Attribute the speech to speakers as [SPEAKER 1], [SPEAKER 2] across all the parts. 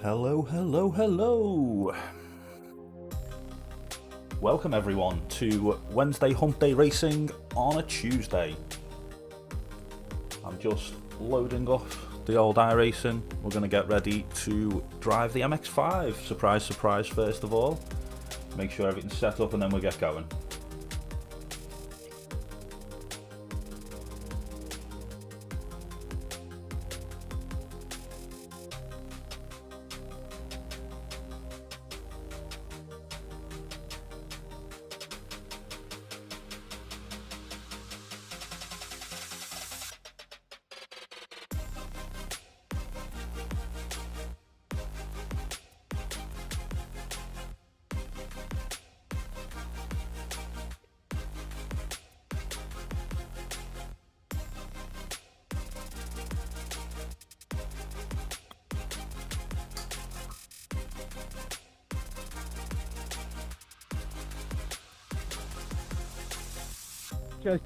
[SPEAKER 1] Hello, hello, hello! Welcome everyone to Wednesday Hump Day Racing on a Tuesday. I'm just loading up the old iRacing. We're going to get ready to drive the MX-5. Surprise, surprise first of all. Make sure everything's set up and then we'll get going.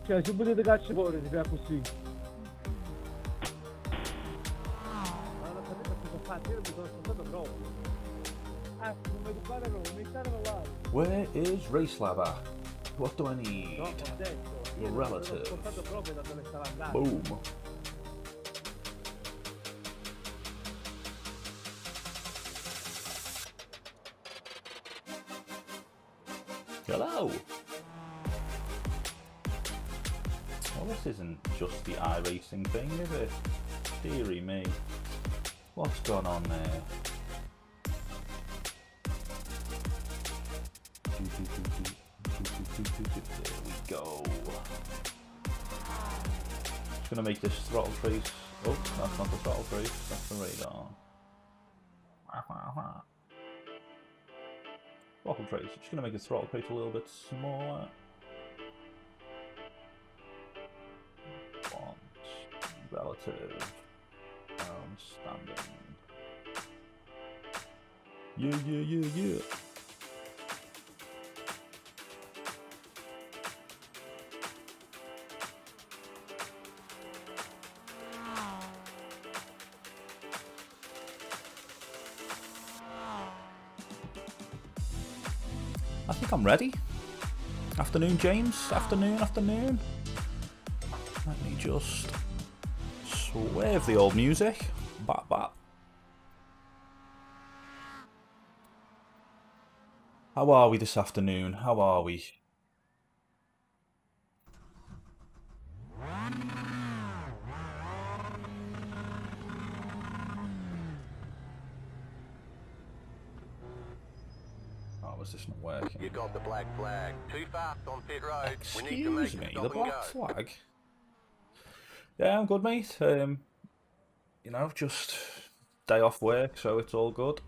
[SPEAKER 2] Cioè, se potete caccia fuori, si fa così. Ma non sapete cosa fare, io non mi sono spostato proprio. Ah, non mi compare proprio, mi stanno parlando.
[SPEAKER 1] Where is Racelab at? What do I need?
[SPEAKER 2] No, ho detto,
[SPEAKER 1] Your
[SPEAKER 2] io non mi
[SPEAKER 1] relative.
[SPEAKER 2] sono spostato proprio da dove stava andando.
[SPEAKER 1] Boom. Hello! Well, this isn't just the iRacing thing, is it? Deary me. What's gone on there? There we go. Just gonna make this throttle trace. Oh, that's not the throttle trace, that's the radar. Throttle trace. Just gonna make the throttle trace a little bit smaller. Relative. Standing. Yeah. I think I'm ready. Afternoon, James. Afternoon. Let me just swerve the old music. Bap. How are we this afternoon? How are we? Oh, was this not working?
[SPEAKER 3] You got the black flag. Too fast on pit road. We need to
[SPEAKER 1] Excuse
[SPEAKER 3] make
[SPEAKER 1] me,
[SPEAKER 3] it
[SPEAKER 1] the
[SPEAKER 3] stop and
[SPEAKER 1] black
[SPEAKER 3] go.
[SPEAKER 1] flag? Yeah, I'm good, mate. You know, just day off work, so it's all good.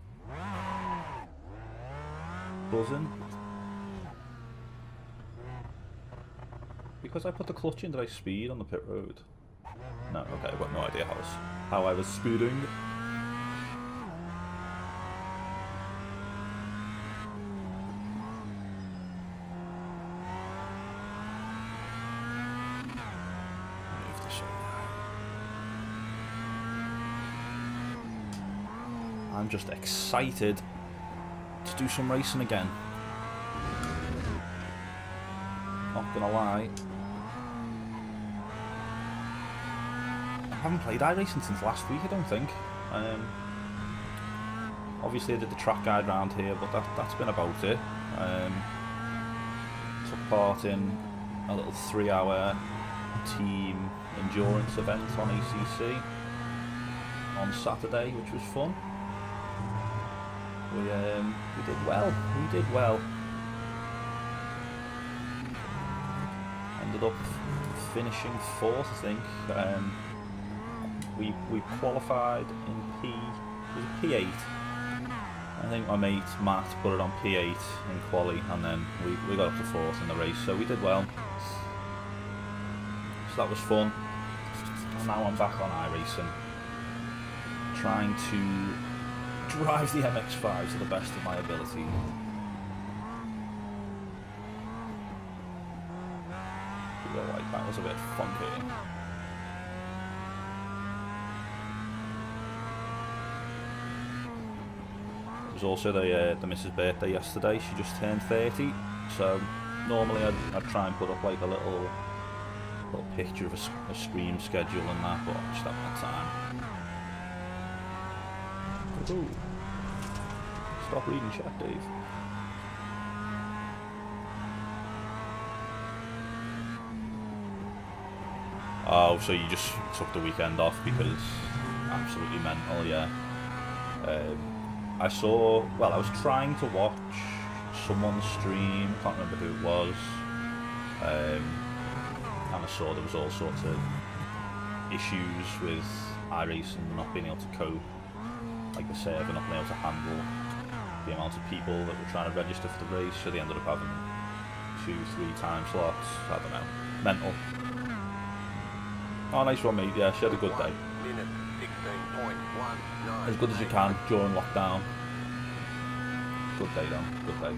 [SPEAKER 1] Buzzing. Because I put the clutch in, did I speed on the pit road? No, okay, I've got no idea how I was speeding. Move this over. I'm just excited to do some racing again. Not gonna lie. I haven't played iRacing since last week, I don't think. Obviously I did the track guide round here, but that's been about it. Took part in a little 3-hour team endurance event on ACC on Saturday, which was fun. We did well. Ended up finishing 4th, I think. We qualified in P8. I think my mate Matt put it on P8 in quali, and then we got up to 4th in the race, so we did well. So that was fun. And now I'm back on iRacing, trying to drive the MX-5 to the best of my ability. Feel like that was a bit funky. was also the missus' birthday yesterday. She just turned 30, so normally I'd try and put up like a little picture of a stream schedule and that, but I just haven't had time. Ooh. Stop reading chat, Dave. Oh, so you just took the weekend off because absolutely mental, yeah. I was trying to watch someone's stream, can't remember who it was, and I saw there was all sorts of issues with iRacing not being able to cope, like the server not being able to handle the amount of people that were trying to register for the race, so they ended up having 2-3 time slots. I don't know. Mental. Oh, nice one, mate. Yeah, she had a good day. As good as you can during lockdown. Good day, though. Good day.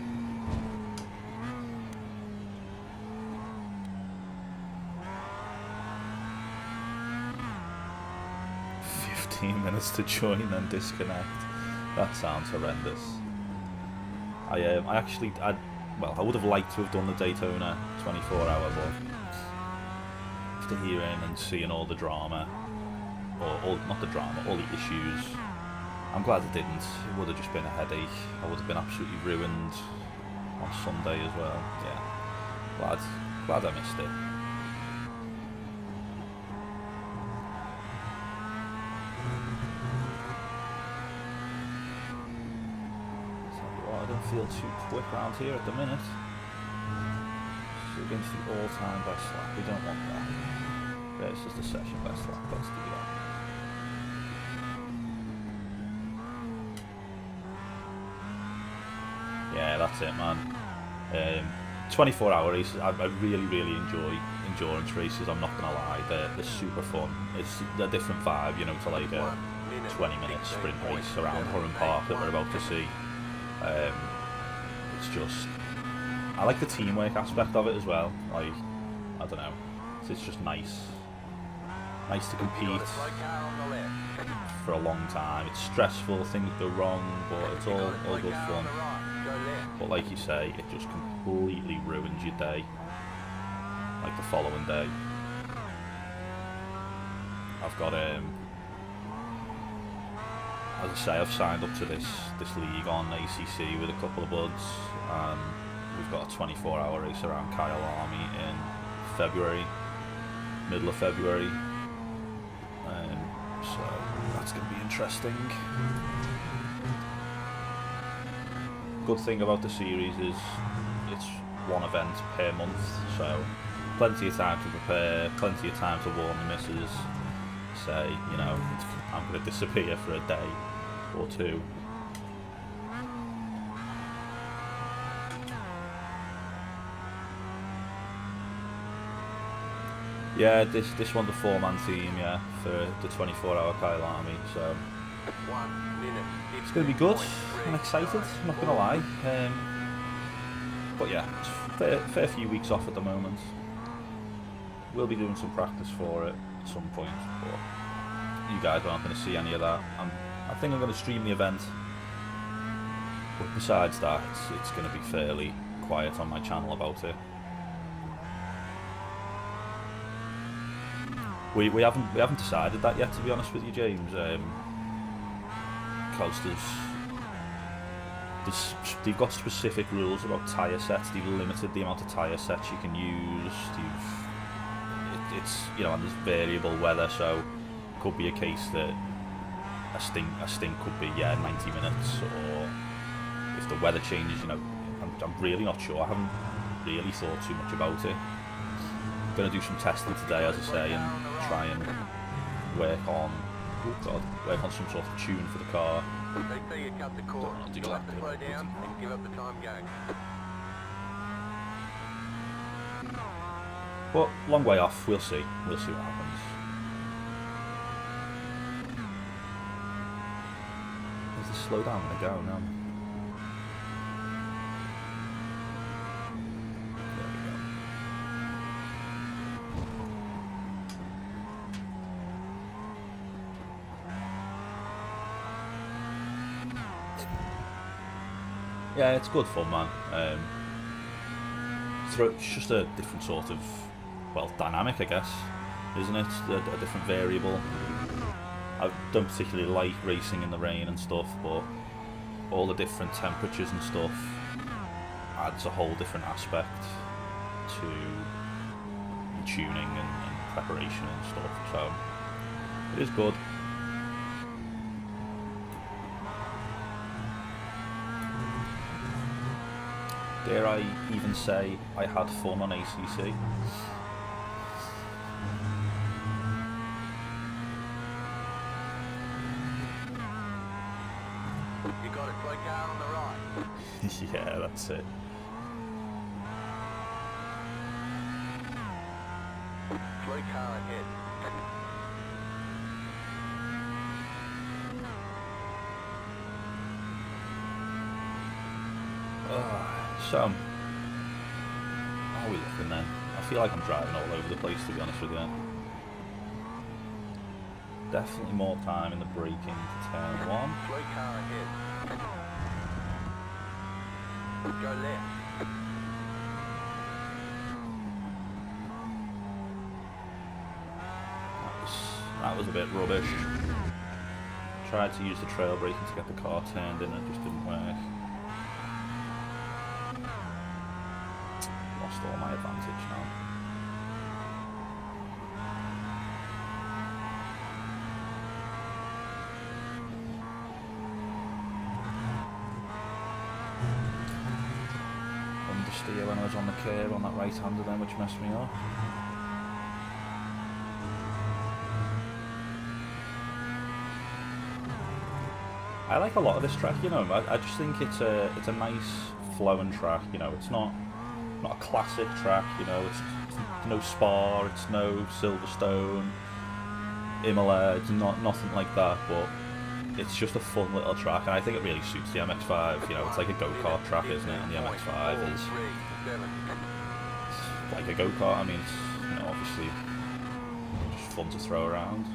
[SPEAKER 1] Minutes to join and disconnect. That sounds horrendous. I would have liked to have done the Daytona 24-hour, but after hearing and seeing all the drama, or not the drama, all the issues, I'm glad I didn't. It would have just been a headache. I would have been absolutely ruined on Sunday as well. Yeah, glad I missed it. I don't feel too quick around here at the minute. So against the all-time best lap, we don't want that. This is the session best lap, let's do that. Yeah, that's it, man. 24-hour races, I really enjoy endurance races, I'm not going to lie. They're super fun. It's a different vibe, you know, to like a 20-minute sprint race around Hump Park that we're about to see. It's just, I like the teamwork aspect of it as well. Like, I don't know, it's just nice to compete for a long time. It's stressful, things go wrong, but it's all good fun. But like you say, it just completely ruins your day, like the following day. I've got as I say, I've signed up to this league on ACC with a couple of buds, and we've got a 24-hour race around Kyle Army in February, middle of February, so that's going to be interesting. Good thing about the series is it's one event per month, so plenty of time to prepare, plenty of time to warn the missus, say, you know, I'm going to disappear for a day or two. Yeah, this one's a 4-man team, yeah, for the 24-hour Kyle Army, so it's going to be good. I'm excited, I'm not going to lie. But yeah, it's fair few weeks off at the moment. We'll be doing some practice for it at some point, but you guys aren't going to see any of that. I think I'm going to stream the event, but besides that, it's going to be fairly quiet on my channel about it. We haven't decided that yet, to be honest with you, James. Because they've got specific rules about tyre sets. They've limited the amount of tyre sets you can use. It's you know, and there's variable weather, so it could be a case that a stint could be 90 minutes, or if the weather changes, you know, I'm really not sure. I haven't really thought too much about it. I'm going to do some testing today, as I say, and try and work on some sort of tune for the car.
[SPEAKER 3] They say you cut the course, you'll have to slow down and give up the time going.
[SPEAKER 1] But long way off, we'll see what happens. There's the slow down when I go now. Yeah, it's good fun, man. It's just a different sort of, well, dynamic, I guess, isn't it? A different variable. I don't particularly like racing in the rain and stuff, but all the different temperatures and stuff adds a whole different aspect to tuning and preparation and stuff, so it is good. Dare I even say I had fun on ACC?
[SPEAKER 3] You got a slow car on the right.
[SPEAKER 1] Yeah, that's it.
[SPEAKER 3] Slow car ahead.
[SPEAKER 1] So, how are we looking then? I feel like I'm driving all over the place, to be honest with you. Definitely more time in the braking to turn 1.
[SPEAKER 3] Slow car ahead. Go left.
[SPEAKER 1] That was a bit rubbish. Tried to use the trail braking to get the car turned in and it just didn't work. Lost all my advantage now. Understeer when I was on the curb on that right-hander then, which messed me up. I like a lot of this track, you know. I just think it's a nice flowing track, you know. It's not a classic track, you know. It's no Spa, it's no Silverstone, Imola, it's nothing like that. But it's just a fun little track, and I think it really suits the MX-5. You know, it's like a go-kart track, isn't it? And the MX-5 is it's like a go-kart. I mean, it's, you know, obviously just fun to throw around.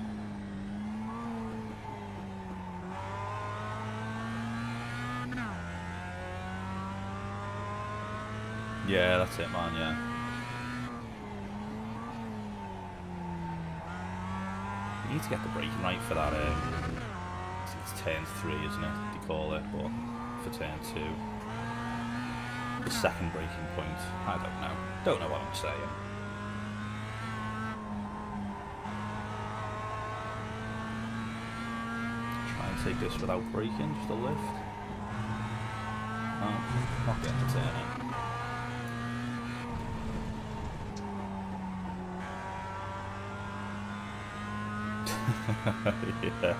[SPEAKER 1] Yeah, that's it, man, yeah. You need to get the braking right for that, it's turn 3, isn't it, they call it, but for turn 2. The second braking point, I don't know what I'm saying. Try and take this without braking, just a lift. No, not getting the turn in. Yeah.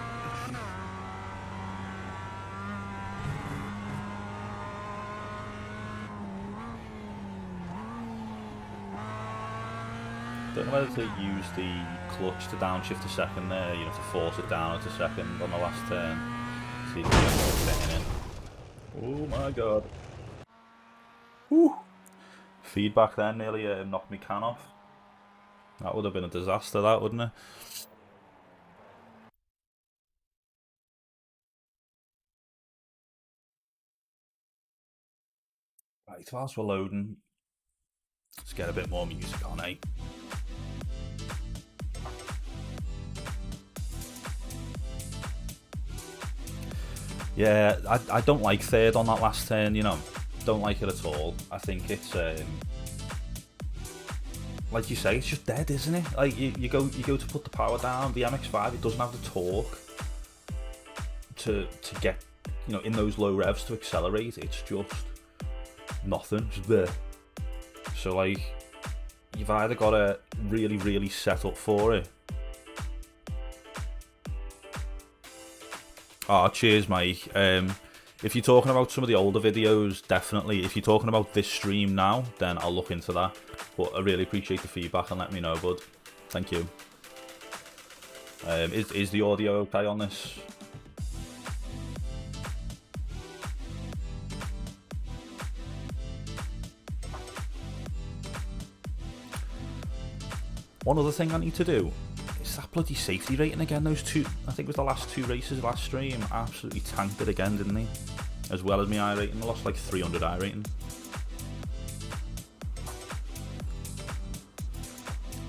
[SPEAKER 1] Don't know whether to use the clutch to downshift a second there, you know, to force it down at a second on the last turn. See if you get more turn in. Oh my god. Woo! Feedback there nearly knocked me can off. That would have been a disaster, that, wouldn't it? Right, whilst we're loading, let's get a bit more music on, eh? Yeah, I don't like third on that last turn, you know. Don't like it at all. I think it's like you say, it's just dead, isn't it? Like you go to put the power down, the MX-5, it doesn't have the torque to get, you know, in those low revs to accelerate. It's just nothing, just there. So like, you've either got to really set up for it. Oh, cheers, Mike. If you're talking about some of the older videos, definitely. If you're talking about this stream now, then I'll look into that. But I really appreciate the feedback and let me know, bud. Thank you. Is the audio okay on this? One other thing I need to do is that bloody safety rating again. Those two, I think it was the last 2 races last stream, absolutely tanked it again, didn't they? as well as my I rating. I lost like 300 I rating.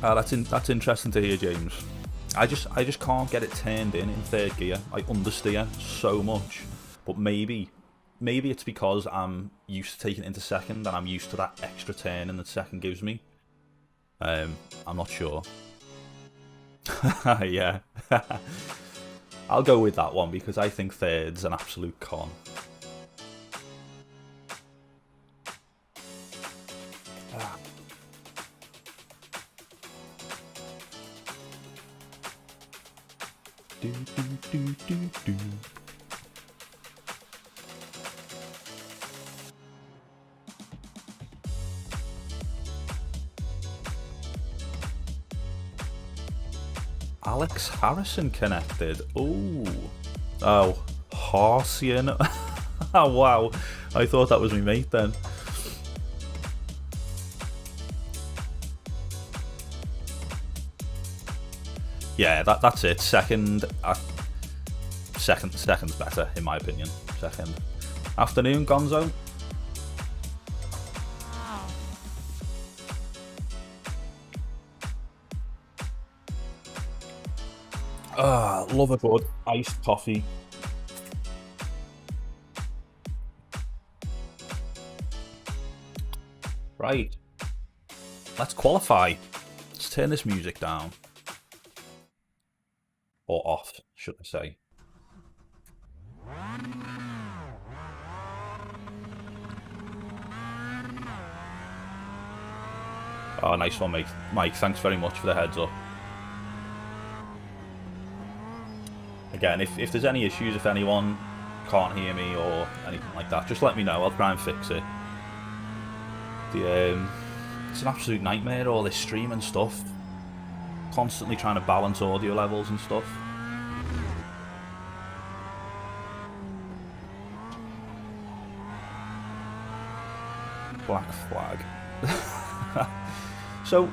[SPEAKER 1] That's interesting to hear, James. I just can't get it turned in third gear. I understeer so much, but maybe it's because I'm used to taking it into second and I'm used to that extra turn that second gives me. I'm not sure. Yeah. I'll go with that one because I think third's an absolute con. Alex Harrison connected. Oh, Harsian. Oh wow, I thought that was my mate then. Yeah, that's it. Second's better in my opinion. Second. Afternoon, Gonzo. Love a good iced coffee. Right. Let's qualify. Let's turn this music down. Or off, should I say. Oh, nice one, mate. Mike, thanks very much for the heads up. Again, if there's any issues, if anyone can't hear me or anything like that, just let me know. I'll try and fix it. It's an absolute nightmare, all this streaming stuff. Constantly trying to balance audio levels and stuff. Black flag. So,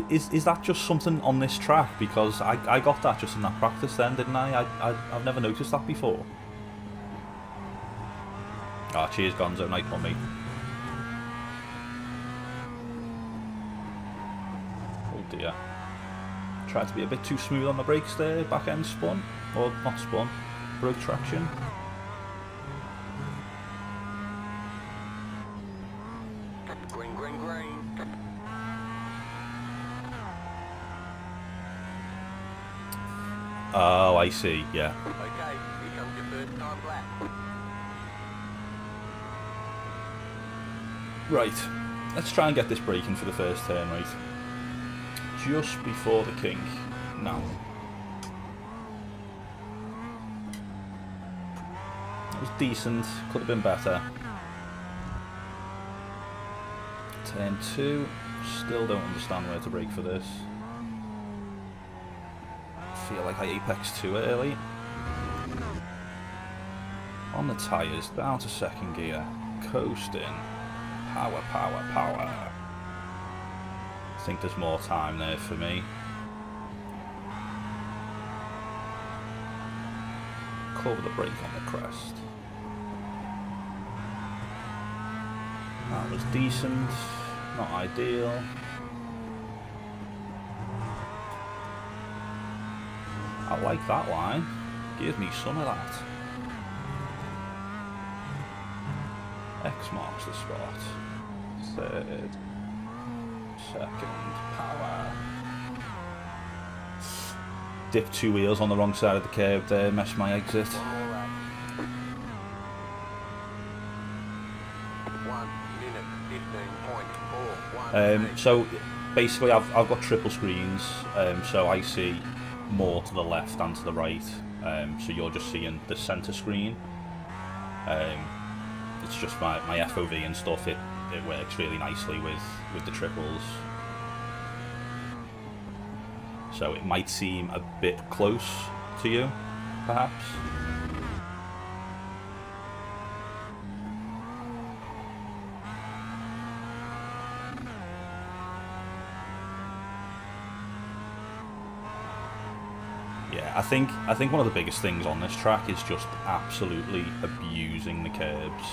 [SPEAKER 1] is that just something on this track? Because I got that just in that practice then, didn't I? I've never noticed that before. Ah, cheers, Gonzo. Night one, mate. Oh dear. Tried to be a bit too smooth on the brakes there. Back end spun. Or not spun. Broke traction. Oh, I see, yeah.
[SPEAKER 3] Okay, here comes your first time black.
[SPEAKER 1] Right, let's try and get this braking for the first turn, right? Just before the kink. Now. It was decent, could have been better. Turn 2, still don't understand where to brake for this. Feel like I apex too early. On the tyres, down to second gear, coasting, power, power, power. I think there's more time there for me. Cover the brake on the crest. That was decent, not ideal. I like that line. Give me some of that. X marks the spot. Third. Second. Power. Dip 2 wheels on the wrong side of the curb there. Messed my exit.
[SPEAKER 3] 1 minute 15.41.
[SPEAKER 1] So basically I've got triple screens. So I see more to the left and to the right, so you're just seeing the center screen. It's just my FOV and stuff. It works really nicely with the triples, so it might seem a bit close to you, perhaps. Yeah, Yeah, I think one of the biggest things on this track is just absolutely abusing the curbs.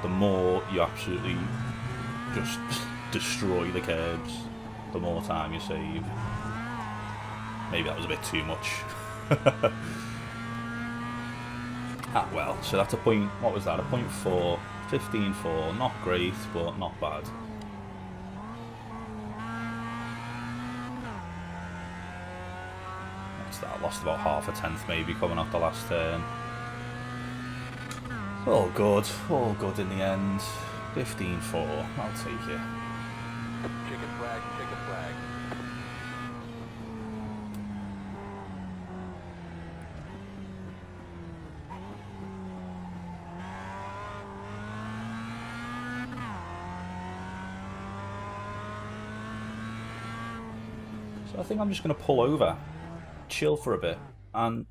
[SPEAKER 1] The more you absolutely just destroy the curbs, the more time you save. Maybe that was a bit too much. Ah, well, so that's a point, what was that, a 0.4, 15.4, not great, but not bad. What's that, lost about half a tenth maybe coming off the last turn. All good in the end. 15.4, I'll take it.
[SPEAKER 3] Chicken flag, chicken flag.
[SPEAKER 1] So I think I'm just going to pull over, chill for a bit, and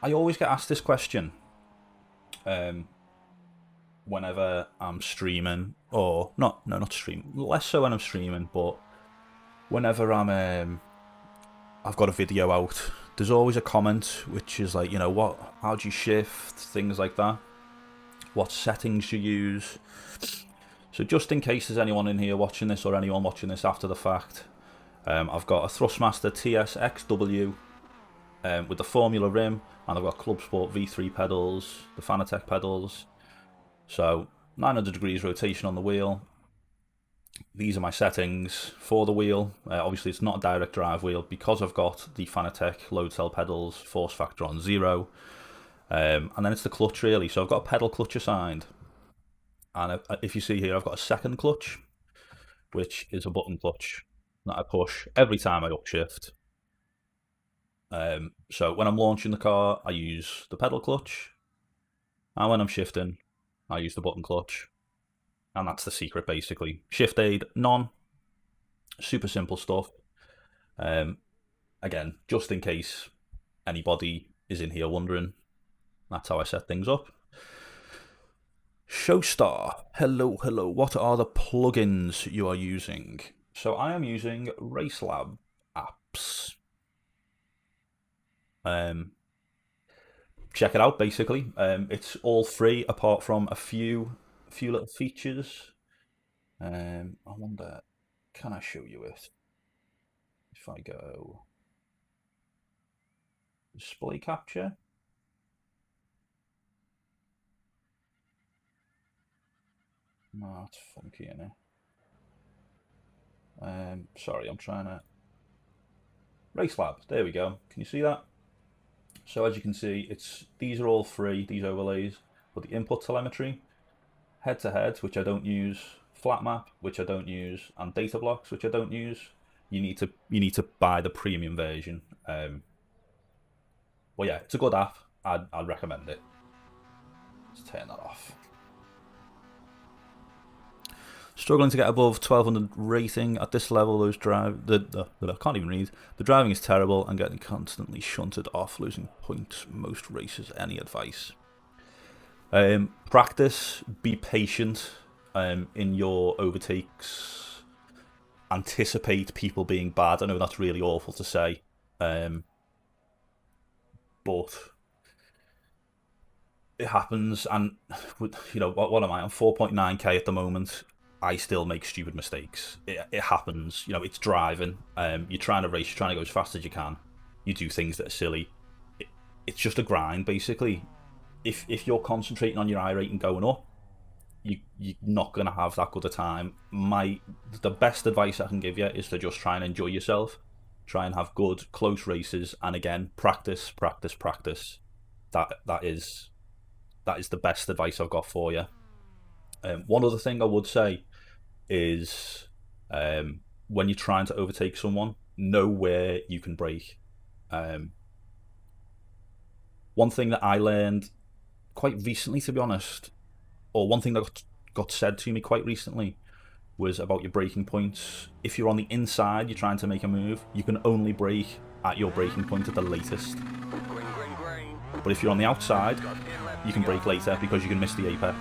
[SPEAKER 1] I always get asked this question whenever I'm streaming, or not streaming, less so when I'm streaming, but whenever I've got a video out, there's always a comment which is like, you know, how do you shift, things like that, what settings you use. So just in case there's anyone in here watching this, or anyone watching this after the fact, I've got a Thrustmaster TS XW with the Formula rim, and I've got Club Sport V3 pedals, the Fanatec pedals. So 900 degrees rotation on the wheel. These are my settings for the wheel. Obviously it's not a direct drive wheel because I've got the Fanatec load cell pedals, force factor on 0. And then it's the clutch really. So I've got a pedal clutch assigned. And if you see here, I've got a second clutch, which is a button clutch that I push every time I upshift. So when I'm launching the car, I use the pedal clutch. And when I'm shifting, I use the button clutch. And that's the secret, basically. Shift aid, none. Super simple stuff. Again, just in case anybody is in here wondering, that's how I set things up. Showstar, hello. What are the plugins you are using? So I am using RaceLab apps. Check it out, basically. It's all free apart from a few little features. I wonder, can I show you it? If I go display capture. No, it's funky, isn't it? Sorry, I'm trying to... RaceLab, there we go. Can you see that? So as you can see, these are all free, these overlays, but the input telemetry, head-to-head, which I don't use, flat map, which I don't use, and data blocks, which I don't use, you need to buy the premium version. Well, yeah, it's a good app. I'd recommend it. Let's turn that off. Struggling to get above 1200 rating at this level. I can't even read. The driving is terrible and getting constantly shunted off, losing points most races. Any advice? Practice. Be patient in your overtakes. Anticipate people being bad. I know that's really awful to say, but it happens. And you know what am I? I'm 4.9k at the moment. I still make stupid mistakes. It happens. You know, it's driving. You're trying to race. You're trying to go as fast as you can. You do things that are silly. It's just a grind, basically. If you're concentrating on your I rating going up, you're not going to have that good a time. The best advice I can give you is to just try and enjoy yourself. Try and have good, close races. And again, practice. That is the best advice I've got for you. One other thing I would say is when you're trying to overtake someone, know where you can brake. One thing that I learned quite recently, to be honest, or one thing that got said to me quite recently, was about your braking points. If you're on the inside, you're trying to make a move, you can only brake at your braking point at the latest.
[SPEAKER 3] Green.
[SPEAKER 1] But if you're on the outside, you can brake later because you can miss the apex.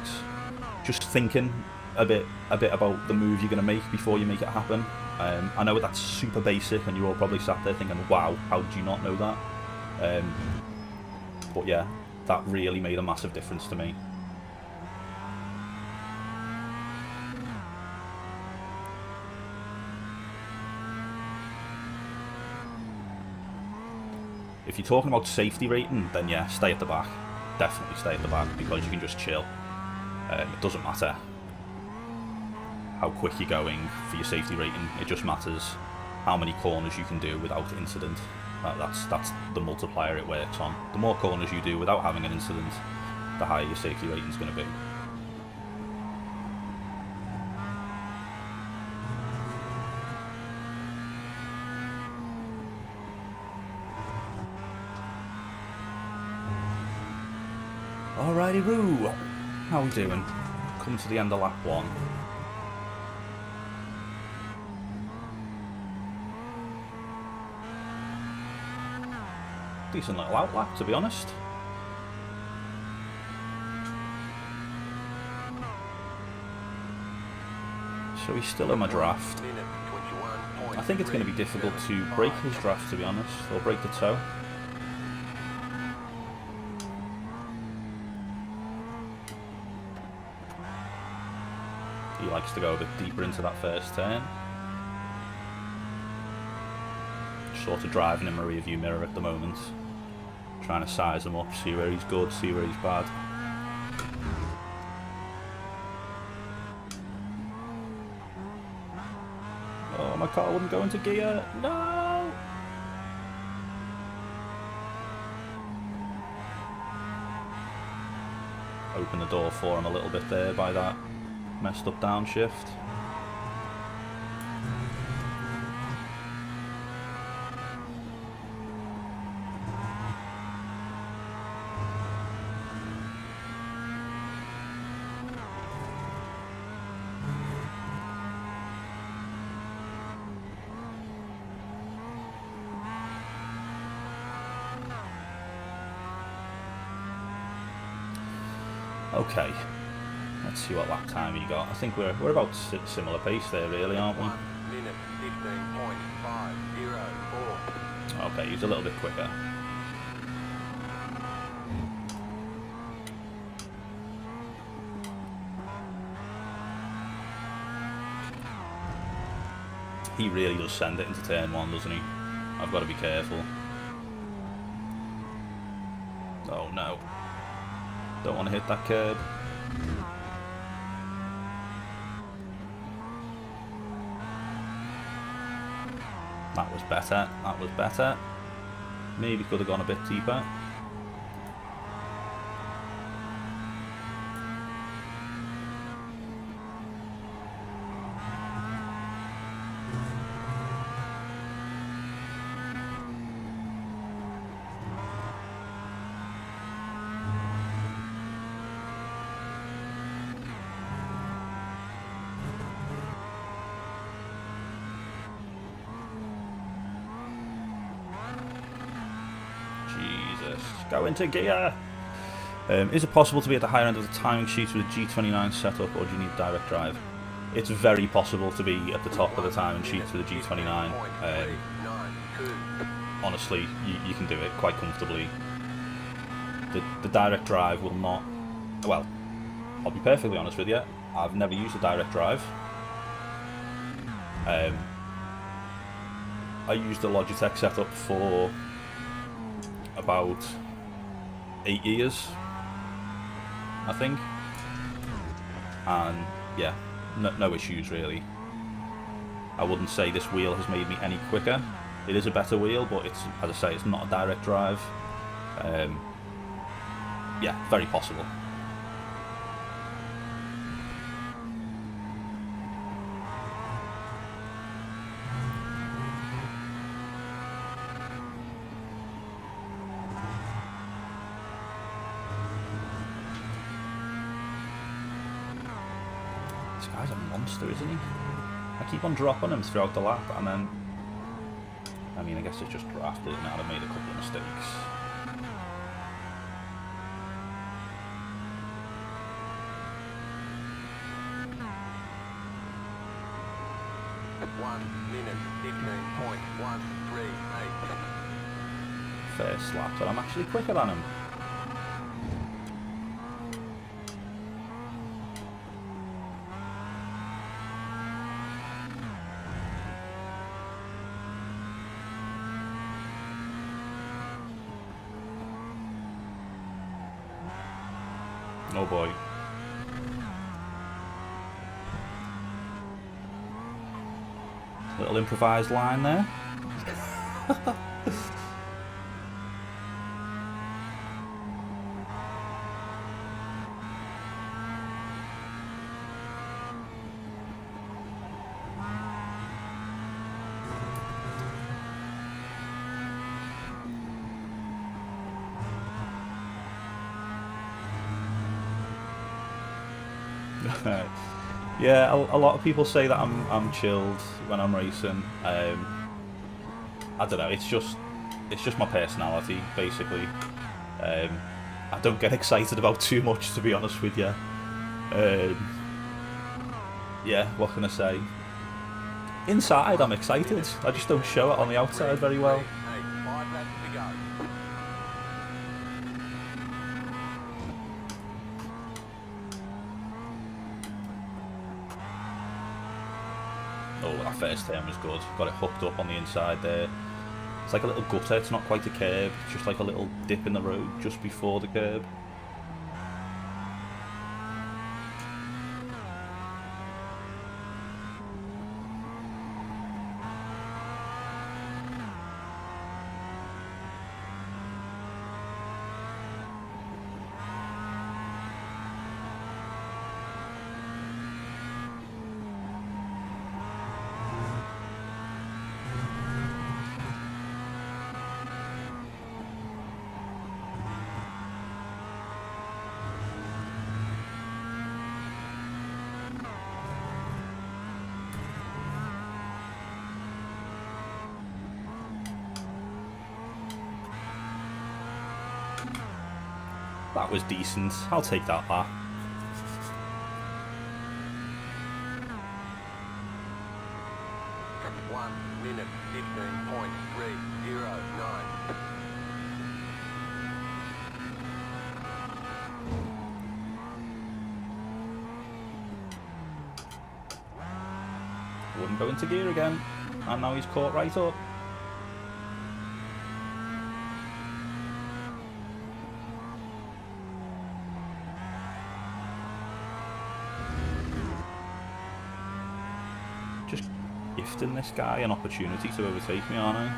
[SPEAKER 1] Just thinking a bit about the move you're going to make before you make it happen I know that's super basic, and you're all probably sat there thinking, wow, how did you not know that? But yeah, that really made a massive difference to me. If you're talking about safety rating, then yeah, stay at the back. Definitely stay at the back, because you can just chill. It doesn't matter how quick you're going for your safety rating. It just matters how many corners you can do without incident. That's the multiplier it works on. The more corners you do without having an incident, the higher your safety rating is going to be. Alrighty woo! How we doing? Coming to the end of lap 1. Decent little outlap, to be honest. So he's still in my draft. I think it's going to be difficult to break his draft, to be honest, or break the toe. He likes to go a bit deeper into that first turn. Sort of driving in my rear view mirror at the moment. Trying to size him up, see where he's good, see where he's bad. Oh, my car wouldn't go into gear. No! Open the door for him a little bit there by that messed up downshift. Okay, let's see what lap time he got. I think we're about similar pace there, really, aren't we?
[SPEAKER 3] 1 minute 15.504.
[SPEAKER 1] Okay, he's a little bit quicker. He really does send it into turn 1, doesn't he? I've got to be careful. Oh no. Don't want to hit that curb. That was better. That was better. Maybe could have gone a bit deeper. Go into gear! Is it possible to be at the higher end of the timing sheet with a G29 setup, or do you need direct drive? It's very possible to be at the top of the timing sheet with a G29. Honestly, you can do it quite comfortably. The direct drive will not... Well, I'll be perfectly honest with you, I've never used a direct drive. I used a Logitech setup for about 8 years, I think, and yeah, no issues really. I wouldn't say this wheel has made me any quicker. It is a better wheel, but it's, as I say, it's not a direct drive. Yeah, very possible. This guy's a monster, isn't he? I keep on dropping him throughout the lap, and then... I mean, I guess it's just draft, isn't it? I've made a couple of mistakes.
[SPEAKER 3] 1 minute 15.138.
[SPEAKER 1] First lap, but I'm actually quicker than him. Oh boy. Little improvised line there. Yeah, a lot of people say that I'm chilled when I'm racing. I don't know. It's just my personality, basically. I don't get excited about too much, to be honest with you. Yeah, what can I say? Inside, I'm excited. I just don't show it on the outside very well.
[SPEAKER 3] 5 laps to go.
[SPEAKER 1] Oh, that first turn was good. Got it hooked up on the inside there. It's like a little gutter. It's not quite a curb. It's just like a little dip in the road just before the curb. That was decent. I'll take that lap.
[SPEAKER 3] One minute 15.309.
[SPEAKER 1] Wouldn't go into gear again. And now he's caught right up. Just gifting this guy an opportunity to overtake me, aren't I?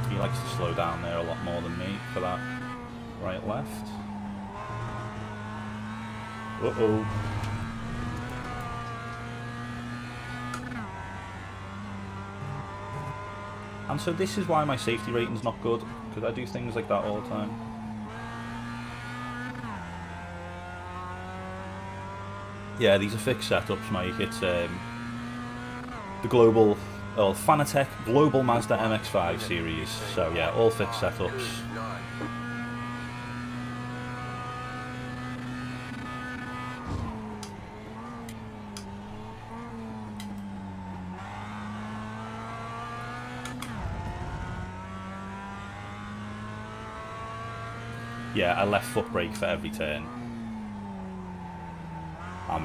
[SPEAKER 1] He likes to slow down there a lot more than me for that right left. Uh-oh. And so this is why my safety rating's not good, because I do things like that all the time. Yeah, these are fixed setups, Mike. It's the global, Fanatec Global Mazda MX-5 series. So yeah, all fixed setups. Yeah, I left foot brake for every turn. I'm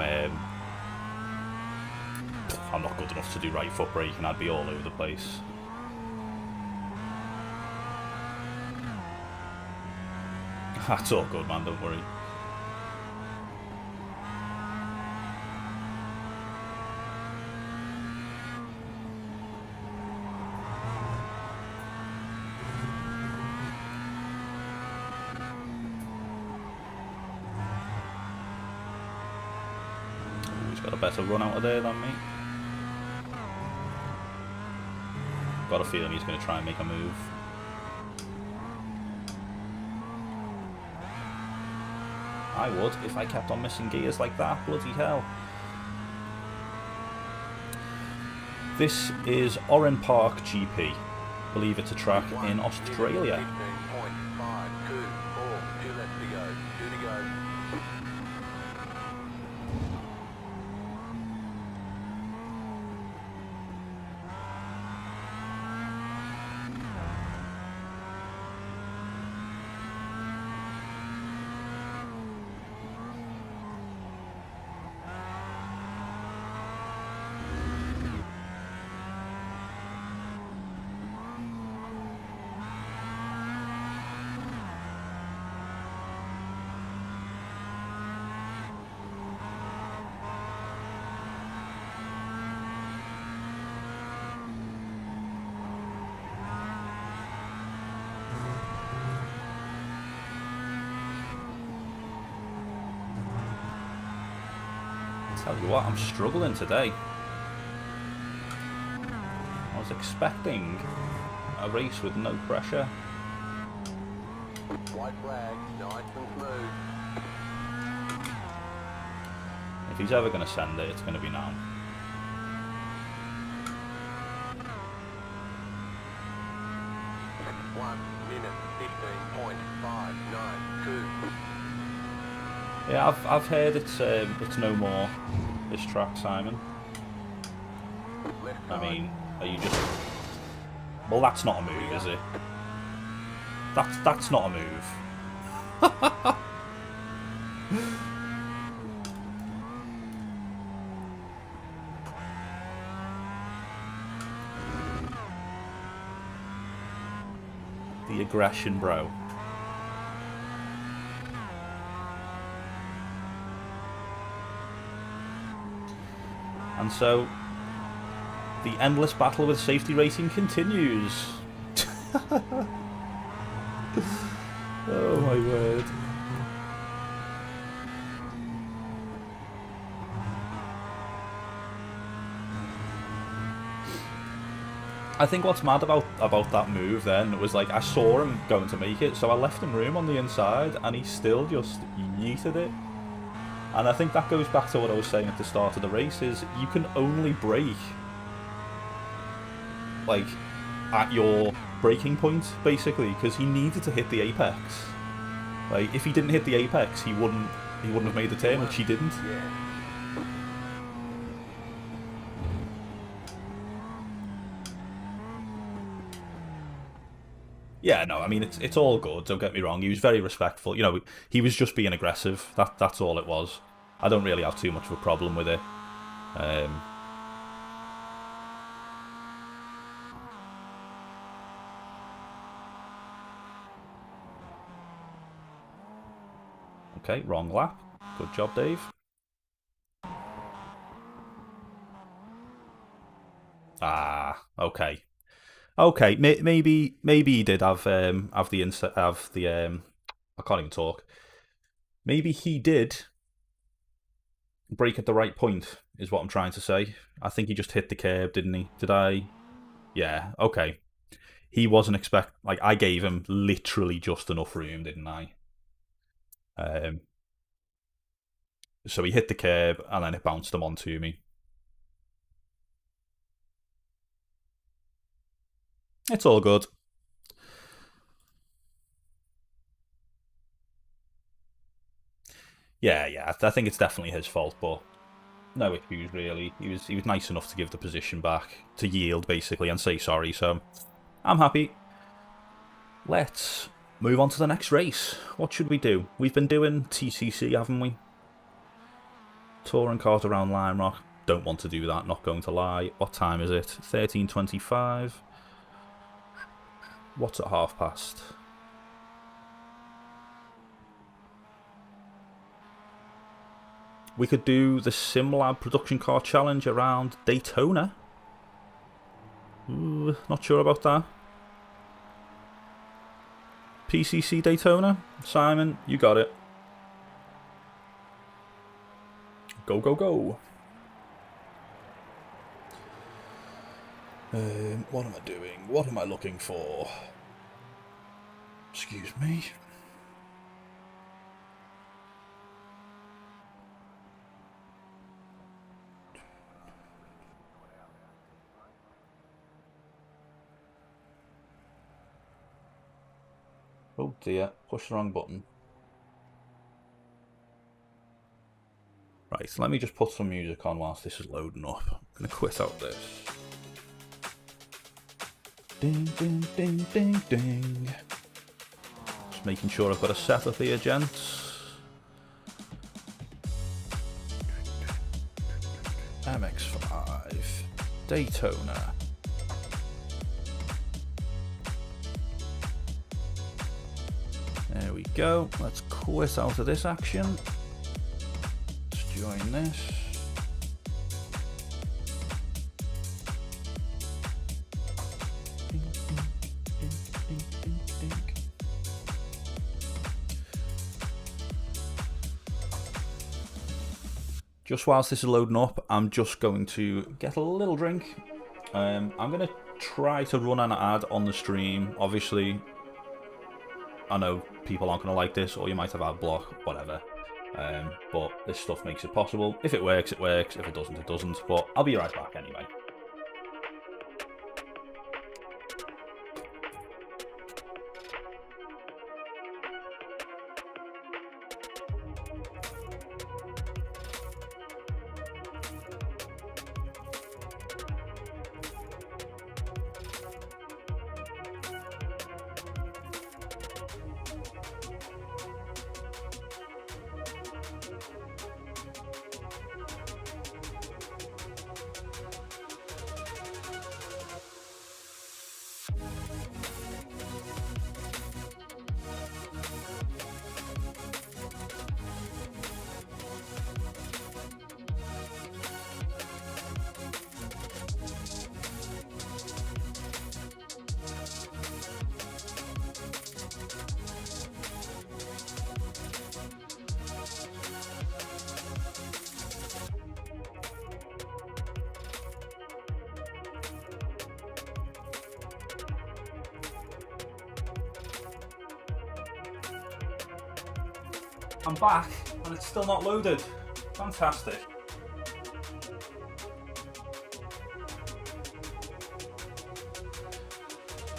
[SPEAKER 1] not good enough to do right foot brake, and I'd be all over the place. That's all good, man, don't worry. He's got a better run out of there than me. Got a feeling he's going to try and make a move. I would, if I kept on missing gears like that, bloody hell. This is Oran Park GP. I believe it's a track in
[SPEAKER 3] 1 minute,
[SPEAKER 1] Australia.
[SPEAKER 3] 15.524. 2 left to go. 2 to go.
[SPEAKER 1] Tell you what, I'm struggling today. I was expecting a race with no pressure.
[SPEAKER 3] White flag, nice and smooth.
[SPEAKER 1] If he's ever going to send it, it's going to be now.
[SPEAKER 3] One minute, 15.592.
[SPEAKER 1] Yeah, I've heard it's no more this track, Simon.
[SPEAKER 3] Left
[SPEAKER 1] I
[SPEAKER 3] side.
[SPEAKER 1] mean, are you just? Well, that's not a move, is it? That's not a move. The aggression, bro. And so, the endless battle with safety racing continues. Oh my word. I think what's mad about that move then was like I saw him going to make it, so I left him room on the inside and he still just yeeted it. And I think that goes back to what I was saying at the start of the race is you can only brake like at your braking point basically because he needed to hit the apex. Like if he didn't hit the apex he wouldn't have made the turn, which he didn't.
[SPEAKER 3] Yeah.
[SPEAKER 1] Yeah, no, I mean it's all good. Don't get me wrong. He was very respectful. You know, he was just being aggressive. That's all it was. I don't really have too much of a problem with it. Okay, wrong lap. Good job, Dave. Ah, okay. Okay, maybe he did have the I can't even talk. Maybe he did brake at the right point, is what I'm trying to say. I think he just hit the curb, didn't he? Did I? Yeah. Okay. He wasn't like I gave him literally just enough room, didn't I? Um. So he hit the curb and then it bounced him onto me. It's all good. Yeah. I think it's definitely his fault, but no issues really. He was nice enough to give the position back, to yield basically, and say sorry. So I'm happy. Let's move on to the next race. What should we do? We've been doing TCC, haven't we? Touring cars around Lime Rock. Don't want to do that. Not going to lie. What time is it? 13:25. What's at past? We could do the SimLab production car challenge around Daytona. Ooh, not sure about that. PCC Daytona? Simon, you got it. Go, go, go. What am I doing? What am I looking for? Excuse me. Oh dear, push the wrong button. Right, so let me just put some music on whilst this is loading up. I'm going to quit out this. Ding, ding, ding, ding, ding. Just making sure I've got a setup here, gents. MX5 Daytona. There we go. Let's quit out of this action. Let's join this. Just whilst this is loading up, I'm just going to get a little drink. I'm going to try to run an ad on the stream. Obviously, I know people aren't going to like this, or you might have ad block, whatever. But this stuff makes it possible. If it works, it works. If it doesn't, it doesn't. But I'll be right back anyway. I'm back, and it's still not loaded. Fantastic.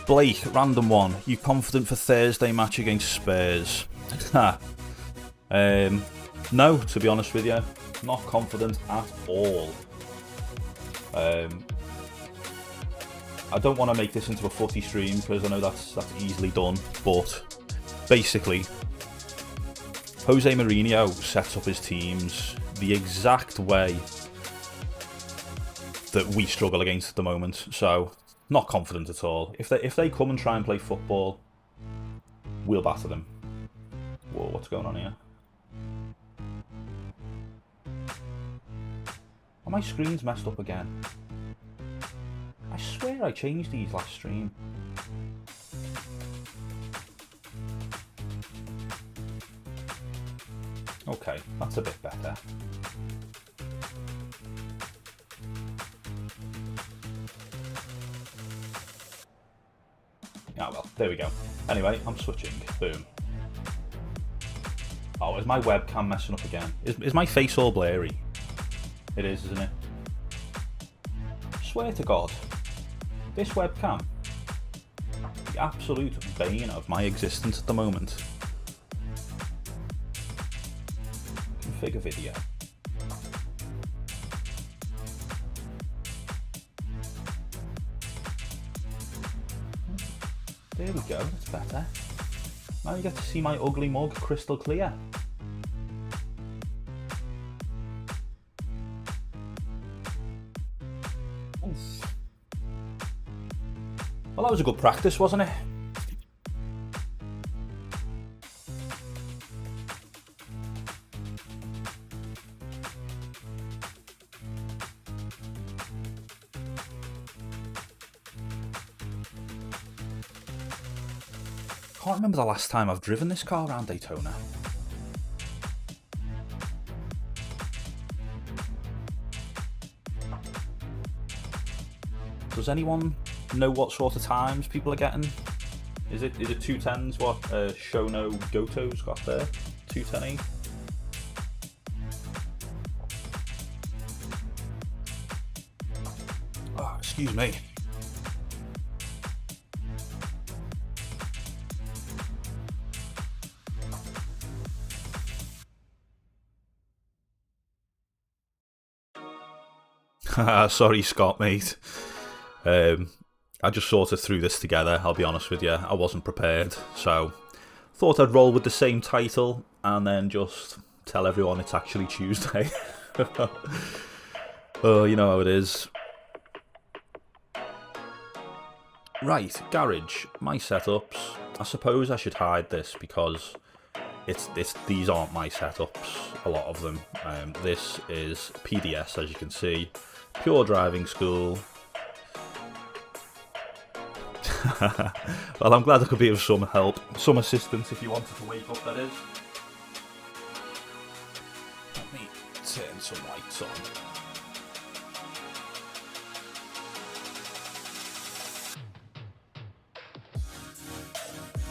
[SPEAKER 1] Blake, random one. You confident for Thursday match against Spurs? No, to be honest with you. Not confident at all. I don't want to make this into a footy stream because I know that's easily done, but basically, Jose Mourinho sets up his teams the exact way that we struggle against at the moment. So, not confident at all. If they come and try and play football, we'll batter them. Whoa, what's going on here? Oh, my screen's messed up again. I swear I changed these last stream. Okay, that's a bit better. Ah well, there we go. Anyway, I'm switching. Boom. Oh, is my webcam messing up again? Is my face all blurry? It is, isn't it? Swear to God, this webcam, the absolute bane of my existence at the moment. Configure video. There we go, that's better. Now you get to see my ugly mug crystal clear. Well, that was a good practice, wasn't it? Can't remember the last time I've driven this car around Daytona. Does anyone know what sort of times people are getting? Is it 210s? What Shono Goto's got there? 210E? Oh, excuse me. Sorry, Scott, mate. I just sort of threw this together, I'll be honest with you. I wasn't prepared, so thought I'd roll with the same title and then just tell everyone it's actually Tuesday. Oh, you know how it is. Right, garage. My setups. I suppose I should hide this because these aren't my setups, a lot of them. This is PDS, as you can see. Pure driving school. Well, I'm glad I could be of some help, some assistance if you wanted to wake up, that is. Let me turn some lights on.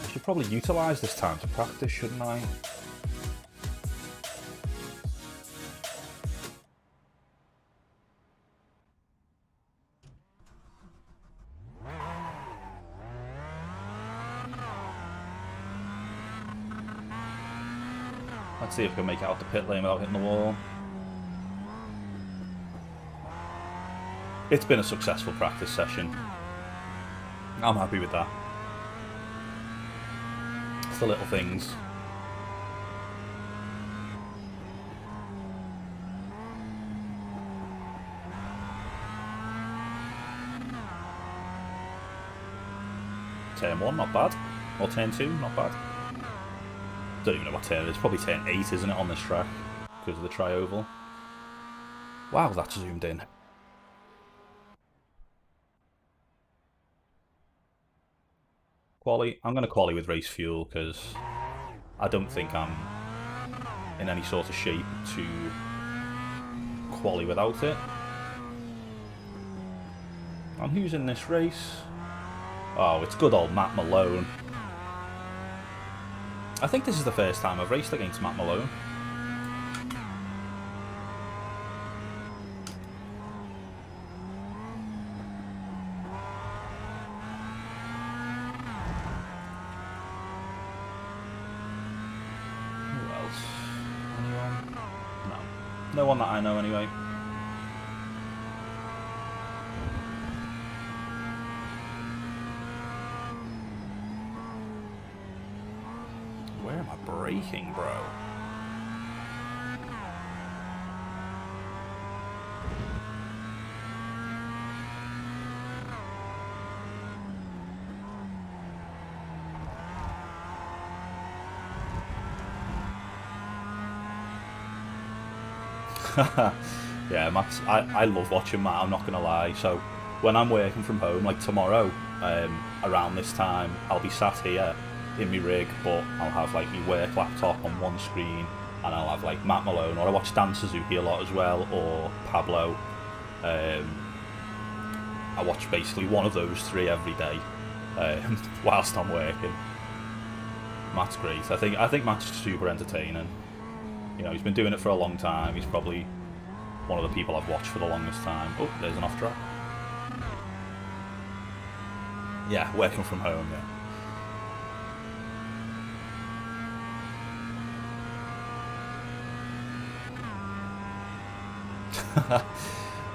[SPEAKER 1] I should probably utilise this time to practice, shouldn't I? Let's see if we can make it out the pit lane without hitting the wall. It's been a successful practice session. I'm happy with that. It's the little things. Turn 1, not bad. Or turn 2, not bad. Don't even know what turn it is. Probably turn 8, isn't it, on this track? Because of the tri-oval. Wow, that's zoomed in. Quali. I'm going to quali with race fuel because I don't think I'm in any sort of shape to quali without it. And who's in this race? Oh, it's good old Matt Malone. I think this is the first time I've raced against Matt Malone. Who else? Anyone? No. No one that I know anyway. Where am I braking, bro? Yeah, Matt's, I love watching Matt, I'm not going to lie. So when I'm working from home, like tomorrow, around this time, I'll be sat here in my rig, but I'll have like my work laptop on one screen and I'll have like Matt Malone, or I watch Dan Suzuki a lot as well, or Pablo. I watch basically one of those three every day whilst I'm working. Matt's great. I think Matt's super entertaining. You know, he's been doing it for a long time. He's probably one of the people I've watched for the longest time. Oh, there's an off track. Yeah, working from home, yeah.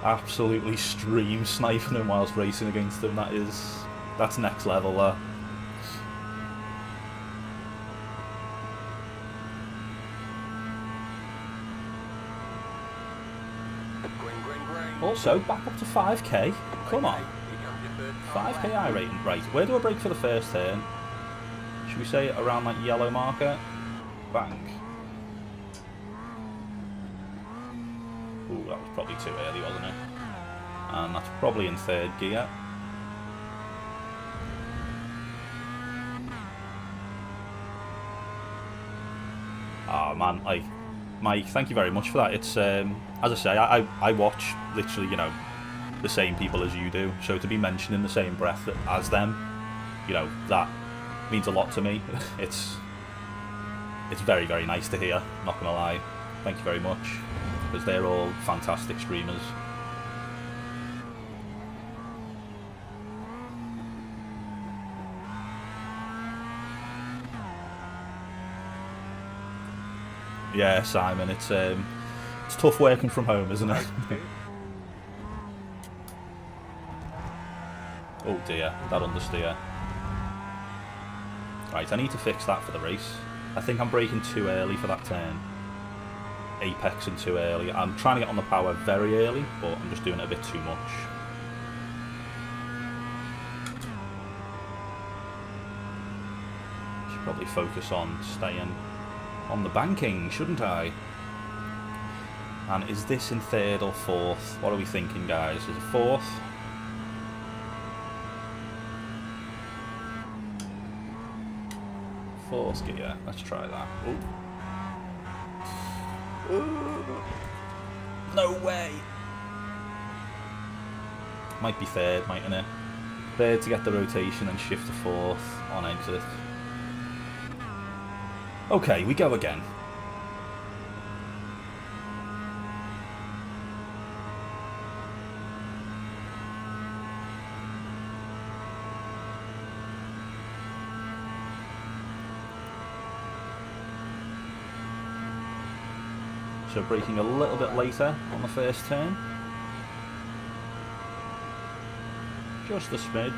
[SPEAKER 1] Absolutely stream sniping him whilst racing against him. That's next level there. Also, back up to 5k. Come on. 5k I rating. Right, where do I brake for the first turn? Should we say around that yellow marker? Bang. Ooh, that was probably too early, wasn't it? And that's probably in third gear. Oh man, Mike, thank you very much for that. It's as I say, I watch literally, you know, the same people as you do. So to be mentioned in the same breath as them, you know, that means a lot to me. It's very, very nice to hear. Not gonna lie. Thank you very much, because they're all fantastic streamers. Yeah, Simon, it's tough working from home, isn't it? Oh dear, that understeer. Right, I need to fix that for the race. I think I'm braking too early for that turn. Apexing too early. I'm trying to get on the power very early, but I'm just doing it a bit too much. Should probably focus on staying on the banking, shouldn't I? And is this in third or fourth? What are we thinking, guys? Is it fourth? Fourth gear. Let's try that. Ooh. No way! Might be third, mightn't it? Third to get the rotation and shift to fourth on exit. Okay, we go again. So braking a little bit later on the first turn. Just a smidge.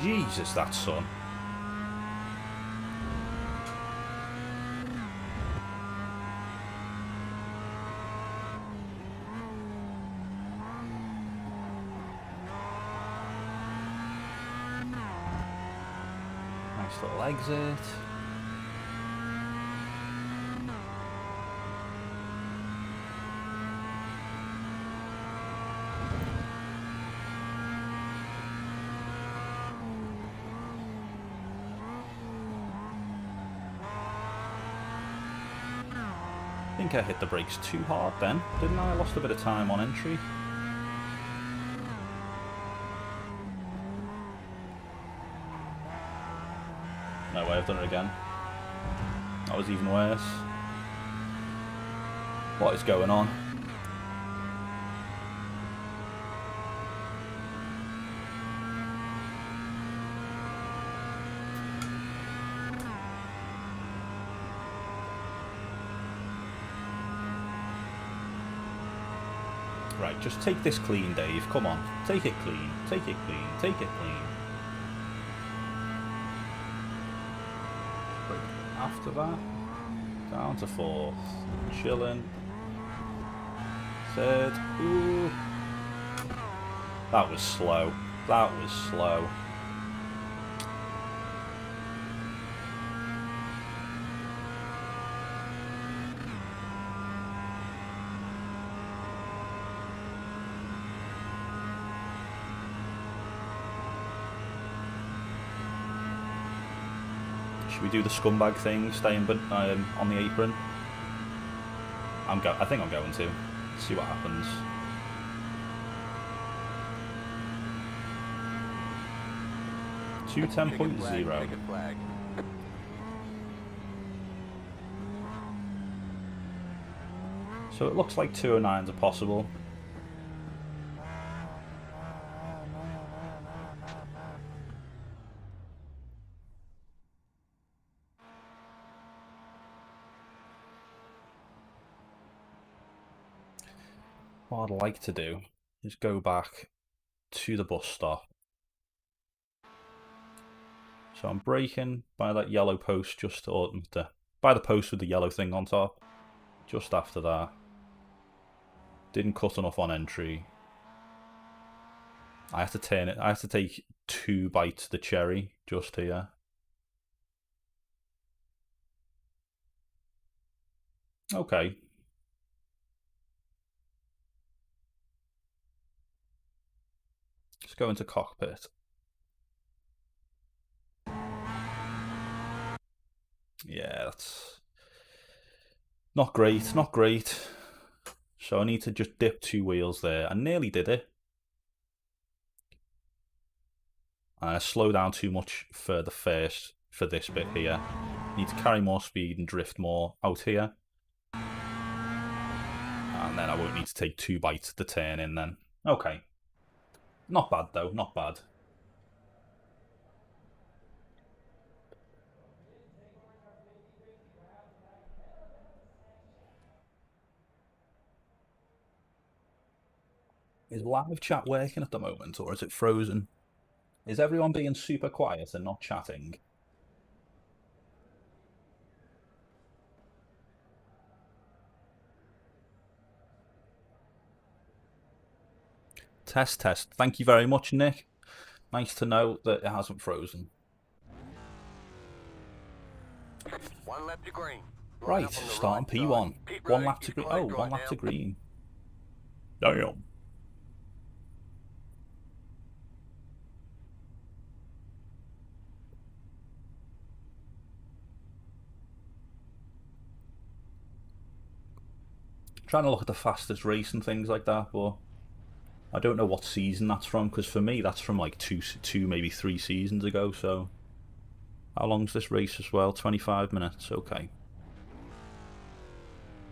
[SPEAKER 1] Jesus, that sun. Nice little exit. I think I hit the brakes too hard then, didn't I? I lost a bit of time on entry. No way, I've done it again. That was even worse. What is going on? Right, just take this clean, Dave. Come on. Take it clean. Take it clean. Take it clean. After that, down to fourth. Chilling. Third. Ooh. That was slow. That was slow. Should we do the scumbag thing, staying on the apron? I think I'm going to. See what happens. Two 10.0. So it looks like 209s are possible. What I'd like to do is go back to the bus stop. So I'm braking by that yellow post by the post with the yellow thing on top. Just after that. Didn't cut enough on entry. I have to turn it. I have to take 2 bites of the cherry just here. Okay. Let's go into cockpit. Yeah, that's not great, not great. So I need to just dip 2 wheels there. I nearly did it. And I slow down too much for this bit here. Need to carry more speed and drift more out here. And then I won't need to take 2 bites to turn in then. Okay. Not bad though, not bad. Is live chat working at the moment, or is it frozen? Is everyone being super quiet and not chatting? Test, test. Thank you very much, Nick. Nice to know that it hasn't frozen.
[SPEAKER 3] One lap to green.
[SPEAKER 1] Right,
[SPEAKER 3] up on the
[SPEAKER 1] starting
[SPEAKER 3] right
[SPEAKER 1] P1.
[SPEAKER 3] side. Pit
[SPEAKER 1] One
[SPEAKER 3] road
[SPEAKER 1] lap to
[SPEAKER 3] is
[SPEAKER 1] green.
[SPEAKER 3] closed
[SPEAKER 1] Oh,
[SPEAKER 3] right
[SPEAKER 1] one lap
[SPEAKER 3] now.
[SPEAKER 1] to green. Damn. Trying to look at the fastest race and things like that, but I don't know what season that's from, because for me that's from like two, maybe 3 seasons ago. So how long's this race as well? 25 minutes. Okay.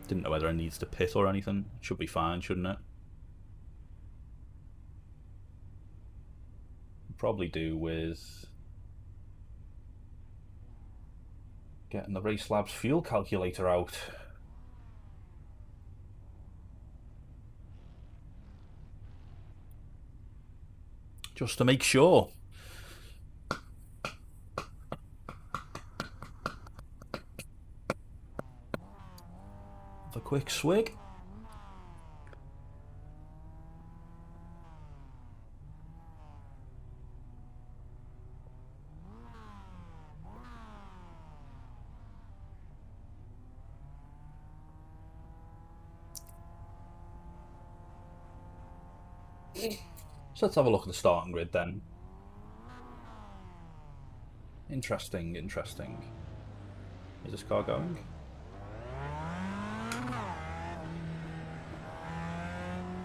[SPEAKER 1] Didn't know whether it needs to pit or anything. It should be fine, shouldn't it? Probably do with getting the Race Labs fuel calculator out. Just to make sure. Have a quick swig. So let's have a look at the starting grid then. Interesting, interesting. Is this car going?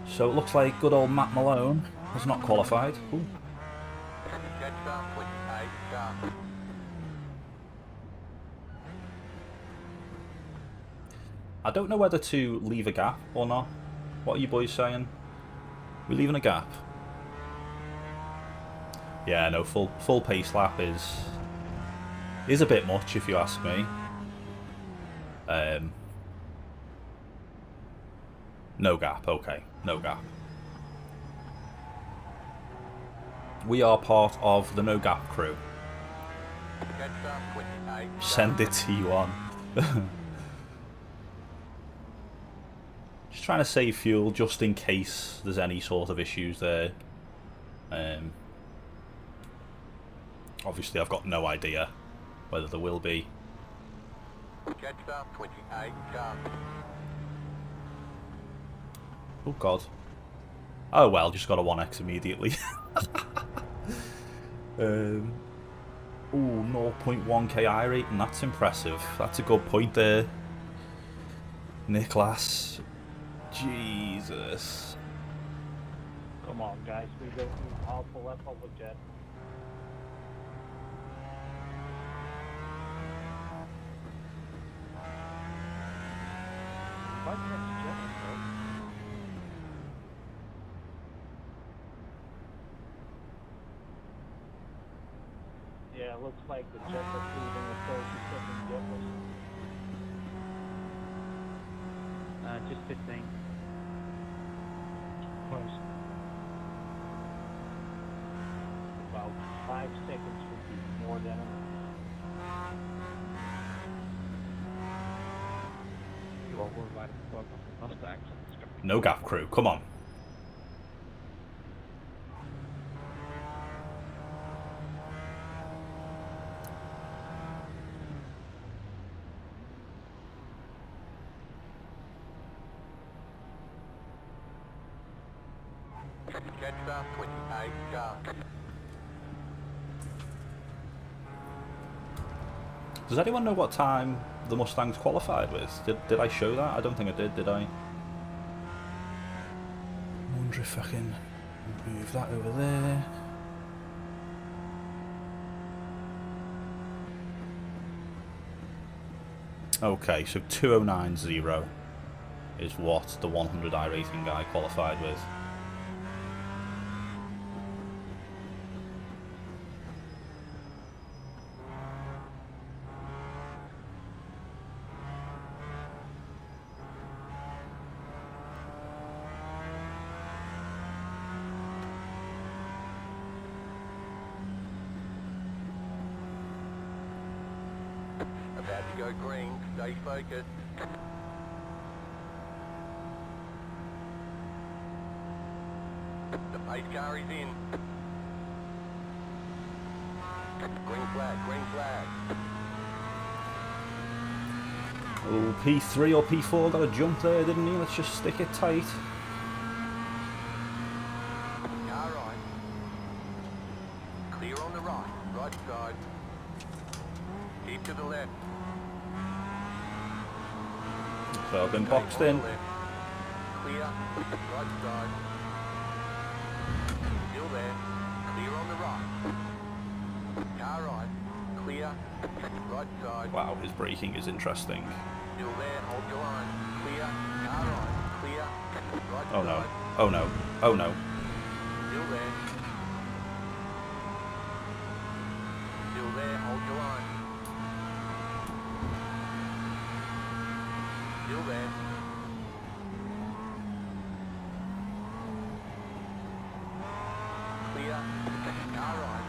[SPEAKER 1] So it looks like good old Matt Malone has not qualified. Ooh.
[SPEAKER 3] Jet start 28 start.
[SPEAKER 1] I don't know whether to leave a gap or not. What are you boys saying? We leaving a gap? Yeah, no, full pace lap is a bit much if you ask me. No gap, okay, no gap. We are part of the No Gap crew.
[SPEAKER 3] Jet start 28 start.
[SPEAKER 1] Send it to you on. Just trying to save fuel just in case there's any sort of issues there. Obviously I've got no idea whether there will be.
[SPEAKER 3] Jet start 28 start.
[SPEAKER 1] Oh god. Oh well, just got a 1x immediately. Ooh, 0.1k I rating, that's impressive. That's a good point there. Nicholas. Jesus.
[SPEAKER 2] Come on, guys, we don't need half a lap of a jet. Why do you have to jet, bro? Yeah, it looks like the jet that's leaving a 30-second jet was just 15. Close. About 5 seconds would be more than enough. Well, we're right at the fuck off the Mustangs.
[SPEAKER 1] No Gap crew, come on.
[SPEAKER 3] Jet start 28 start.
[SPEAKER 1] Does anyone know what time the Mustangs qualified with? Did I show that? I don't think I did I? I wonder if I can move that over there. Okay, so 2090 is what the 100 iRacing guy qualified with.
[SPEAKER 3] About to go green. Stay focused. The pace car is in. Green flag, green flag.
[SPEAKER 1] Oh, P3 or P4 got a jump there, didn't he? Let's just stick it tight.
[SPEAKER 3] Car right. Clear on the right. Right side. Keep to the left.
[SPEAKER 1] So I've been boxed in.
[SPEAKER 3] Clear. Right side. Still there. Clear on the right. Car right. Clear. Right side.
[SPEAKER 1] Wow, his braking is interesting.
[SPEAKER 3] Still there. Hold your line. Clear. Car right. Clear. Right
[SPEAKER 1] Oh no.
[SPEAKER 3] side.
[SPEAKER 1] Oh no. Oh no.
[SPEAKER 3] Still there. Still there. Hold your line. Still there. Clear. Car right.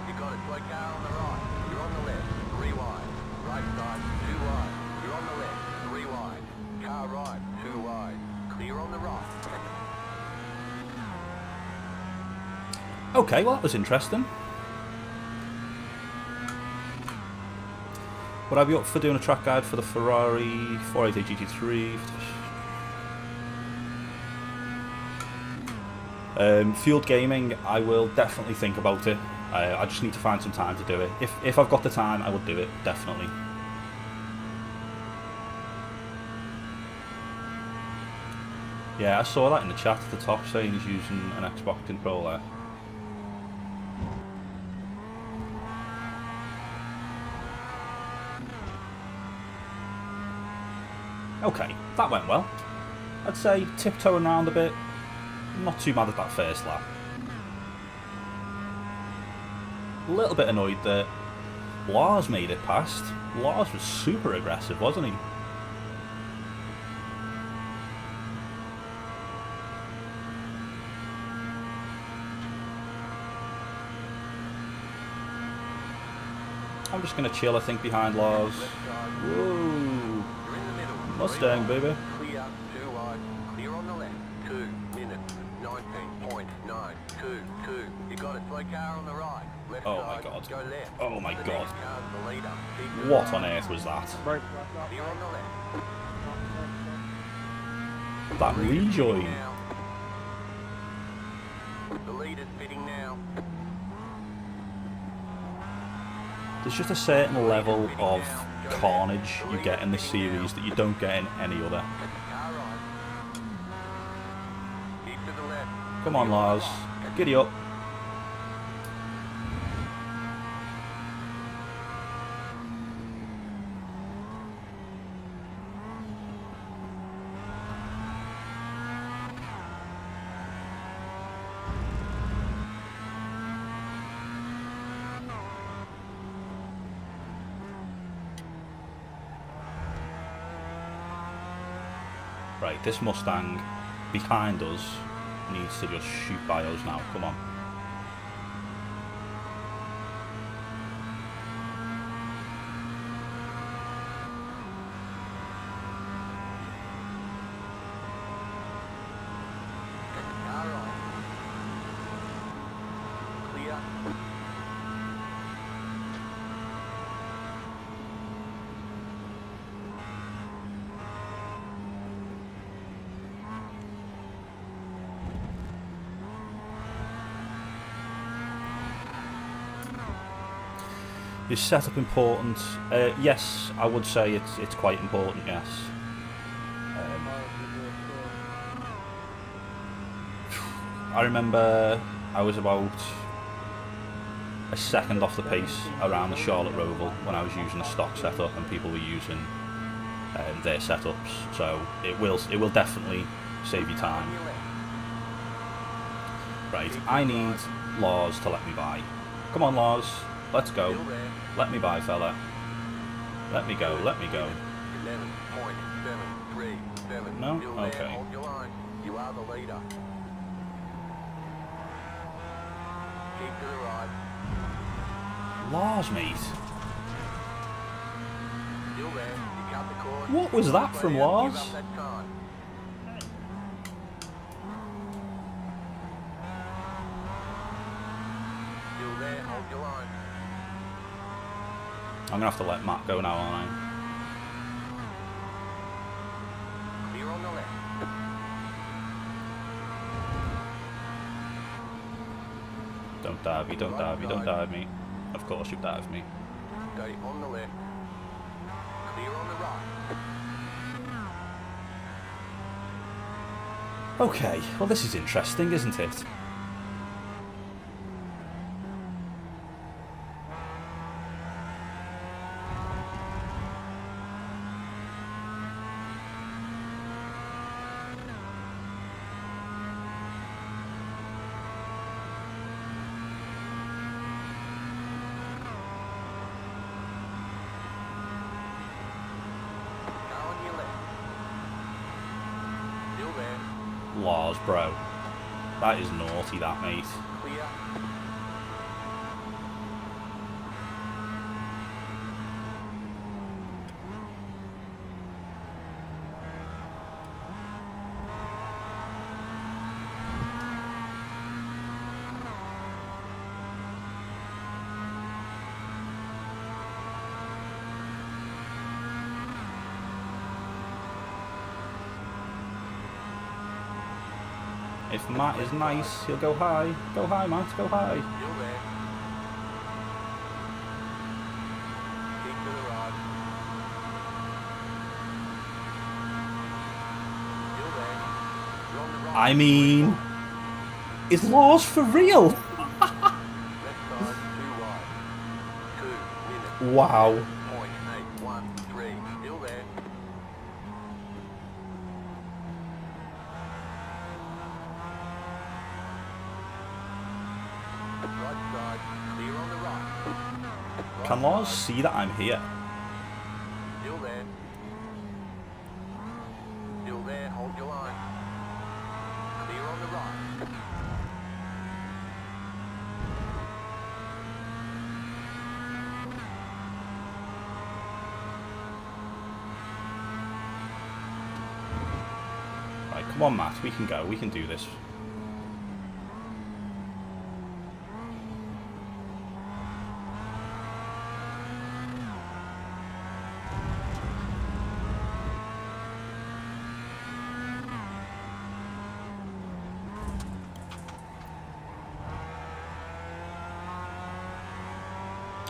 [SPEAKER 3] You got it. Slow car on the right. You're on the left. 3 wide. Right side. 2 wide. You're on the left. 3 wide. Car right. 2 wide. Clear on the right.
[SPEAKER 1] Okay, well that was interesting. Would I be up for doing a track guide for the Ferrari 488 GT3? Field gaming, I will definitely think about it. I just need to find some time to do it. If I've got the time, I will do it, definitely. Yeah, I saw that in the chat at the top saying he's using an Xbox controller. Okay, that went well. I'd say tiptoeing around a bit. Not too mad at that first lap. A little bit annoyed that Lars made it past. Lars was super aggressive, wasn't he? I'm just going to chill, I think, behind Lars. Whoa. Mustang, baby.
[SPEAKER 3] Clear, 2 wide. Clear on the left. 2 minutes. 19.922. You got it. Slow car on the right. Left
[SPEAKER 1] Oh
[SPEAKER 3] side.
[SPEAKER 1] my god.
[SPEAKER 3] Go left.
[SPEAKER 1] Oh my
[SPEAKER 3] The
[SPEAKER 1] god.
[SPEAKER 3] next car's the leader. Keep to the
[SPEAKER 1] What
[SPEAKER 3] right.
[SPEAKER 1] on earth was that?
[SPEAKER 2] Right.
[SPEAKER 3] Clear on the left.
[SPEAKER 1] That rejoin.
[SPEAKER 3] Now. The leader's pitting now.
[SPEAKER 1] There's just a certain level of carnage you get in this series that you don't get in any other.
[SPEAKER 3] Car right. Keep to the left.
[SPEAKER 1] Come on, Lars. Giddy up. Right, this Mustang behind us needs to just shoot by us now. Come on.
[SPEAKER 3] Car right. Clear.
[SPEAKER 1] Is setup important? Yes, I would say it's quite important, yes. I remember I was about a second off the pace around the Charlotte Roval when I was using a stock setup and people were using their setups, so it will definitely save you time. Right, I need Lars to let me by. Come on, Lars, let's go.
[SPEAKER 3] Still there.
[SPEAKER 1] Let me by, fella. Let me go, let me go.
[SPEAKER 3] 11.737.
[SPEAKER 1] No?
[SPEAKER 3] Still there.
[SPEAKER 1] Okay.
[SPEAKER 3] Hold your line. You are the leader. Keep to the right.
[SPEAKER 1] Lars, mate.
[SPEAKER 3] Still there. You cut the cord.
[SPEAKER 1] What was that from Lars?
[SPEAKER 3] Give up that time. Still there. Hold your line.
[SPEAKER 1] I'm gonna have to let Matt go now, aren't I?
[SPEAKER 3] Clear on the left.
[SPEAKER 1] Don't dive me, don't dive me, don't dive me. Of course you dive me.
[SPEAKER 3] Stay on the left. Clear on the right.
[SPEAKER 1] Okay, well this is interesting, isn't it?
[SPEAKER 3] Car on your left. Still there.
[SPEAKER 1] Lars, bro. That is naughty, that, mate.
[SPEAKER 3] Clear.
[SPEAKER 1] If Matt is nice, he'll go high. Go high, Matt, go high.
[SPEAKER 3] Still there. Keep to the right. Still there. You're on the right.
[SPEAKER 1] I mean, is Lars for real?
[SPEAKER 3] Left side, too wide. 2 minutes.
[SPEAKER 1] Wow.
[SPEAKER 3] 0.813. Still there. Right side, clear on the right.
[SPEAKER 1] Can Lars see that I'm here?
[SPEAKER 3] Still there. Still there, hold your line. Clear on the right.
[SPEAKER 1] Right, come on, Matt, we can go. We can do this.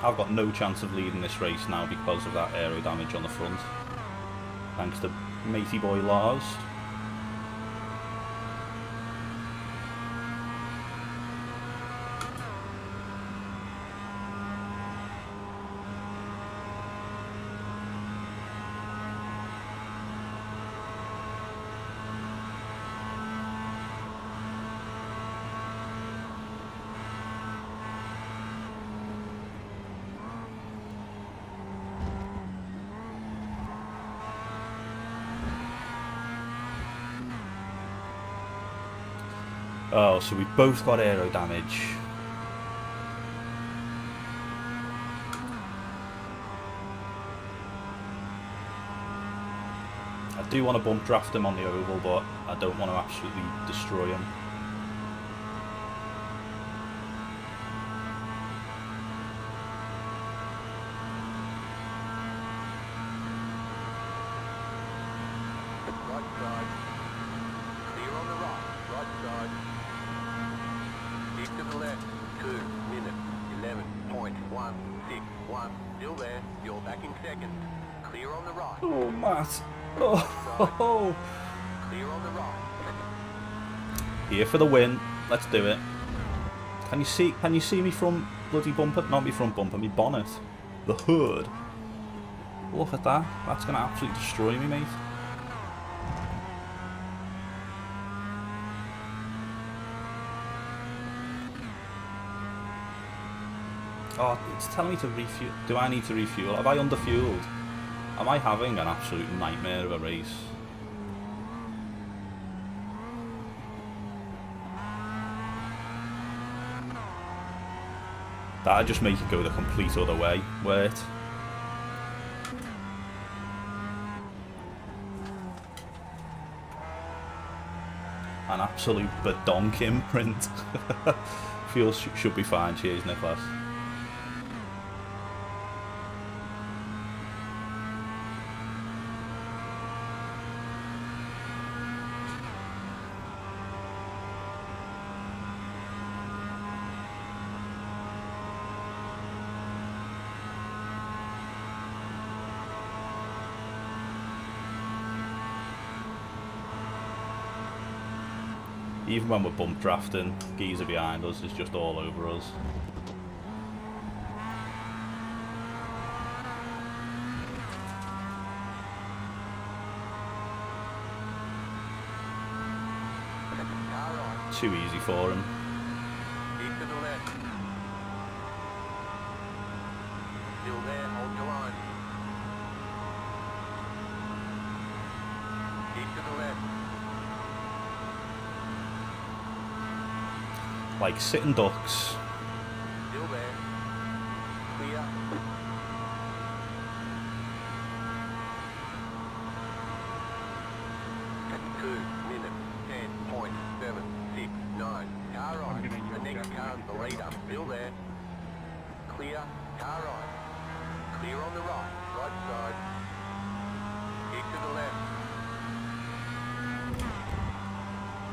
[SPEAKER 1] I've got no chance of leading this race now because of that aero damage on the front. Thanks to matey boy Lars. Oh, so we've both got aero damage. I do want to bump draft him on the oval, but I don't want to absolutely destroy him.
[SPEAKER 3] Right side. Clear on the right. Right side. Keep to the left. 2 minutes. 11.161. Still there. You're back in second. Clear on the right.
[SPEAKER 1] Oh, Matt. Oh.
[SPEAKER 3] Clear on the right.
[SPEAKER 1] Here for the win. Let's do it. Can you see me from bloody bumper? Not me front bumper, me bonnet. The hood. Look at that. That's going to absolutely destroy me, mate. Oh, it's telling me to refuel. Do I need to refuel? Have I underfueled? Am I having an absolute nightmare of a race? That'd just make it go the complete other way. Wait. an absolute badonk imprint. Fuel should be fine. Cheers, Nicholas. Even when we're bump drafting, geezer behind us is just all over us. Too easy for him.
[SPEAKER 3] Keep to the left. Still there, hold your line. Keep to the left.
[SPEAKER 1] Like sitting ducks.
[SPEAKER 3] Still there. Clear. Two minutes, 10.769. Car right. The next car's the leader. Still there. Clear. Car right. Clear on the right. Right side. Keep to the left.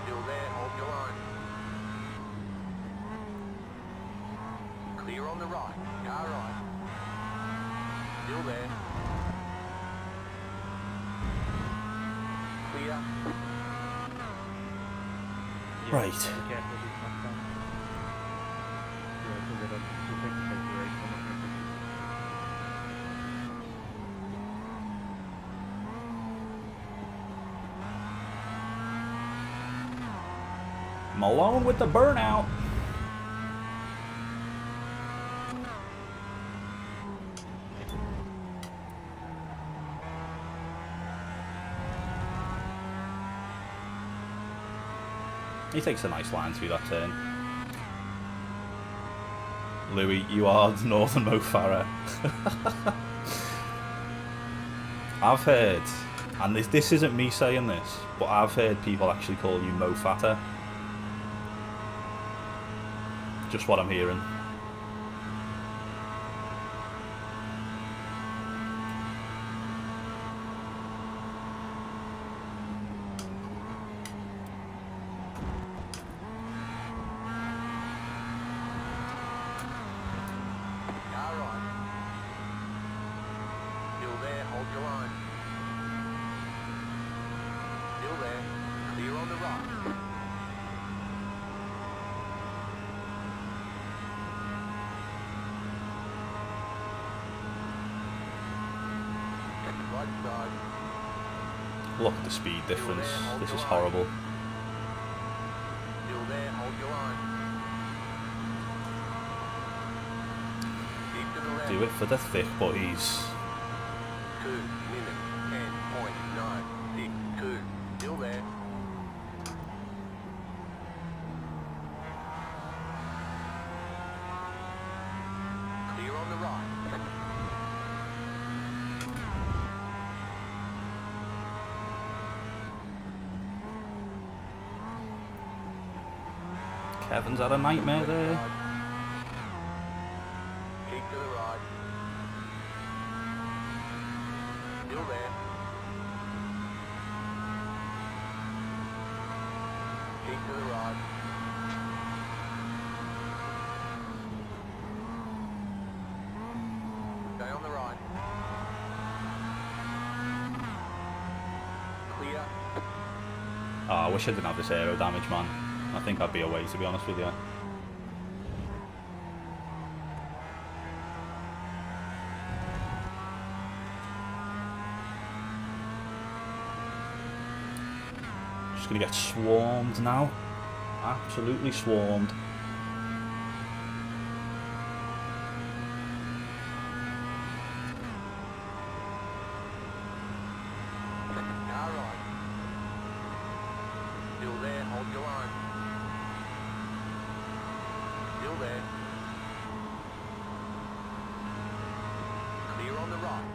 [SPEAKER 3] Still there. Hold your line. Clear on the right. Car right. Still there. Clear.
[SPEAKER 1] Right.
[SPEAKER 2] Be careful with this one. Yeah, so that I'm technical for it.
[SPEAKER 1] Malone with the burnout. He takes a nice line through that turn. Louis, you are the Northern Mo Farah. I've heard, and this isn't me saying this, but I've heard people actually call you Mo Fatter. Just what I'm hearing.
[SPEAKER 3] Car right. Still there, hold your line. Still there. Clear on the right. Right side.
[SPEAKER 1] Look at the speed difference. This is horrible.
[SPEAKER 3] Still there, hold your line. Keep to the left.
[SPEAKER 1] Do it for the thick buddies.
[SPEAKER 3] 2 minutes, 10.962. Still there. Clear on the right.
[SPEAKER 1] Kevin's had a nightmare there.
[SPEAKER 3] Keep to the right. Still there. Keep to the right. Stay on the right. Clear.
[SPEAKER 1] Oh, I wish I didn't have this aero damage, man. I think I'd be away, to be honest with you. Just gonna get swarmed now. Absolutely swarmed.
[SPEAKER 3] Car right. Still there, hold your line. Still there. Clear on the right.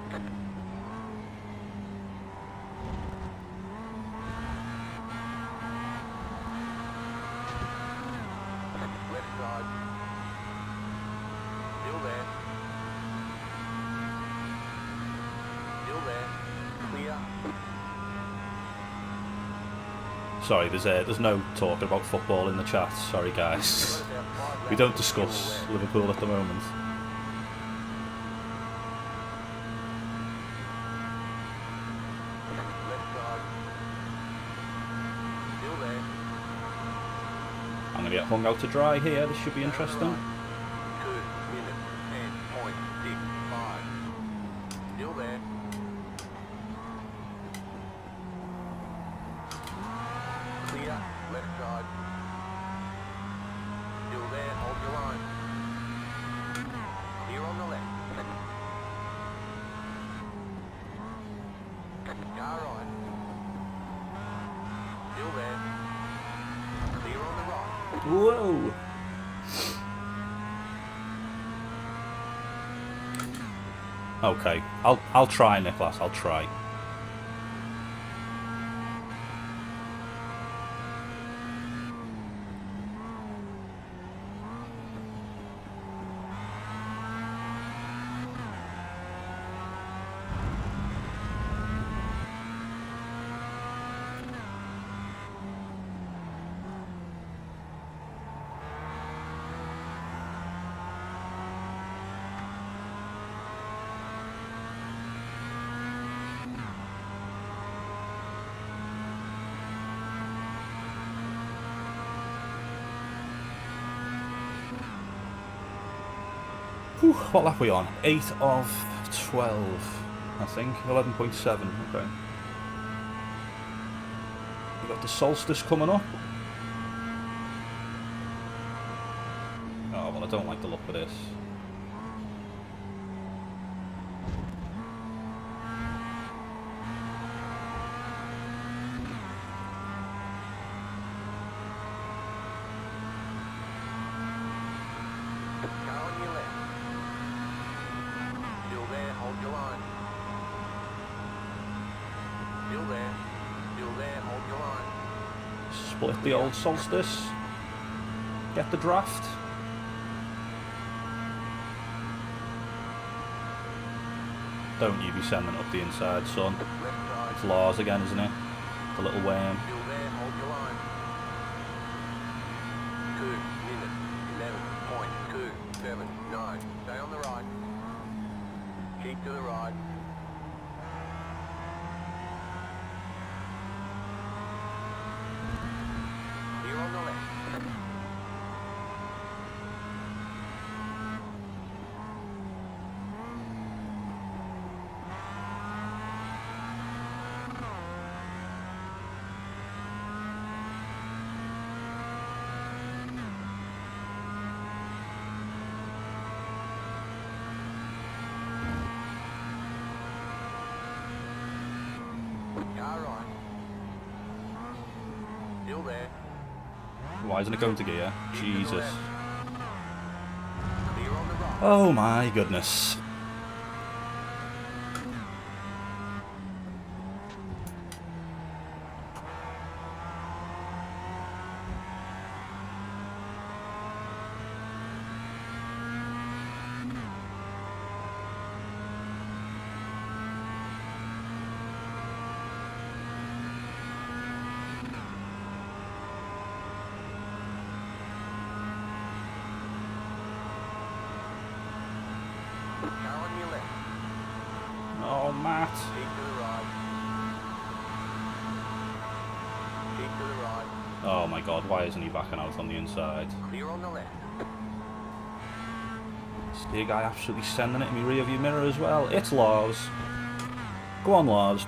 [SPEAKER 1] Sorry, there's no talk about football in the chat. Sorry, guys. We don't discuss Liverpool at the moment. I'm going to get hung out to dry here. This should be interesting.
[SPEAKER 3] Still there. Clear, left side. Still there, hold your line. Clear on the left. Car right. Still there. Clear on the right.
[SPEAKER 1] Whoa! Okay, I'll try, Nicholas. I'll try. Whew, what lap are we on? 8 of 12, I think. 11.7, okay. We've got the solstice coming up. Oh, well, I don't like the look of this. Split the old solstice. Get the draft. Don't you be sending it up the inside, son. It's Lars again, isn't it? The little worm.
[SPEAKER 3] Still there, hold your line. 2 minutes, 11.279. Stay on the right. Keep to the right. Clear on the left. Car right. Still there.
[SPEAKER 1] Why isn't it going to gear?
[SPEAKER 3] Keep to the
[SPEAKER 1] Jesus.
[SPEAKER 3] left. Clear on the right.
[SPEAKER 1] Oh my goodness.
[SPEAKER 3] Car on your left.
[SPEAKER 1] Oh, Matt.
[SPEAKER 3] Keep to the right. Keep to the right.
[SPEAKER 1] Oh my god, why isn't he backing out on the inside?
[SPEAKER 3] Clear on the left.
[SPEAKER 1] See a guy absolutely sending it in my rear view mirror as well. It's Lars. Go on, Lars.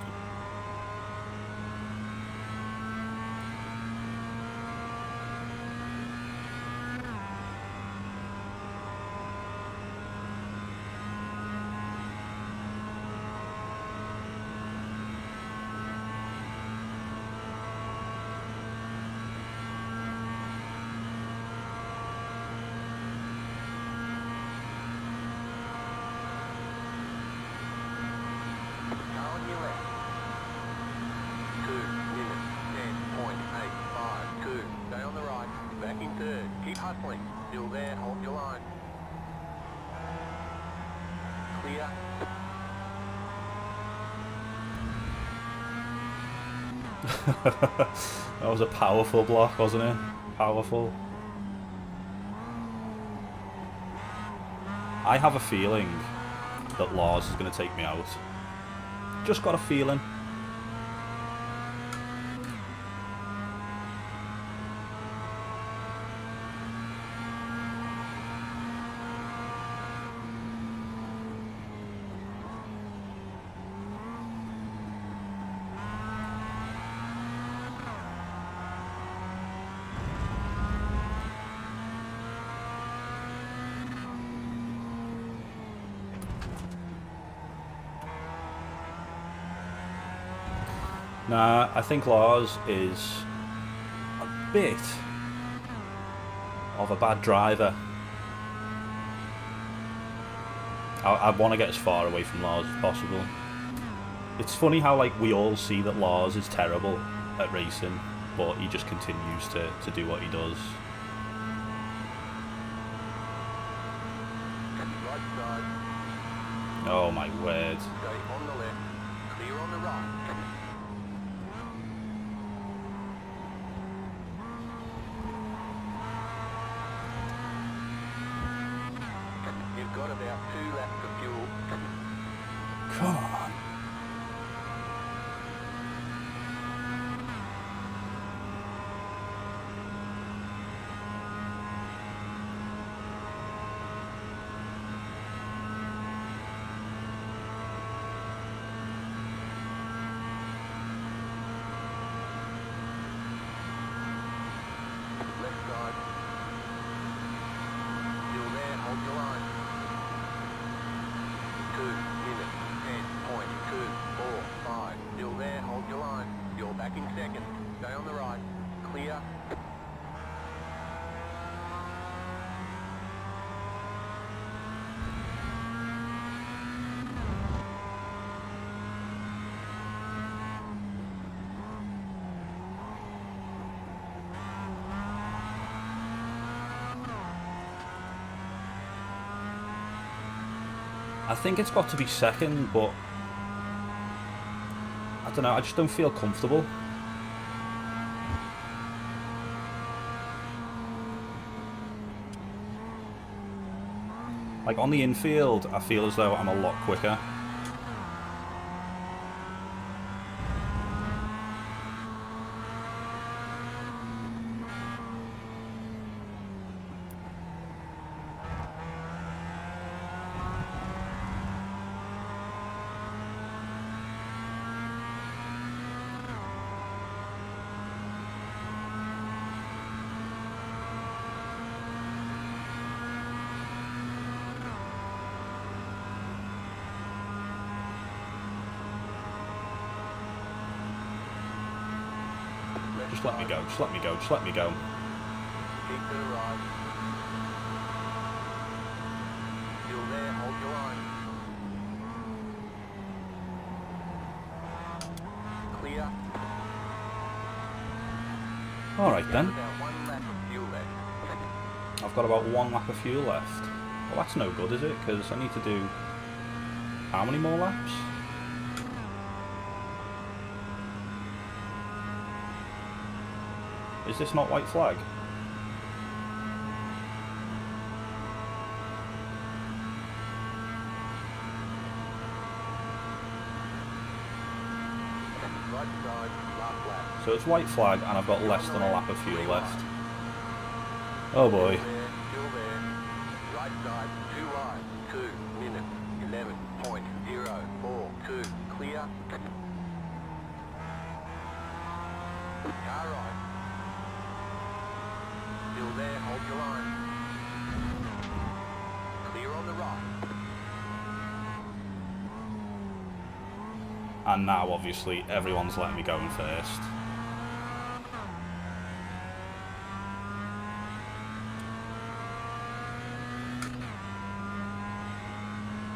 [SPEAKER 3] Car on your left.
[SPEAKER 1] That was a powerful block, wasn't it? Powerful. I have a feeling that Lars is going to take me out. Just got a feeling. Nah, I think Lars is a bit of a bad driver. I want to get as far away from Lars as possible. It's funny how like we all see that Lars is terrible at racing, but he just continues to do what he does.
[SPEAKER 3] Right side.
[SPEAKER 1] Oh my word.
[SPEAKER 3] Stay on the left. Clear on the right. You've got about 2 laps of fuel.
[SPEAKER 1] Come on.
[SPEAKER 3] Left side. Still there, hold your line. 2 minutes, 10.245. Still there, hold your line. You're back in second. Stay on the right. Clear.
[SPEAKER 1] I think it's got to be second, but I don't know, I just don't feel comfortable. Like on the infield, I feel as though I'm a lot quicker. Just let me go, just let me go, just let me go.
[SPEAKER 3] Keep to the right. Still there, hold your line. Clear.
[SPEAKER 1] Alright then,
[SPEAKER 3] About 1 lap of fuel left.
[SPEAKER 1] I've got about 1 lap of fuel left. Well, that's no good, is it? Because I need to do how many more laps? Is this not white flag?
[SPEAKER 3] Right side, last lap.
[SPEAKER 1] So it's white flag and I've got less than a lap of fuel left. Oh boy.
[SPEAKER 3] Still there. Right side, 2 wide. 2 minutes, 11.042. Clear. Car right. Still there, hold your line. Clear on the right.
[SPEAKER 1] And now obviously everyone's letting me go in first.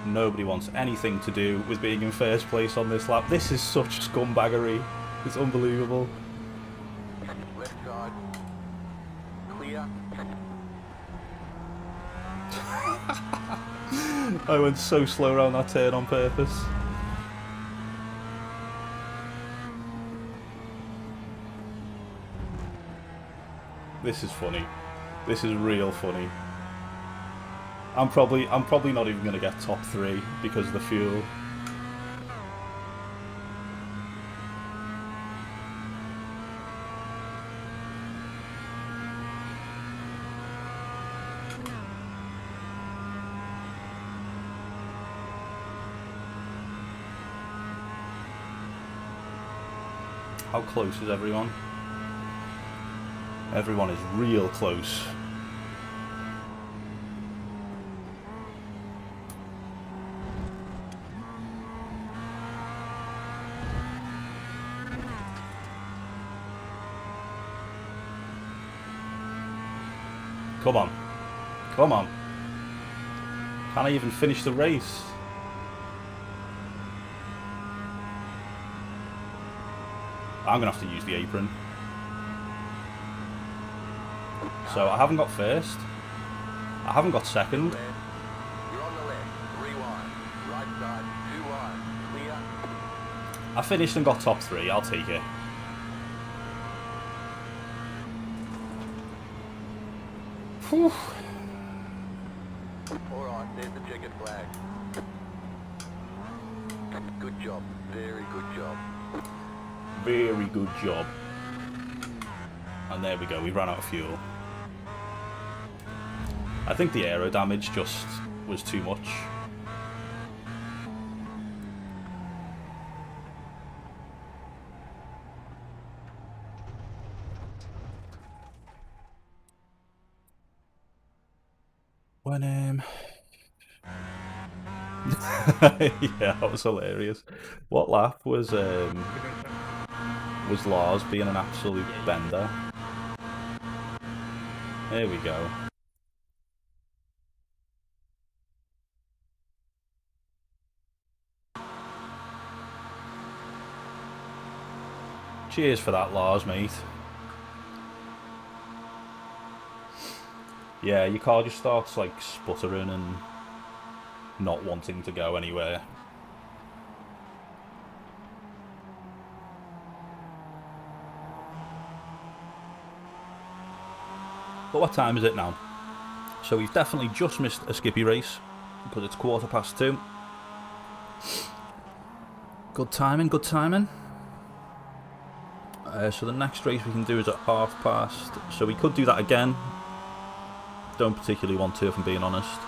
[SPEAKER 1] Nobody wants anything to do with being in first place on this lap. This is such scumbaggery. It's unbelievable.
[SPEAKER 3] Left side. Clear.
[SPEAKER 1] I went so slow around that turn on purpose. This is funny. This is real funny. I'm probably not even gonna get top 3 because of the fuel. How close is everyone? Everyone is real close. Come on. Come on. Can I even finish the race? I'm going to have to use the apron. So I haven't got first. I haven't got second.
[SPEAKER 3] You're on the left. 3 wide. Right side. 2 wide. Clear.
[SPEAKER 1] I finished and got top 3. I'll take it. Whew.
[SPEAKER 3] Alright, there's the checkered flag. Good job. Very good job.
[SPEAKER 1] Very good job. And there we go, we ran out of fuel. I think the aero damage just was too much. When yeah, that was hilarious. What lap was Lars being an absolute bender? There we go. Cheers for that, Lars, mate. Yeah, your car just starts like sputtering and not wanting to go anywhere. But what time is it now? So we've definitely just missed a Skippy race because it's 2:15. Good timing, good timing. So the next race we can do is at past. So we could do that again. Don't particularly want to, if I'm being honest.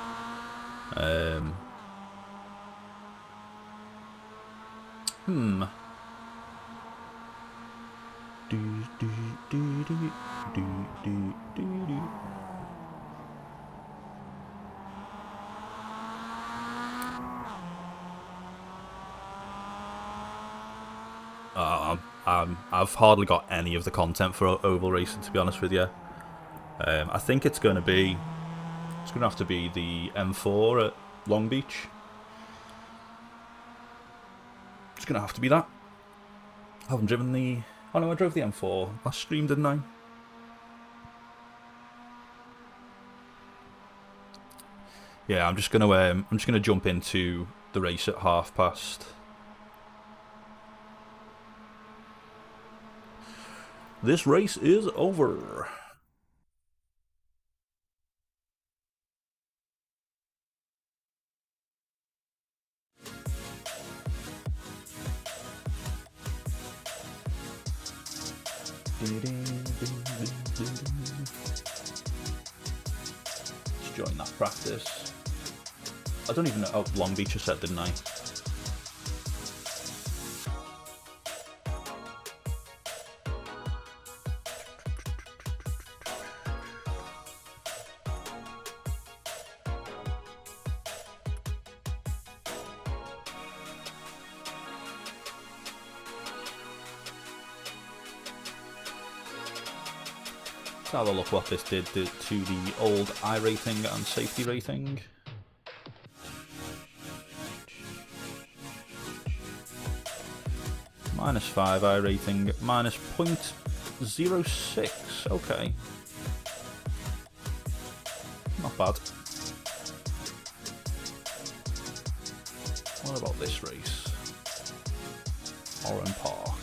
[SPEAKER 1] I've hardly got any of the content for oval racing, to be honest with you. I think it's going to have to be the M4 at Long Beach. It's going to have to be that. I haven't driven the... Oh no, I drove the M4 last stream, didn't I? Yeah, I'm just gonna jump into the race at past. This race is over. Let's join that practice. I don't even know. Oh, Long Beach I said, didn't I? Let's have a look what this did to the old I rating and safety rating. -5 I rating, -0.06. Okay. Not bad. What about this race? Oran Park.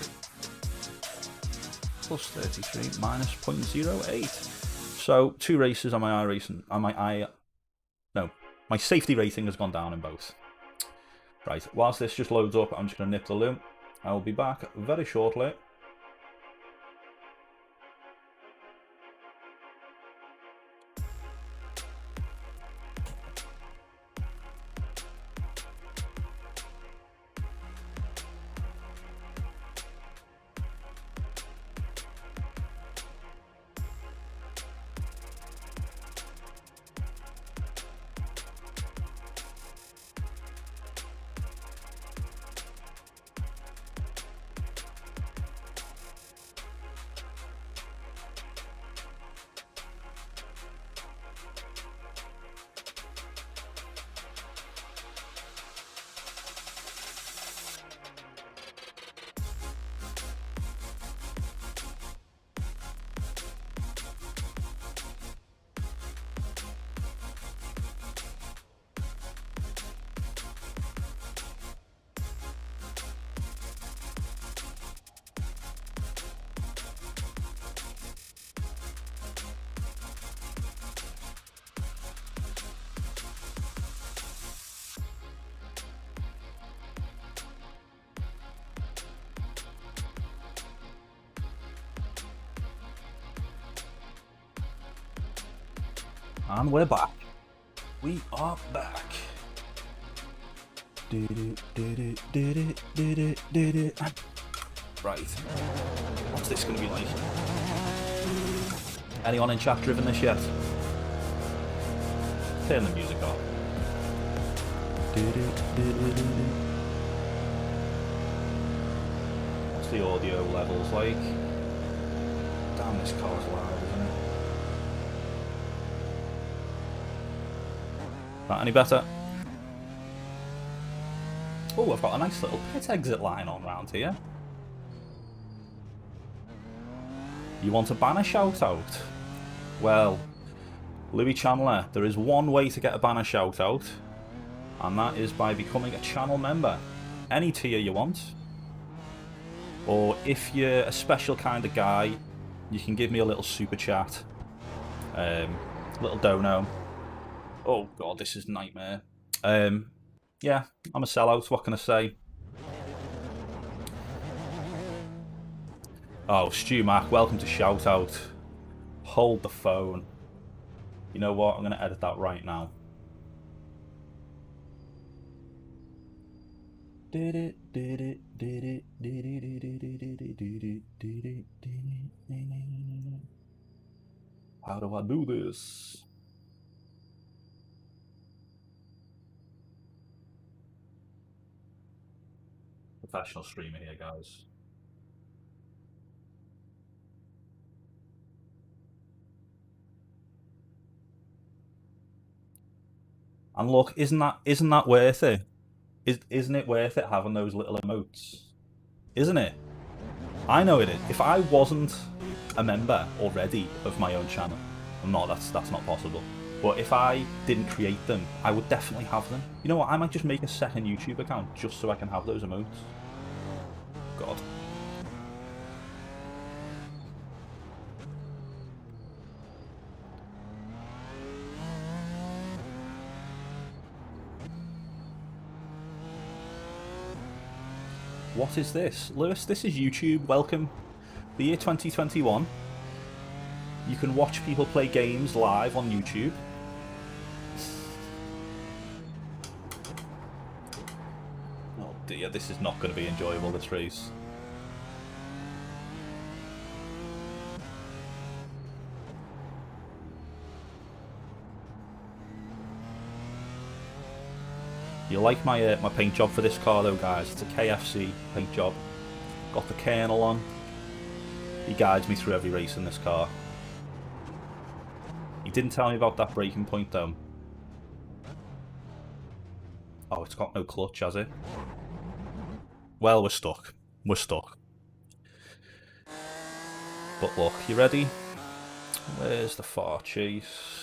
[SPEAKER 1] +33, -0.08. So 2 races on my iRacing, on my my safety rating has gone down in both. Right, whilst this just loads up, I'm just going to nip the loo. I will be back very shortly. And we're back. We are back. Right. What's this going to be like? Anyone in chat driven this yet? Turn the music off. What's the audio levels like? Damn, this car's loud, isn't it? That any better? Oh, I've got a nice little pit exit line on round here. You want a banner shout out? Well, Louis Chandler, there is one way to get a banner shout out, and that is by becoming a channel member. Any tier you want. Or if you're a special kind of guy, you can give me a little super chat. Little dono. Oh god, this is nightmare. Yeah, I'm a sellout, what can I say? Oh, Stu Mac, welcome to Shoutout. Hold the phone. You know what, I'm going to edit that right now. How do I do this? Professional streamer here, guys. And look, isn't that worth it? Isn't it worth it having those little emotes? Isn't it? I know it is. If I wasn't a member already of my own channel, I'm not. That's not possible. But if I didn't create them, I would definitely have them. You know what? I might just make a second YouTube account just so I can have those emotes. God. What is this? Lewis, this is YouTube. Welcome. The year 2021. You can watch people play games live on YouTube. Oh dear, this is not going to be enjoyable, this race. You like my my paint job for this car though, guys? It's a KFC paint job. Got the Colonel on. He guides me through every race in this car. He didn't tell me about that braking point though. Oh, it's got no clutch, has it? Well, we're stuck. We're stuck. But look, you ready? Where's the far chase?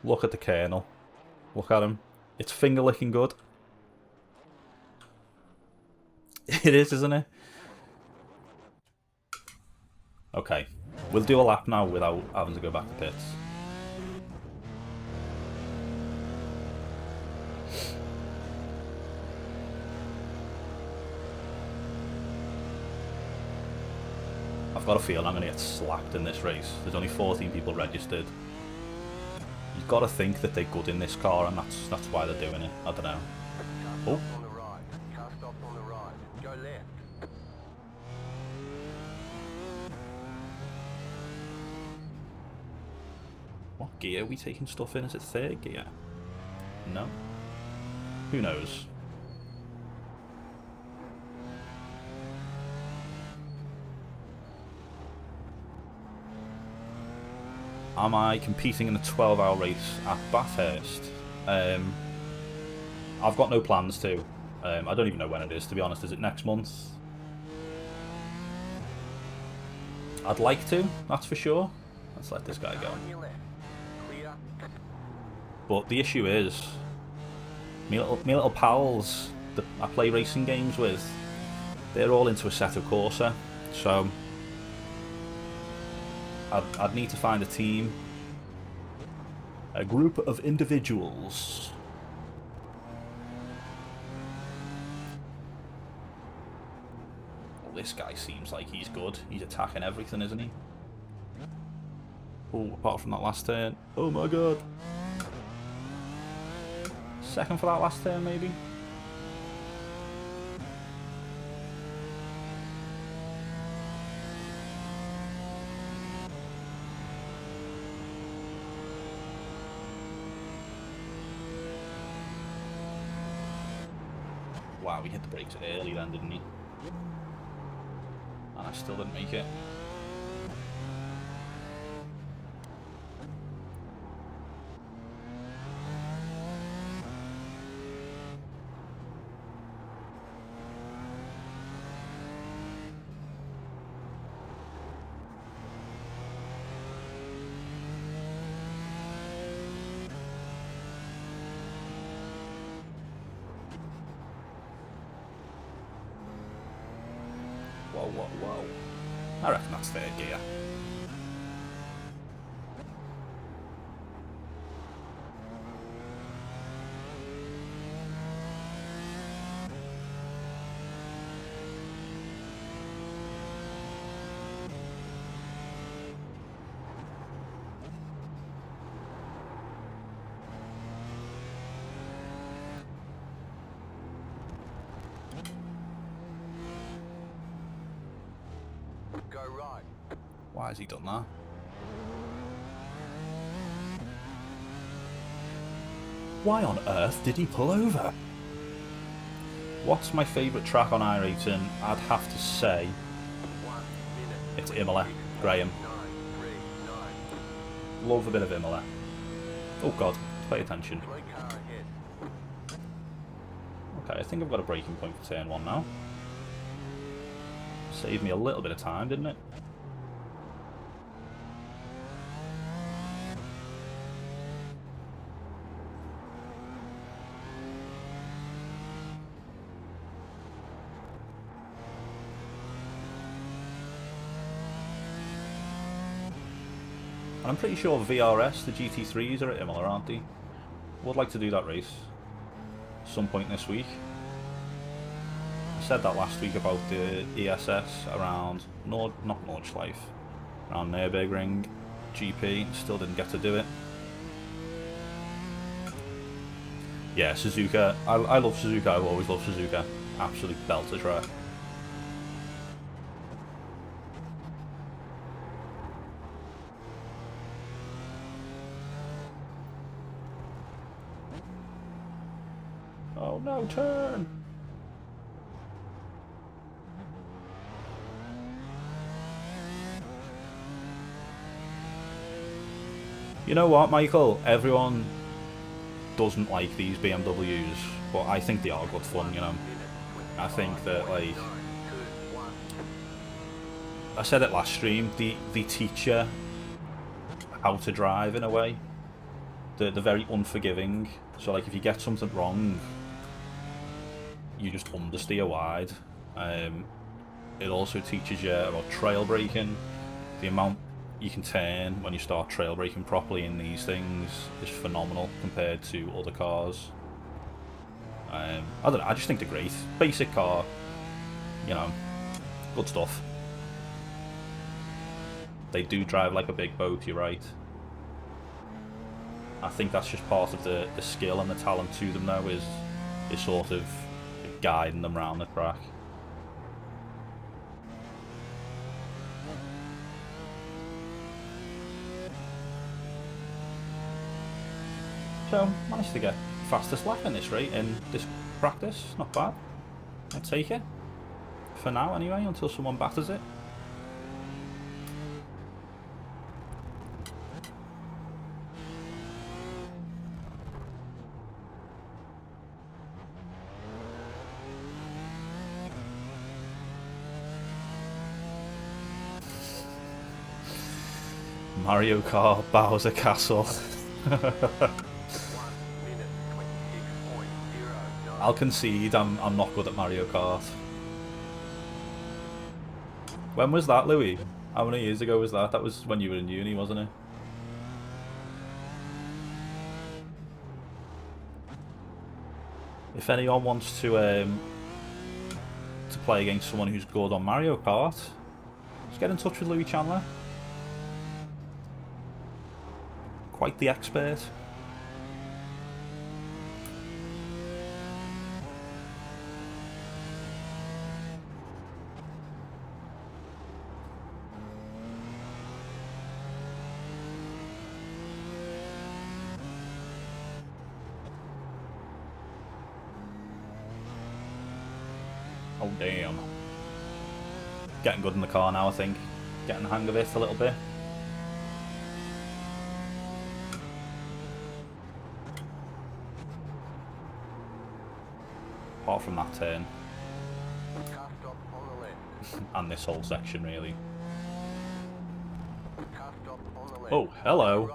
[SPEAKER 1] Look at the Colonel. Look at him. It's finger licking good. It is, isn't it? Okay, we'll do a lap now without having to go back to pits. I've got a feeling I'm going to get slapped in this race. There's only 14 people registered. You've got to think that they're good in this car, and that's why they're doing it. I don't know. Oh.
[SPEAKER 3] On the right. Car stopped on the right. Go left.
[SPEAKER 1] What gear are we taking stuff in? Is it third gear? No. Who knows? Am I competing in a 12-hour race at Bathurst? I've got no plans to. I don't even know when it is, to be honest. Is it next month? I'd like to, that's for sure. Let's let this guy go.
[SPEAKER 3] On your left. Clear.
[SPEAKER 1] But the issue is, me little pals that I play racing games with, they're all into Assetto Corsa, so I'd need to find a team, a group of individuals. Well, this guy seems like he's good. He's attacking everything, isn't he? Oh, apart from that last turn. Oh my god. Second for that last turn, maybe? Wow, he hit the brakes early then, didn't he? And I still didn't make it. Whoa, whoa, whoa. I reckon that's third gear.
[SPEAKER 3] Go right.
[SPEAKER 1] Why has he done that? Why on earth did he pull over? What's my favourite track on iRacing? I'd have to say
[SPEAKER 3] 1 minute.
[SPEAKER 1] it's Imola, Graham.
[SPEAKER 3] 939.
[SPEAKER 1] Love a bit of Imola. Oh god, pay attention.
[SPEAKER 3] Slow car ahead.
[SPEAKER 1] Okay, I think I've got a braking point for turn 1 now. Saved me a little bit of time, didn't it? And I'm pretty sure VRS, the GT3s, are at Imola, aren't they? Would like to do that race some point this week. I said that last week about the ESS around not Nordschleife, around Nürburgring GP. Still didn't get to do it. Yeah, Suzuka. I love Suzuka. I've always loved Suzuka. Absolute belter track. Oh no, turn! You know what, Michael? Everyone doesn't like these BMWs, but I think they are good fun, you know. I think that, like, I said it last stream, they teach you how to drive in a way. They're very unforgiving, so like if you get something wrong, you just understeer wide. It also teaches you about trail braking, The amount you can turn when you start trail braking properly in these things is phenomenal compared to other cars. I don't know, I just think they're great. Basic car, you know, good stuff. They do drive like a big boat, you're right. I think that's just part of the skill and the talent to them though, is sort of guiding them around the track. So, managed to get fastest lap in this rate in this practice, not bad. I'll take it. For now anyway, until someone batters it. Mario Kart Bowser Castle. I'll concede I'm not good at Mario Kart. When was that, Louis? How many years ago was that? That was when you were in uni, wasn't it? If anyone wants to play against someone who's good on Mario Kart, just get in touch with Louis Chandler. Quite the expert. Oh damn. Getting good in the car now, I think. Getting the hang of it a little bit. Apart from that turn. And this whole section, really. Oh, hello.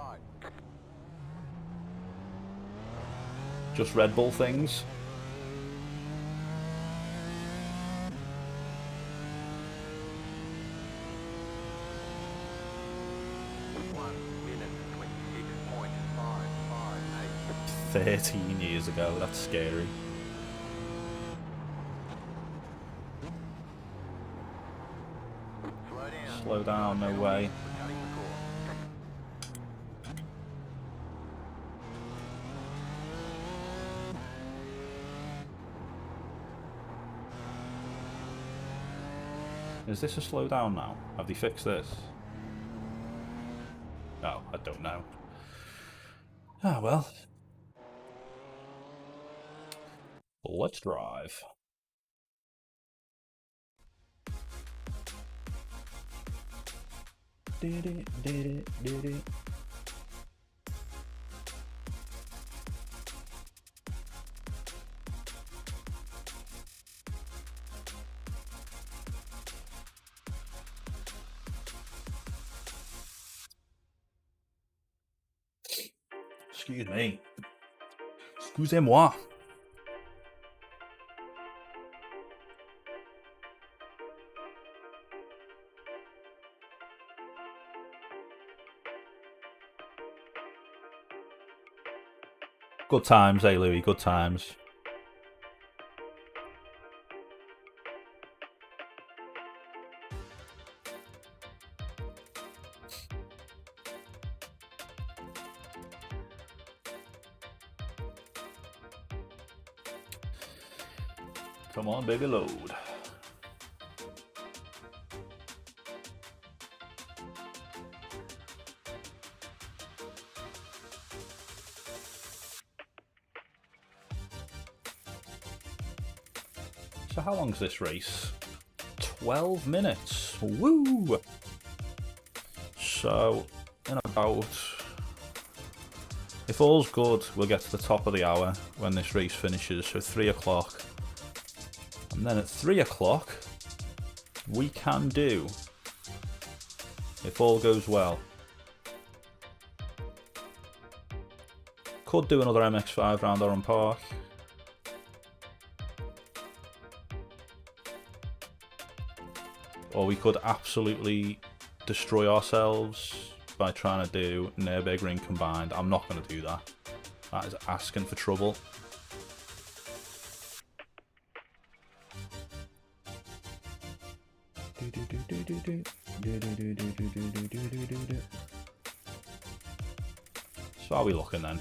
[SPEAKER 1] Just Red Bull things. "13 years ago, that's scary." Slow down, no way. Is this a slow down now? Have they fixed this? No, I don't know. Ah, well. Let's drive. Did it. Excuse me. Excusez-moi. Good times, eh, Louis? Good times. Come on, baby, load. So how long's this race? 12 minutes. Woo! So, in about... if all's good, we'll get to the top of the hour when this race finishes, so 3 o'clock. And then at 3 o'clock, we can do, if all goes well, could do another MX-5 round Oran Park. Or we could absolutely destroy ourselves by trying to do Nürburgring combined. I'm not going to do that. That is asking for trouble. So how are we looking then?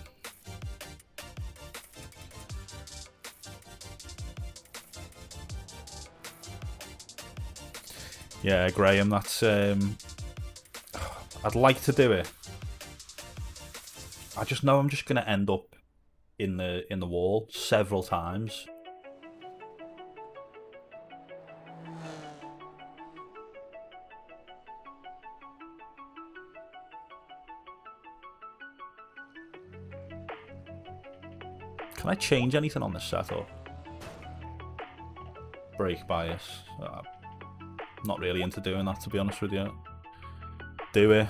[SPEAKER 1] Yeah, Graham, that's I'd like to do it. I just know I'm just gonna end up in the wall several times. Can I change anything on this setup? Brake bias. Not really into doing that, to be honest with you. Do it.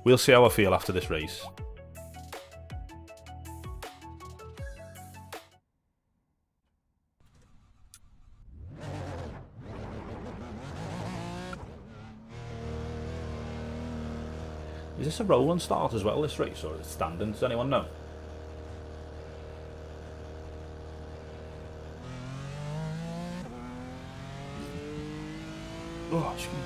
[SPEAKER 1] We'll see how I feel after this race. Is this a rolling start as well, this race, or is it standing? Does anyone know? Oh, excuse me.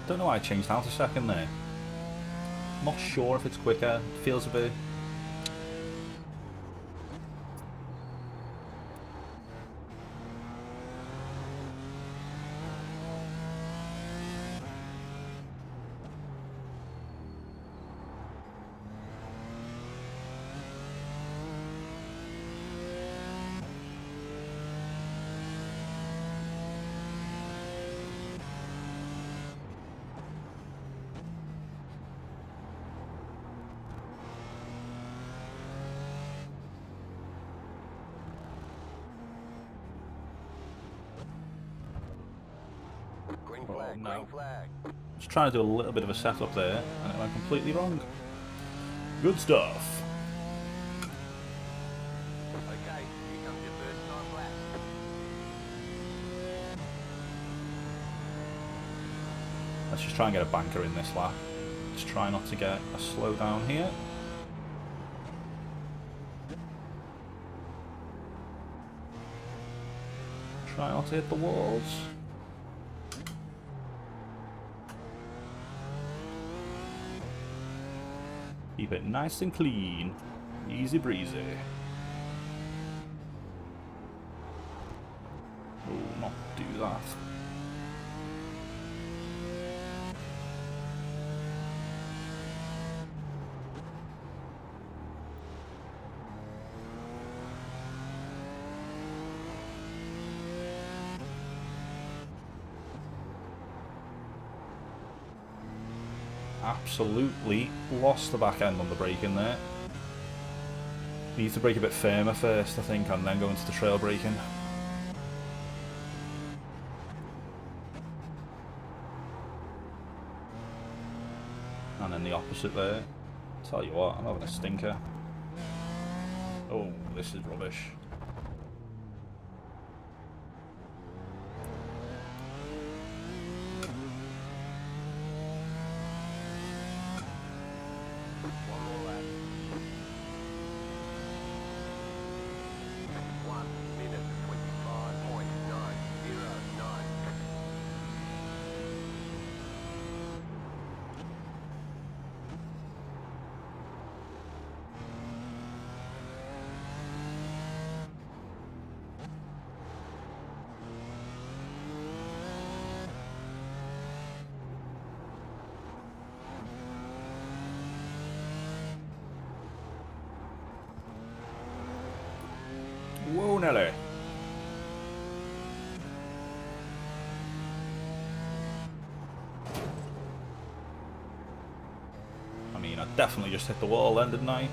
[SPEAKER 1] Don't know why I changed out a second there. Not sure if it's quicker. It feels a bit...
[SPEAKER 3] Green
[SPEAKER 1] Oh,
[SPEAKER 3] flag,
[SPEAKER 1] no.
[SPEAKER 3] green flag.
[SPEAKER 1] Just trying to do a little bit of a setup there, and it went completely wrong. Good stuff.
[SPEAKER 3] Okay, here comes your first time lap.
[SPEAKER 1] Let's just try and get a banker in this lap. Just try not to get a slowdown here. Try not to hit the walls. Keep it nice and clean. Easy breezy. Oh, not do that. Absolutely lost the back end on the braking there. Need to brake a bit firmer first, I think, and then go into the trail braking. And then the opposite there. Tell you what, I'm having a stinker. Oh, this is rubbish.
[SPEAKER 3] One more lap. 1 minute 25.909.
[SPEAKER 1] Whoa, Nelly. I mean, I definitely just hit the wall then, didn't I?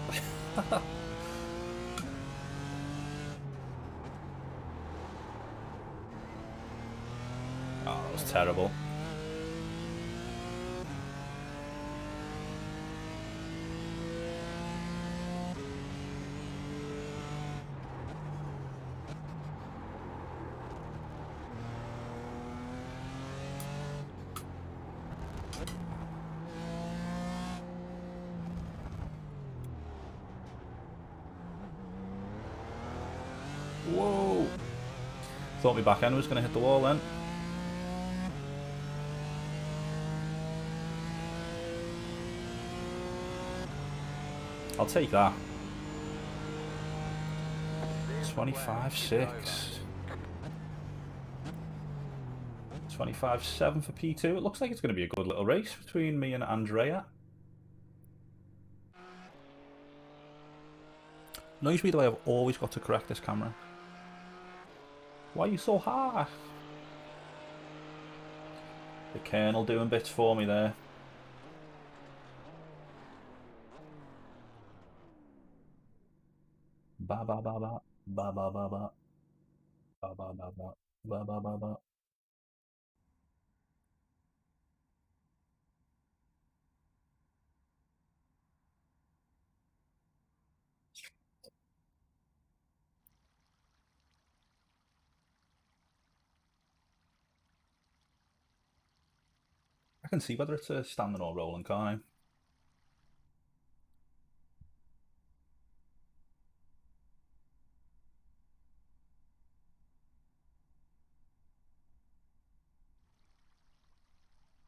[SPEAKER 1] was terrible. Whoa! Thought my back end was going to hit the wall then. I'll take that. 25.6. 25.7 for P2. It looks like it's going to be a good little race between me and Andrea. Annoys me the way I've always got to correct this camera. Why are you so high? The Colonel doing bits for me there. Ba ba ba ba ba ba ba ba ba ba ba ba ba ba ba ba. I can see whether it's a standing or rolling, can't I?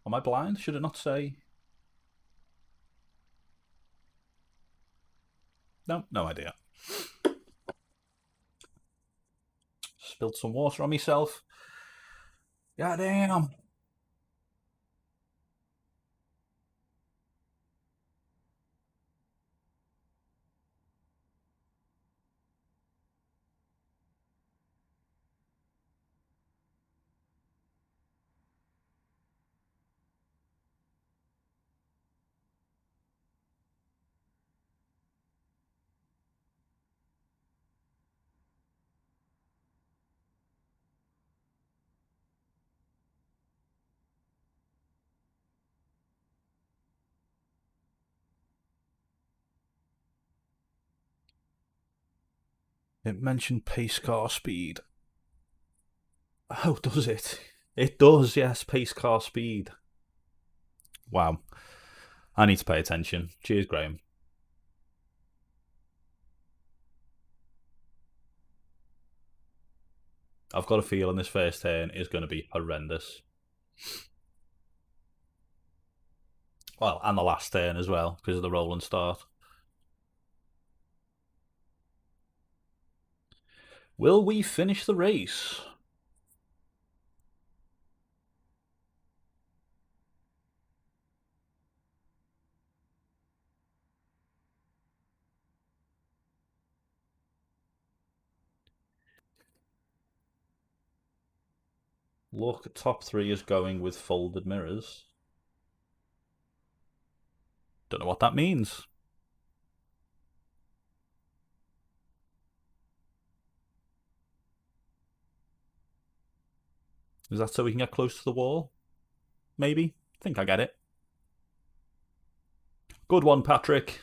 [SPEAKER 1] Am I blind? Should it not say? No, no idea. Spilled some water on myself. God damn. It mentioned pace car speed. Oh, does it? It does, yes, pace car speed. Wow. I need to pay attention. Cheers, Graham. I've got a feeling this first turn is going to be horrendous. Well, and the last turn as well, because of the roll and start. Will we finish the race? Look, top 3 is going with folded mirrors. Don't know what that means. Is that so we can get close to the wall? Maybe? I think I get it. Good one, Patrick.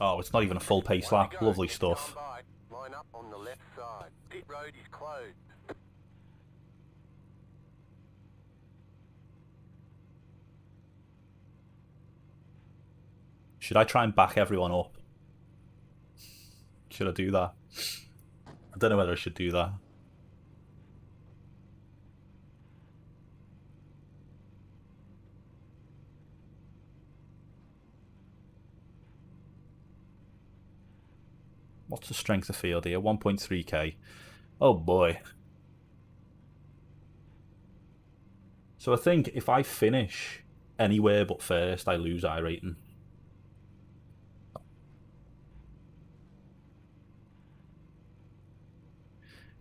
[SPEAKER 1] Oh, it's not even a full pace lap. Lovely stuff.
[SPEAKER 3] Line up on the left side. Pit road is closed.
[SPEAKER 1] Should I try and back everyone up? Should I do that? I don't know whether I should do that. What's the strength of field here? 1.3k. Oh boy. So I think if I finish anywhere but first, I lose I rating.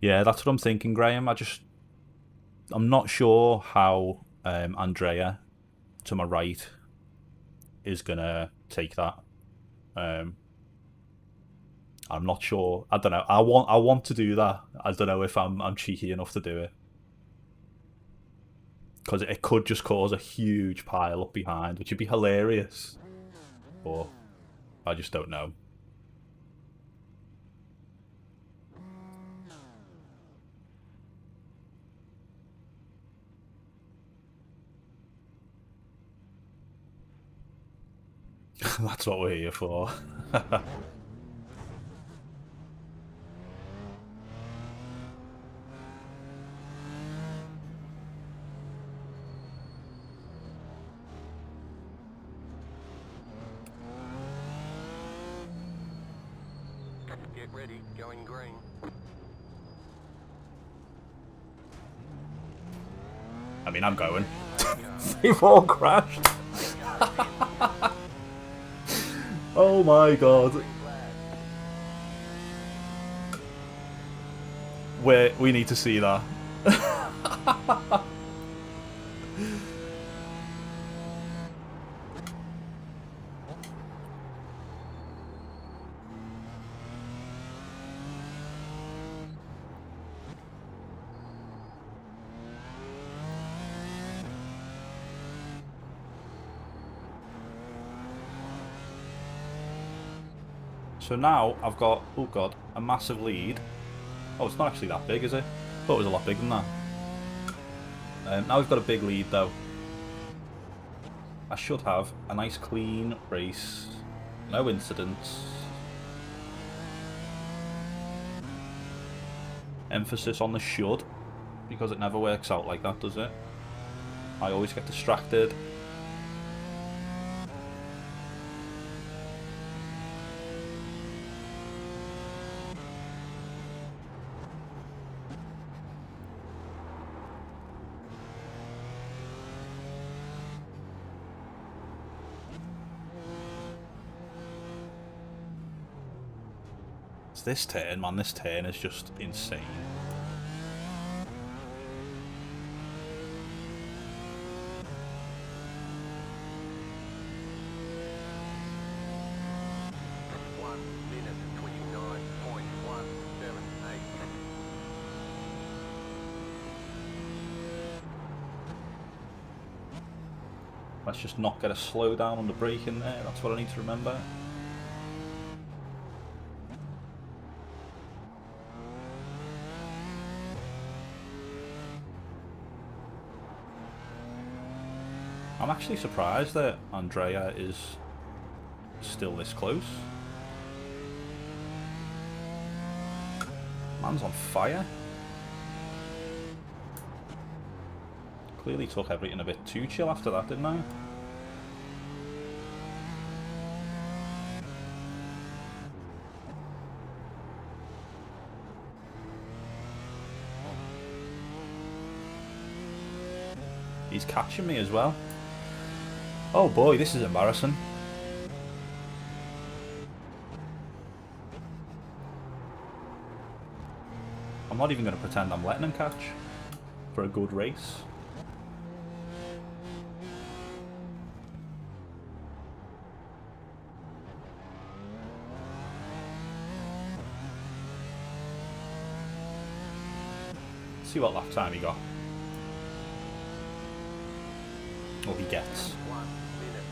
[SPEAKER 1] Yeah, that's what I'm thinking, Graham. I just I'm not sure how Andrea to my right is gonna take that. I'm not sure. I don't know. I want to do that. I don't know if I'm cheeky enough to do it, because it could just cause a huge pile up behind, which would be hilarious. But I just don't know. That's what we're here for.
[SPEAKER 3] Get ready, going green.
[SPEAKER 1] I mean, I'm going. They've all crashed. Oh my god. We need to see that. So now I've got, oh god, a massive lead. Oh, it's not actually that big, is it? I thought it was a lot bigger than that. Now we've got a big lead though. I should have a nice clean race. No incidents. Emphasis on the should, because it never works out like that, does it? I always get distracted. It's this turn, man. This turn is just insane. Let's just not get a slowdown on the brake in there. That's what I need to remember. I'm actually surprised that Andrea is still this close. Man's on fire. Clearly took everything a bit too chill after that, didn't I? He's catching me as well. Oh boy, this is embarrassing. I'm not even going to pretend I'm letting him catch for a good race. See what lap time he got. Or he gets.
[SPEAKER 3] 1 minute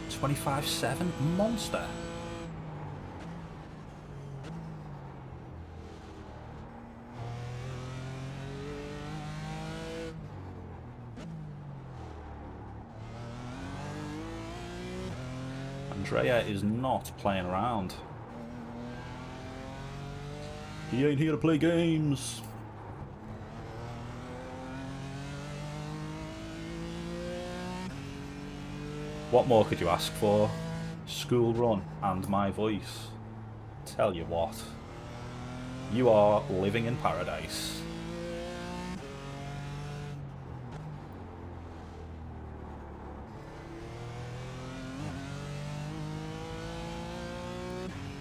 [SPEAKER 3] 25.829.
[SPEAKER 1] 25.7? Monster. Andrea is not playing around. He ain't here to play games. What more could you ask for? School run and my voice. Tell you what, you are living in paradise.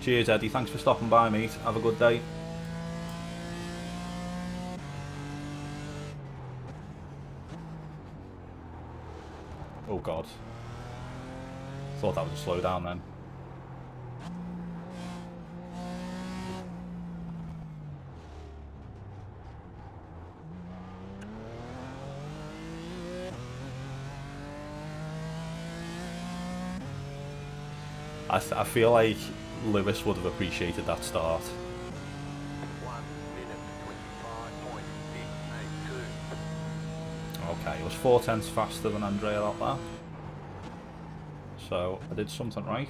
[SPEAKER 1] Cheers, Eddie. Thanks for stopping by, mate. Have a good day. Oh god. Thought that was a slowdown then. I feel like Lewis would have appreciated that start.
[SPEAKER 3] 1 minute 25.682.
[SPEAKER 1] Okay, it was 4/10 faster than Andrea out there. So I did something right.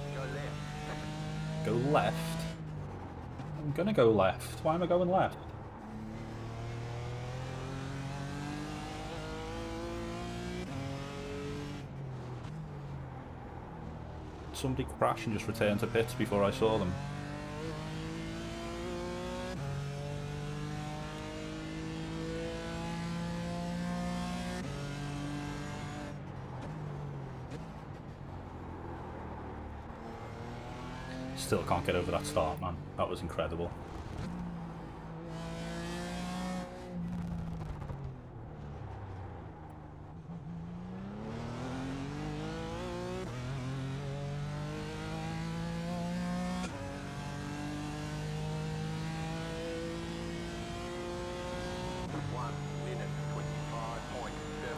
[SPEAKER 3] Go left.
[SPEAKER 1] Go left. I'm gonna go left. Why am I going left? Somebody crash and just return to pits before I saw them. Still can't get over that start, man. That was incredible.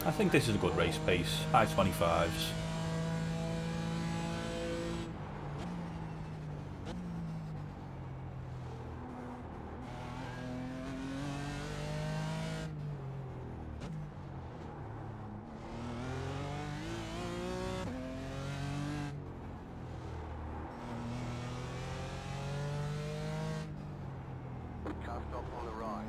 [SPEAKER 1] I think this is a good race pace. High 25s.
[SPEAKER 3] Car stop on the right.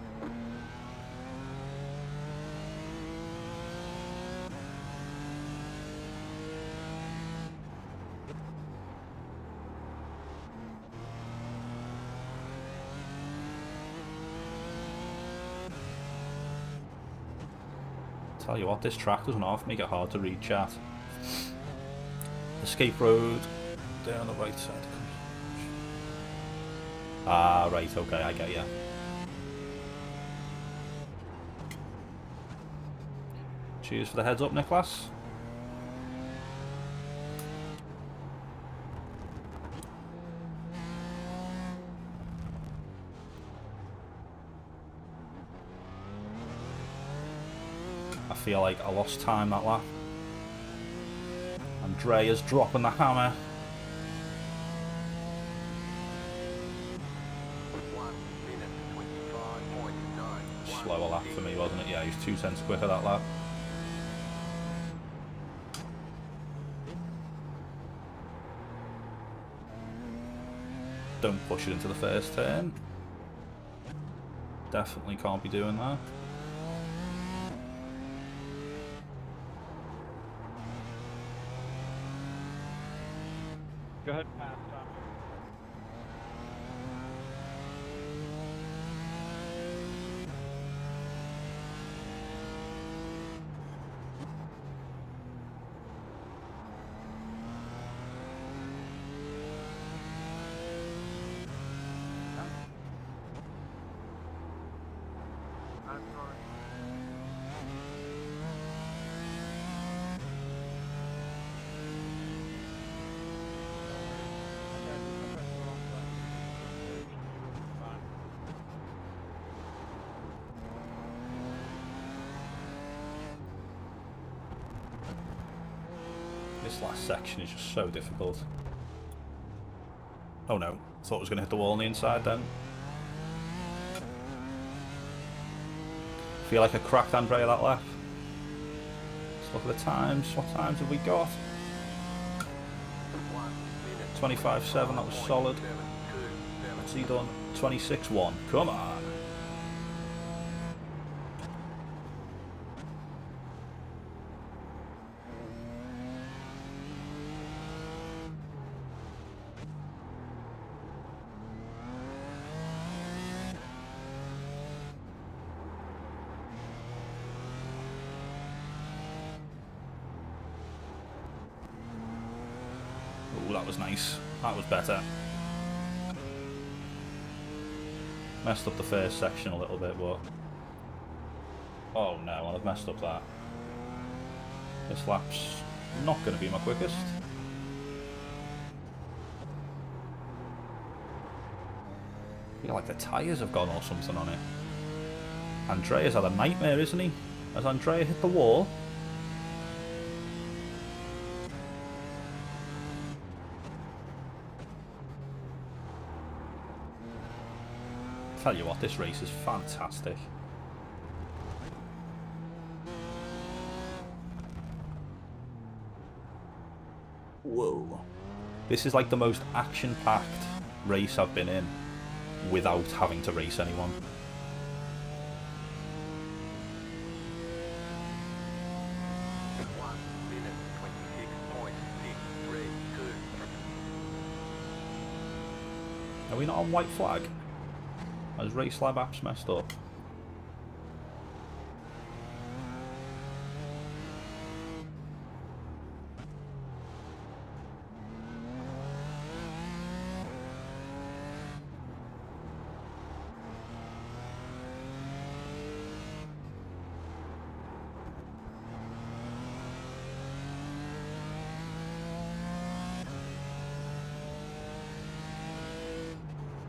[SPEAKER 1] Tell you what, this track doesn't half make it hard to read, chat. Escape road there on the right side. Ah, right, okay, I get you. Cheers for the heads up, Nicholas. I feel like I lost time that lap. Andrea's dropping the hammer.
[SPEAKER 3] 1 minute 25.9.
[SPEAKER 1] Slower lap for me, wasn't it? Yeah, he was 2 cents quicker that lap. Don't push it into the first turn. Definitely can't be doing that.
[SPEAKER 2] Go ahead and pass, Tom. I'm sorry.
[SPEAKER 1] This last section is just so difficult. Oh no, thought I was going to hit the wall on the inside then. Feel like I cracked Andrea that lap. Let's look at the times. What times have we got? 25.7, that was solid. What's he done? 26.1. Come on. that was nice. That was better. Messed up the first section a little bit, but... Oh no, I've messed up that. This lap's not going to be my quickest. I feel like the tyres have gone or something on it. Andrea's had a nightmare, isn't he? Has Andrea hit the wall? Tell you what, this race is fantastic. Whoa. This is like the most action-packed race I've been in without having to race anyone. Are we not on white flag? Has Race Lab apps messed up?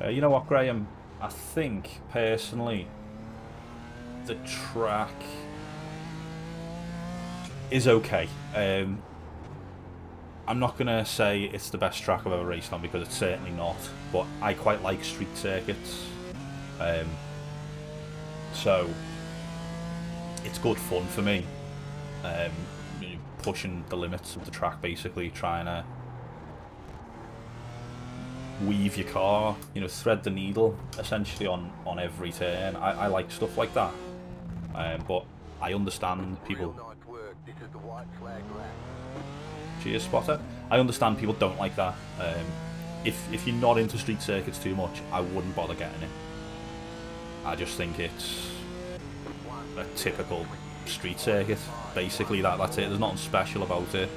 [SPEAKER 1] You know what, Graham? I think, personally, the track is okay. I'm not going to say it's the best track I've ever raced on, because it's certainly not, but I quite like street circuits. So, it's good fun for me. Pushing the limits of the track, basically, trying to weave your car, you know, thread the needle essentially on every turn. I like stuff like that, but I understand people. Cheers, Spotter. I understand people don't like that. If you're not into street circuits too much, I wouldn't bother getting it. I just think it's a typical street circuit, basically. That's it. There's nothing special about it.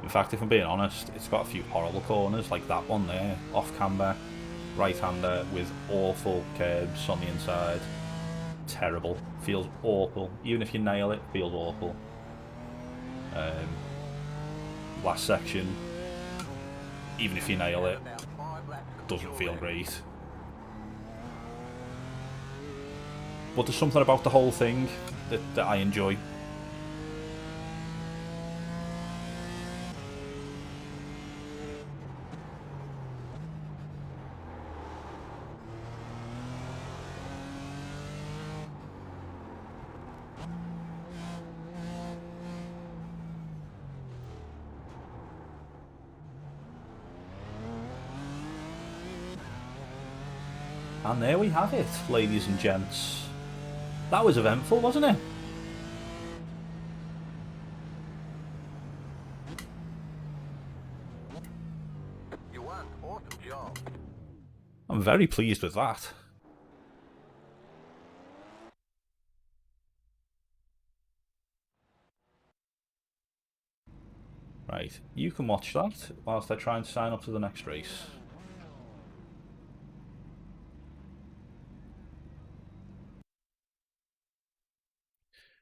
[SPEAKER 1] In fact, if I'm being honest, it's got a few horrible corners, like that one there, off camber, right-hander with awful curbs on the inside. Terrible. Feels awful. Even if you nail it, feels awful. Last section, even if you nail it, doesn't feel great. But there's something about the whole thing that I enjoy. And there we have it, ladies and gents. That was eventful, wasn't it?
[SPEAKER 3] You won. Awesome job.
[SPEAKER 1] I'm very pleased with that. Right, you can watch that whilst I try and sign up to the next race.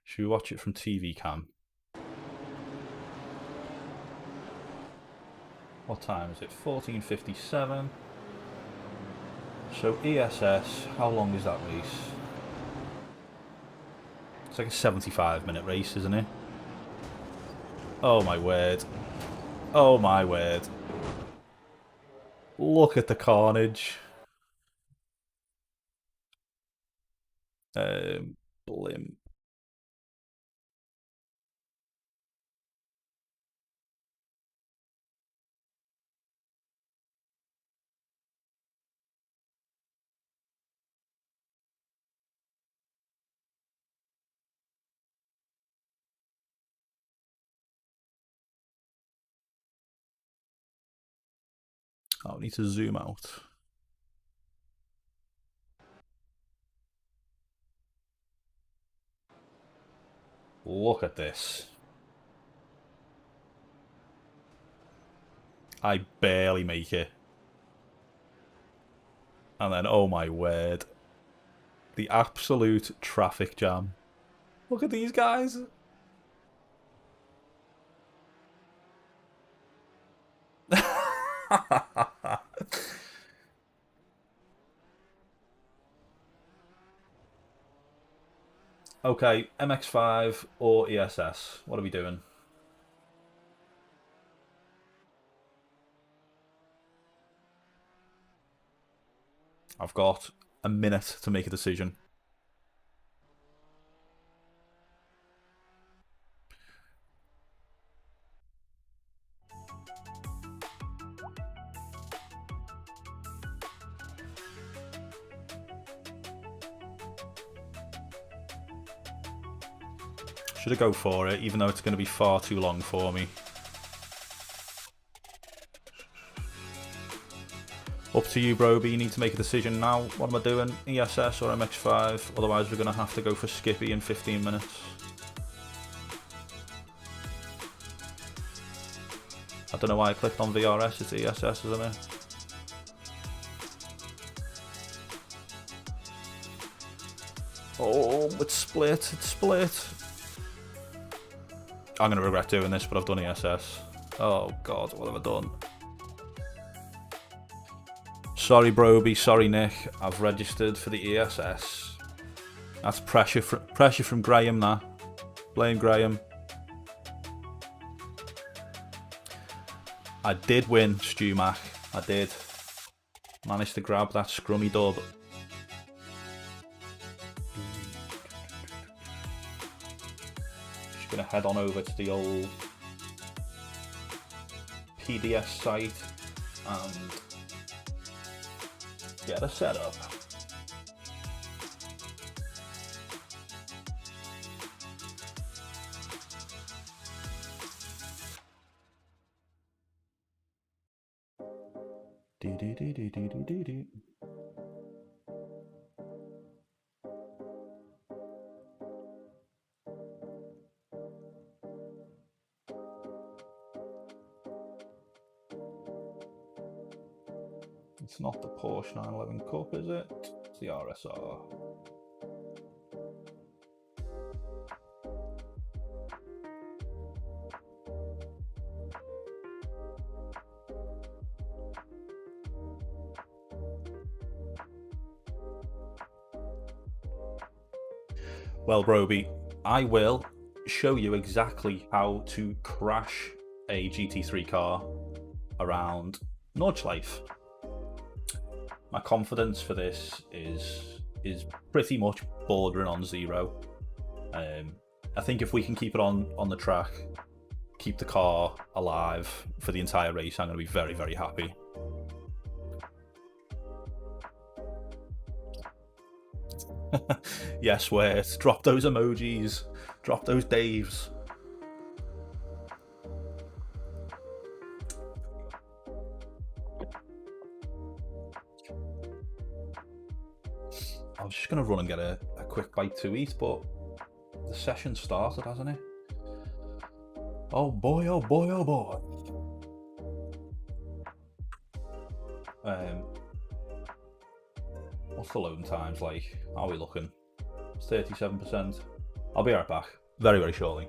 [SPEAKER 1] Should we watch it from TV cam? What time is it? 14:57. So ESS, how long is that race? It's like a 75-minute race, isn't it? Oh my word. Oh my word. Look at the carnage. Blimp. we need to zoom out. Look at this. I barely make it. And then, oh my word. The absolute traffic jam. Look at these guys. Okay, MX5 or ESS. What are we doing? I've got a minute to make a decision. Should I go for it, even though it's going to be far too long for me? Up to you, Broby. You need to make a decision now. What am I doing? ESS or MX5? Otherwise, we're going to have to go for Skippy in 15 minutes. I don't know why I clicked on VRS. It's ESS, isn't it? Oh, it's split. It's split. I'm going to regret doing this, but I've done ESS. Oh, God. What have I done? Sorry, Broby. Sorry, Nick. I've registered for the ESS. That's pressure from Graham, that. Blame Graham. I did win, Stu Mac. I did. Managed to grab that scrummy dub. Just going to head on over to the old PDS site and get a setup. It's not the Porsche 911 Cup, is it? It's the RSR. Well, Broby, I will show you exactly how to crash a GT3 car around Nordschleife. My confidence for this is pretty much bordering on zero. I think if we can keep it on the track, keep the car alive for the entire race, I'm going to be very, very happy. Yes, Wait. Drop those emojis. Drop those Daves. I was just going to run and get a quick bite to eat, but the session started, hasn't it? Oh boy, oh boy, oh boy. What's the loading times like? How are we looking? It's 37%. I'll be right back. Very, very shortly.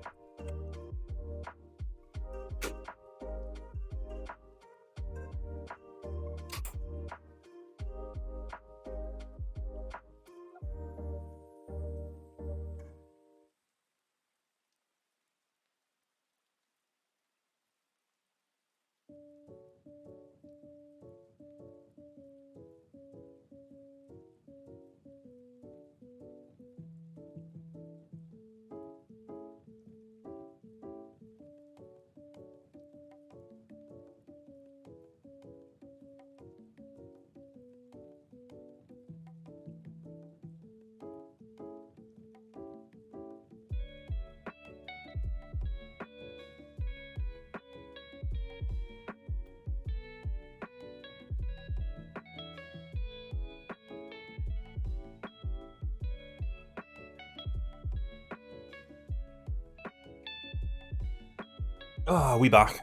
[SPEAKER 1] Ah, we back.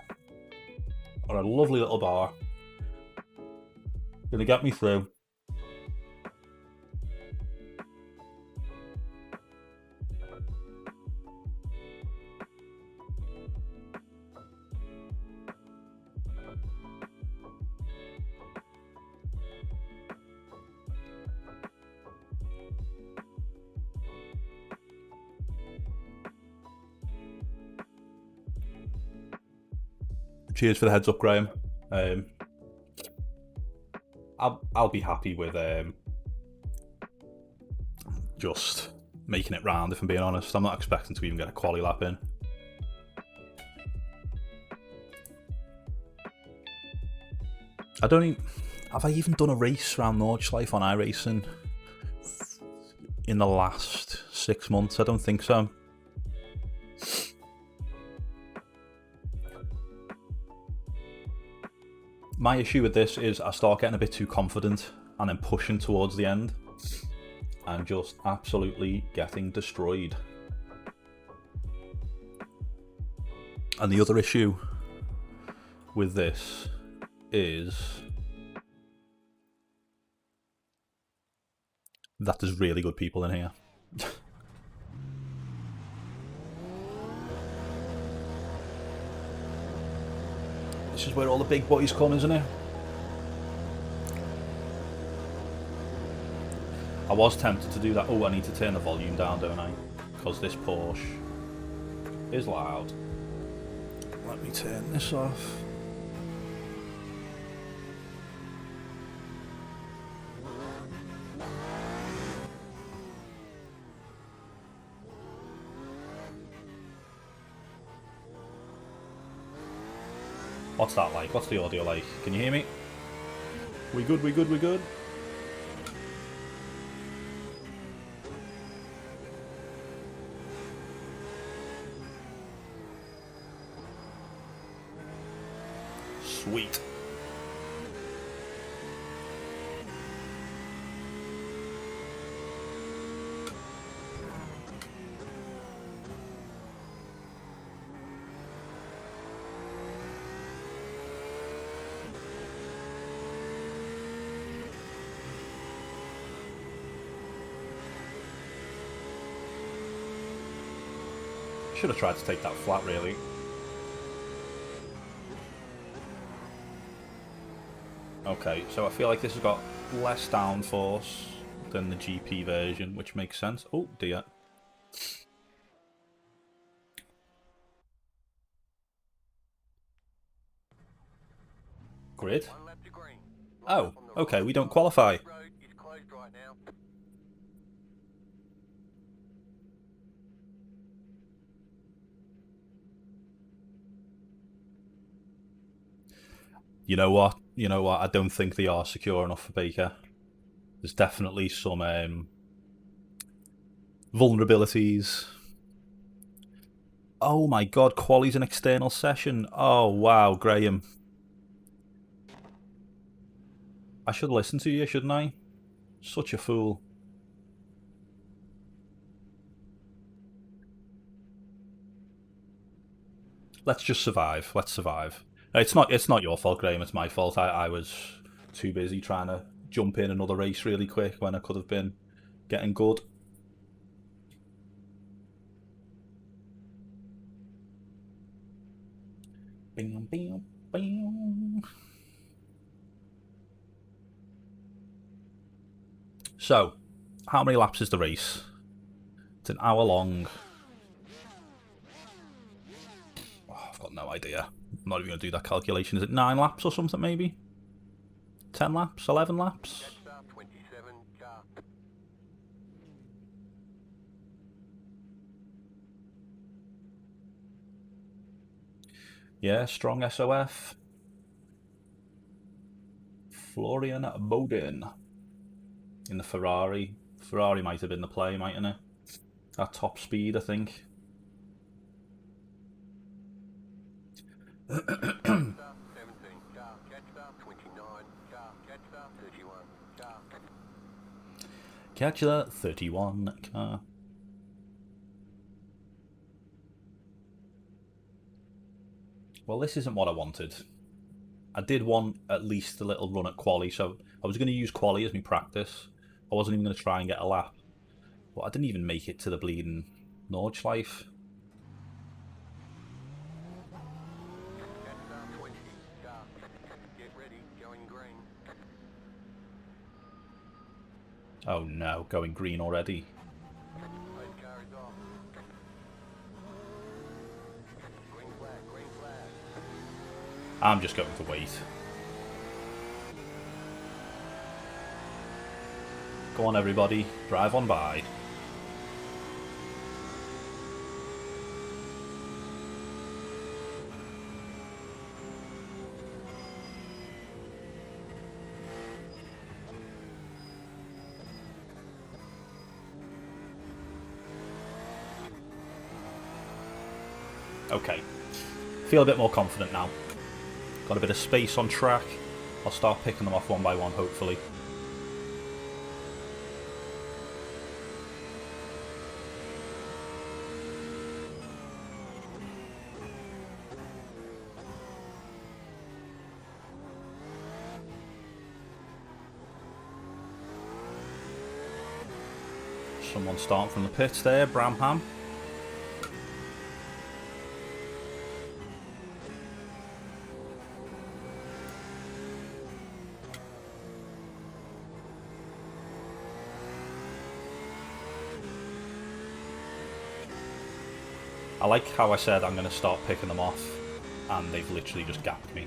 [SPEAKER 1] On a lovely little bar. Gonna get me through. Cheers for the heads up, Graham. I'll be happy with just making it round, if I'm being honest. I'm not expecting to even get a quali lap in. I don't even... Have I even done a race around Nordschleife on iRacing in the last 6 months? I don't think so. My issue with this is I start getting a bit too confident and then pushing towards the end and just absolutely getting destroyed. And the other issue with this is that there's really good people in here. This is where all the big boys come, isn't it? I was tempted to do that. Oh, I need to turn the volume down, don't I? Because this Porsche is loud. Let me turn this off. What's that like? What's the audio like? Can you hear me? We good, we good, we good? Sweet. Should have tried to take that flat, really. Okay, so I feel like this has got less downforce than the GP version, which makes sense. Oh dear. Grid? Oh, okay, we don't qualify. You know what? You know what? I don't think they are secure enough for Baker. There's definitely some vulnerabilities. Oh my god, quali's an external session. Oh wow, Graham. I should listen to you, shouldn't I? Such a fool. Let's just survive. Let's survive. It's not your fault, Graham. It's my fault. I was too busy trying to jump in another race really quick when I could have been getting good. Bing, bing, bing. So, how many laps is the race? It's an hour long. Oh, I've got no idea. I'm not even going to do that calculation. Is it 9 laps or something, maybe? 10 laps? 11 laps? Yeah, strong SOF. Florian Bodin in the Ferrari. Ferrari might have been the play, mightn't it? At top speed, I think. Catch that 31 car. Well, this isn't what I wanted. I did want at least a little run at quali, so I was going to use quali as my practice. I wasn't even going to try and get a lap. But I didn't even make it to the bleeding Nordschleife.
[SPEAKER 3] That's 20. Car. Get ready. Going green.
[SPEAKER 1] Oh no, going green already.
[SPEAKER 3] Those car is off. Green flag. Green flag.
[SPEAKER 1] I'm just going to wait. Go on everybody, drive on by. Okay, feel a bit more confident now. Got a bit of space on track. I'll start picking them off one by one, hopefully. Someone starting from the pits there, Bramham. I like how I said I'm going to start picking them off, and they've literally just gapped me.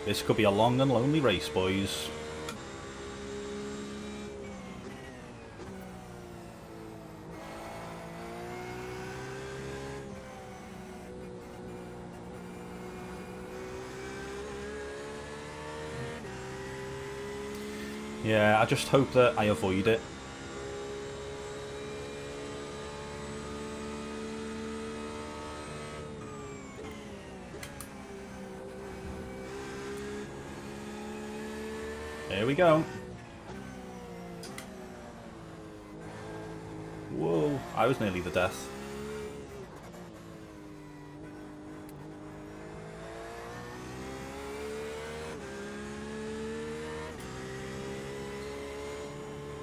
[SPEAKER 1] This could be a long and lonely race, boys. Yeah, I just hope that I avoid it. Here we go. Whoa, I was nearly the death.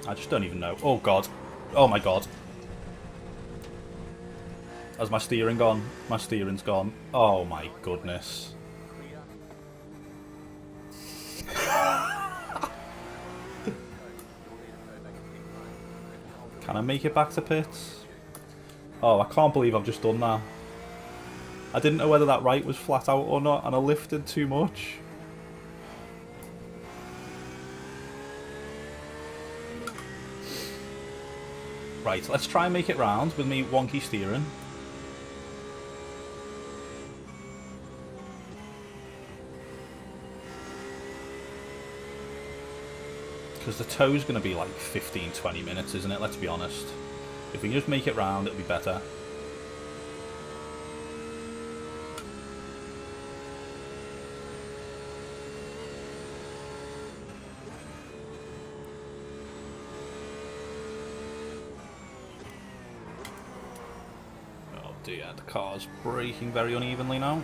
[SPEAKER 1] I just don't even know. Oh god. Oh my god. Has my steering gone? My steering's gone. Oh my goodness. Can I make it back to pits? Oh, I can't believe I've just done that. I didn't know whether that right was flat out or not, and I lifted too much. Right, let's try and make it round with me wonky steering. Because the tow's going to be like 15-20 minutes, isn't it? Let's be honest. If we can just make it round, it'll be better. Oh dear, the car's braking very unevenly now.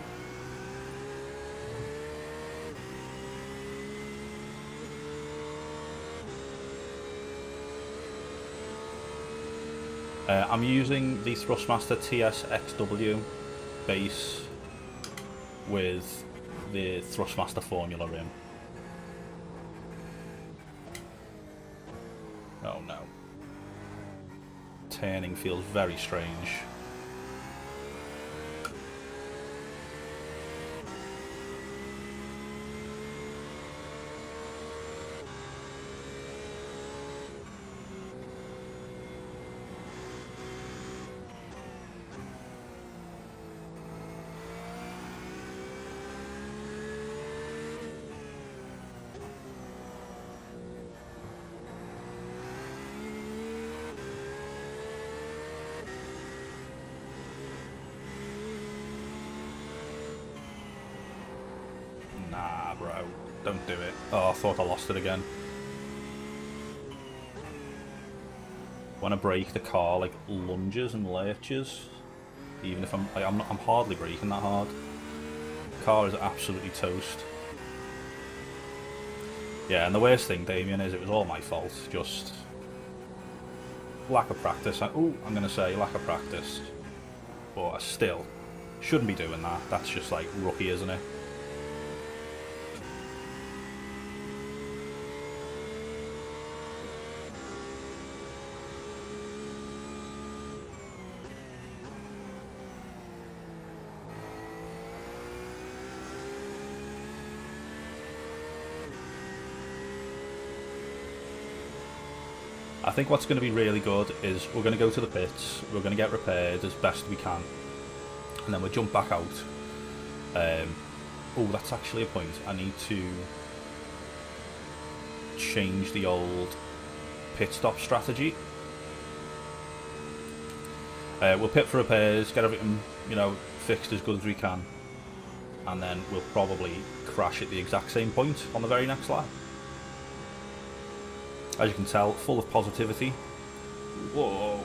[SPEAKER 1] I'm using the Thrustmaster TSXW base with the Thrustmaster formula in. Oh no. Turning feels very strange. Nah, bro. Don't do it. Oh, I thought I lost it again. When I brake, the car like lunges and lurches. Even if I'm hardly braking that hard. The car is absolutely toast. Yeah, and the worst thing, Damien, is it was all my fault. Just lack of practice. I'm gonna say lack of practice. But I still shouldn't be doing that. That's just like rookie, isn't it? I think what's going to be really good is we're going to go to the pits, we're going to get repaired as best we can, and then we'll jump back out. Oh, that's actually a point. I need to change the old pit stop strategy. We'll pit for repairs, get everything, fixed as good as we can, and then we'll probably crash at the exact same point on the very next lap. As you can tell, full of positivity. Whoa.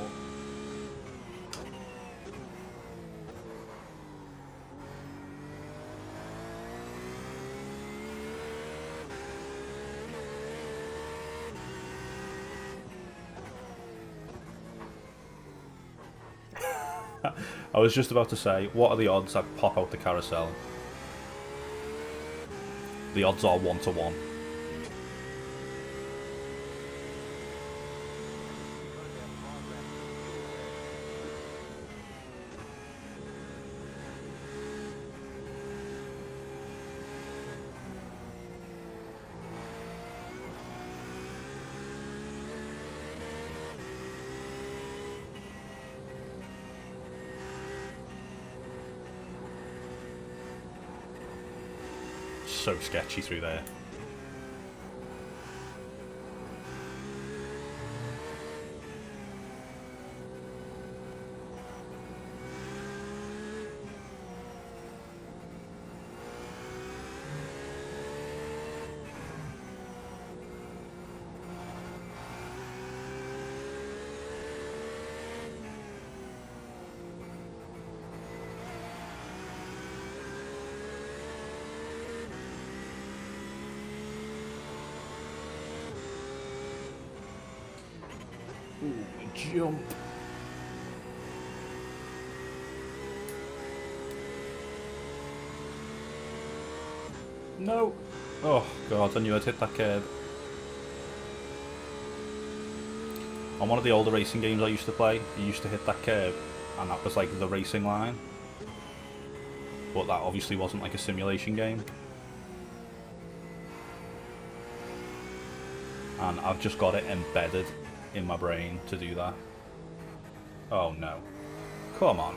[SPEAKER 1] I was just about to say, what are the odds I pop out the carousel? The odds are 1 to 1. So sketchy through there. Ooh, jump. No. Oh god, I knew I'd hit that curb. On one of the older racing games I used to play, you used to hit that curb, and that was like the racing line. But that obviously wasn't like a simulation game. And I've just got it embedded in my brain to do that. Oh no. Come on.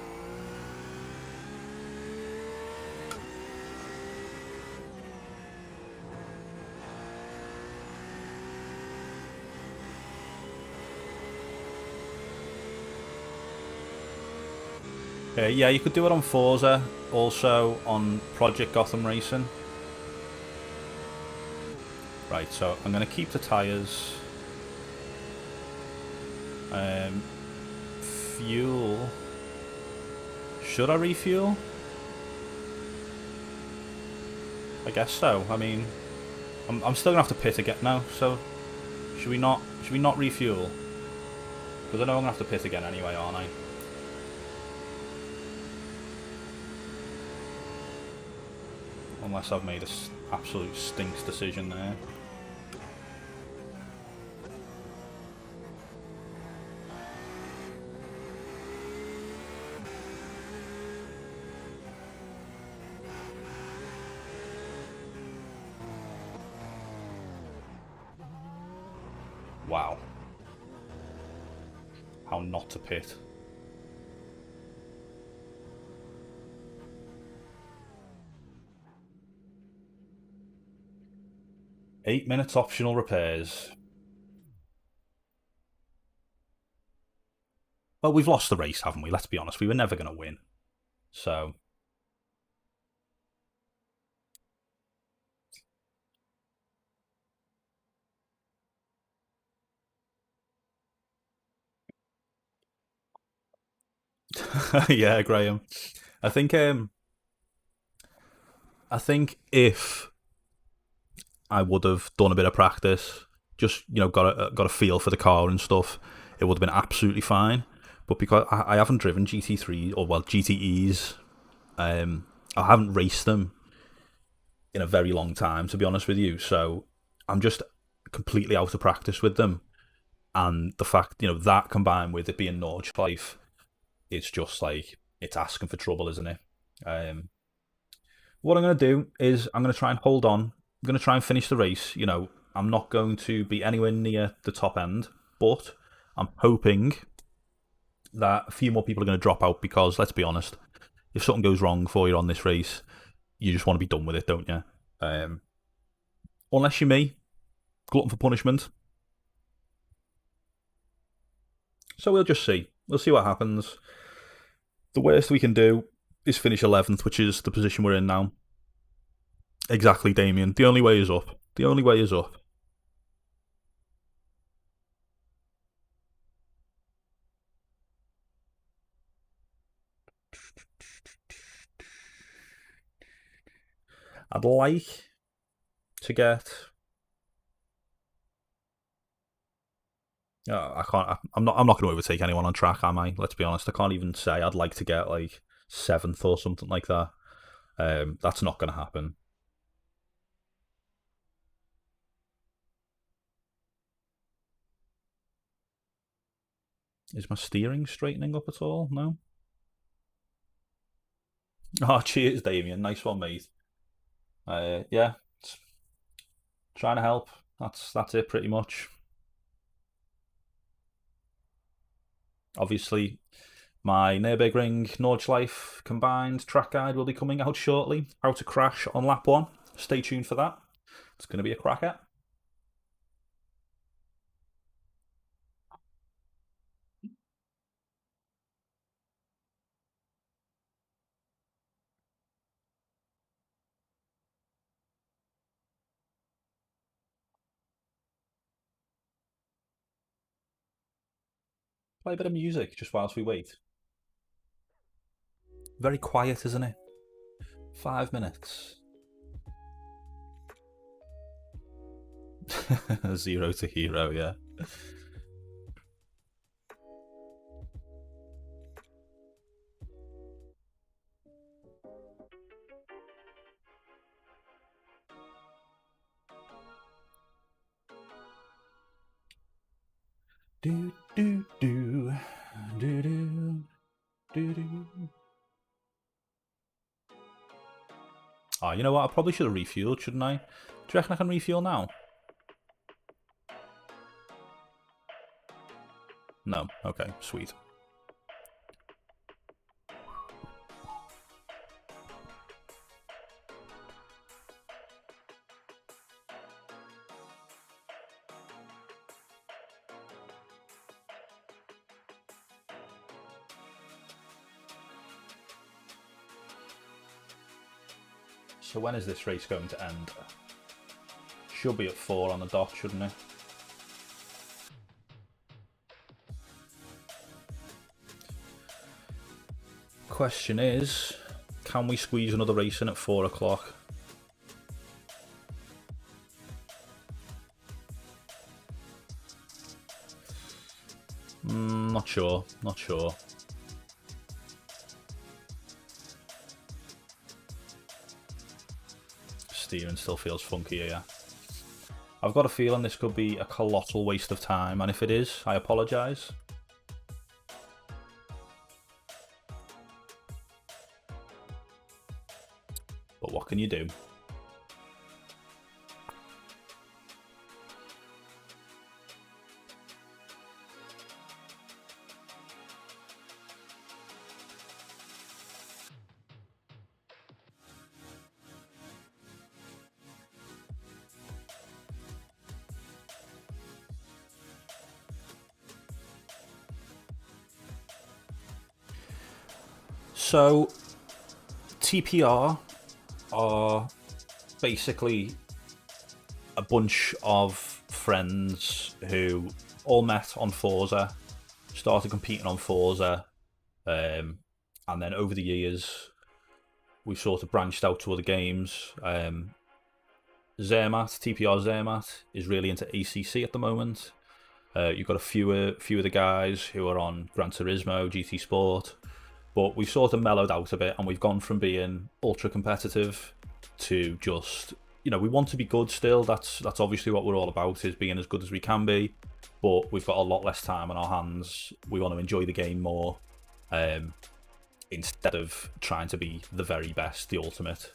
[SPEAKER 1] Yeah, you could do it on Forza, also on Project Gotham Racing. Right, so I'm going to keep the tyres. Fuel. Should I refuel? I guess so. I mean, I'm still gonna have to pit again now. So should we not refuel? Because I know I'm gonna have to pit again anyway, aren't I? Unless I've made a absolute stinks decision there. Wow. How not to pit. Eight minutes optional repairs. Well, we've lost the race, haven't we? Let's be honest. We were never going to win. So Yeah, Graham. I think I think if I would have done a bit of practice, just got a feel for the car and stuff, it would have been absolutely fine. But because I haven't driven GT3 or well GTEs, I haven't raced them in a very long time, to be honest with you. So I'm just completely out of practice with them, and the fact that combined with it being Nordschleife, it's just like it's asking for trouble, isn't it? Um, what I'm going to do is I'm going to try and hold on. I'm going to try and finish the race. I'm not going to be anywhere near the top end, but I'm hoping that a few more people are going to drop out because, let's be honest, if something goes wrong for you on this race, you just want to be done with it, don't you? Unless you're me, glutton for punishment. So we'll just see. We'll see what happens. The worst we can do is finish 11th, which is the position we're in now. Exactly, Damien. The only way is up. The only way is up. I'd like to get. I can't. I'm not. I'm not going to overtake anyone on track, am I? Let's be honest. I can't even say I'd like to get like 7th or something like that. That's not going to happen. Is my steering straightening up at all? No. Oh, cheers, Damien. Nice one, mate. Yeah, trying to help. That's it, pretty much. Obviously, my Nürburgring Nordschleife combined track guide will be coming out shortly. How to crash on lap 1. Stay tuned for that. It's going to be a cracker. Play a bit of music just whilst we wait. Very quiet, isn't it? 5 minutes. 0 to hero, yeah. Do do do do do do do. Oh, you know what? I probably should have refueled, shouldn't I? Do you reckon I can refuel now? No. Okay, sweet. So when is this race going to end? Should be at 4 on the dot, shouldn't it? Question is, can we squeeze another race in at 4 o'clock? Not sure. Not sure. Steering still feels funky here. I've got a feeling this could be a colossal waste of time, and if it is, I apologise. But what can you do? So, TPR are basically a bunch of friends who all met on Forza, started competing on Forza, And then over the years, we've sort of branched out to other games. Zermatt, TPR Zermatt, is really into ACC at the moment. You've got a few of the guys who are on Gran Turismo, GT Sport, but we've sort of mellowed out a bit, and we've gone from being ultra competitive to just, you know, we want to be good still. That's obviously what we're all about, is being as good as we can be, but we've got a lot less time on our hands. We want to enjoy the game more, instead of trying to be the very best, the ultimate.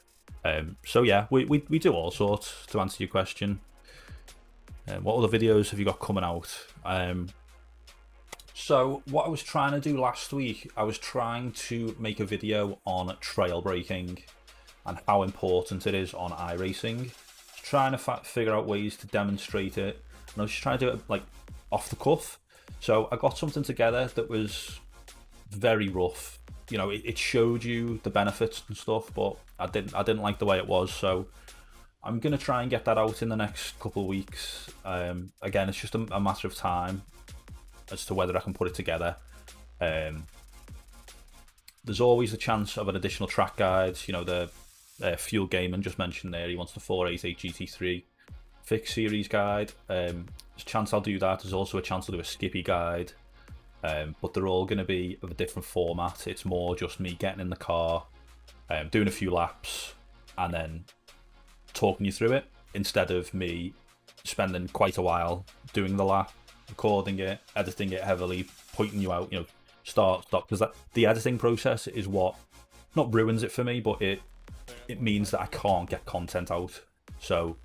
[SPEAKER 1] So yeah, we do all sorts, to answer your question. What other videos have you got coming out? So what I was trying to do last week, I was trying to make a video on trail braking and how important it is on iRacing. Trying to figure out ways to demonstrate it, and I was just trying to do it like off the cuff. So I got something together that was very rough. You know, it showed you the benefits and stuff, but I didn't like the way it was. So I'm gonna try and get that out in the next couple of weeks. Again, it's just a matter of time as to whether I can put it together. There's always a chance of an additional track guide. You know, the Fuel Gaiman just mentioned there, he wants the 488 GT3 Fix Series guide. There's a chance I'll do that. There's also a chance I'll do a Skippy guide. But they're all going to be of a different format. It's more just me getting in the car, doing a few laps, and then talking you through it, instead of me spending quite a while doing the lap, recording it, editing it heavily, pointing you out, you know, start, stop, because the editing process is what not ruins it for me, but it means that I can't get content out. So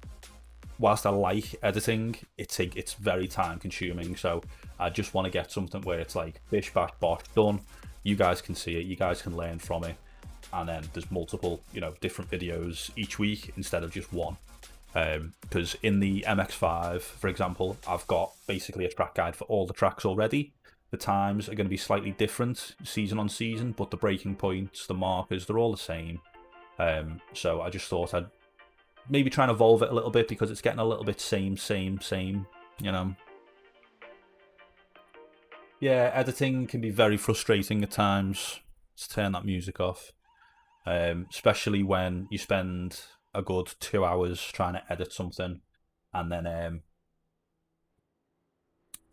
[SPEAKER 1] whilst I like editing, it's very time consuming. So I just want to get something where it's like bish bash bosh, done. You guys can see it, you guys can learn from it, and then there's multiple, you know, different videos each week instead of just one. Because in the MX-5, for example, I've got basically a track guide for all the tracks already. The times are going to be slightly different season on season, but the braking points, the markers, they're all the same. So I just thought I'd maybe try and evolve it a little bit, because it's getting a little bit same, you know. Yeah, editing can be very frustrating at times. Let's turn that music off. Especially when you spend a good 2 hours trying to edit something, and then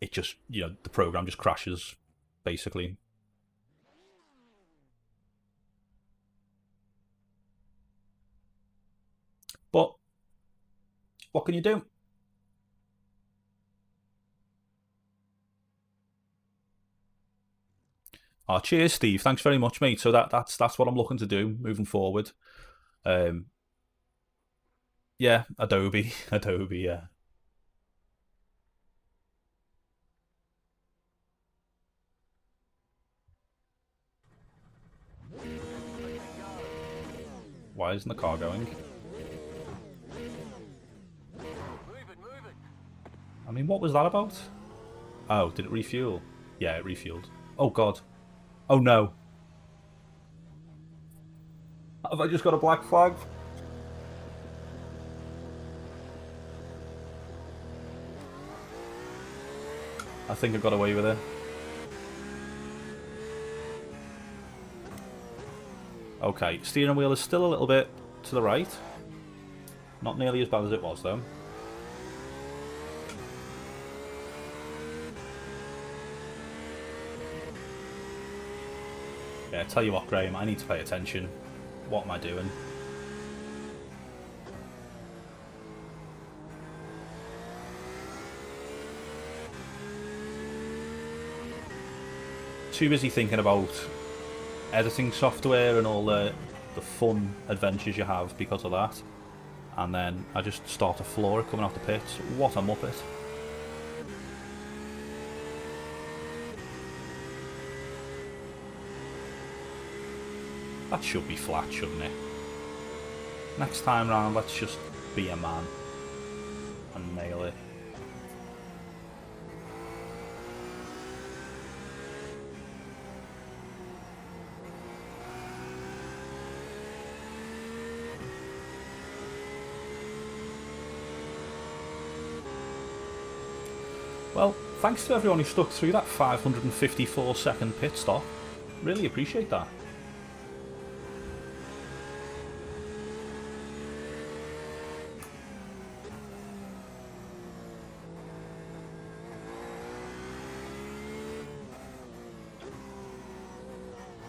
[SPEAKER 1] it just, you know, the program just crashes, basically. But what can you do? Oh, cheers, Steve. Thanks very much, mate. So that's what I'm looking to do moving forward. Yeah, Adobe, yeah. Why isn't the car going? I mean, what was that about? Oh, did it refuel? Yeah, it refueled. Oh, God. Oh, no. Have I just got a black flag? I think I got away with it. Okay, steering wheel is still a little bit to the right. Not nearly as bad as it was, though. Yeah, tell you what, Graham, I need to pay attention. What am I doing? Too busy thinking about editing software and all the fun adventures you have because of that. And then I just start to floor it coming off the pits. What a muppet. That should be flat, shouldn't it? Next time round, let's just be a man and nail it. Well, thanks to everyone who stuck through that 554-second pit stop. Really appreciate that.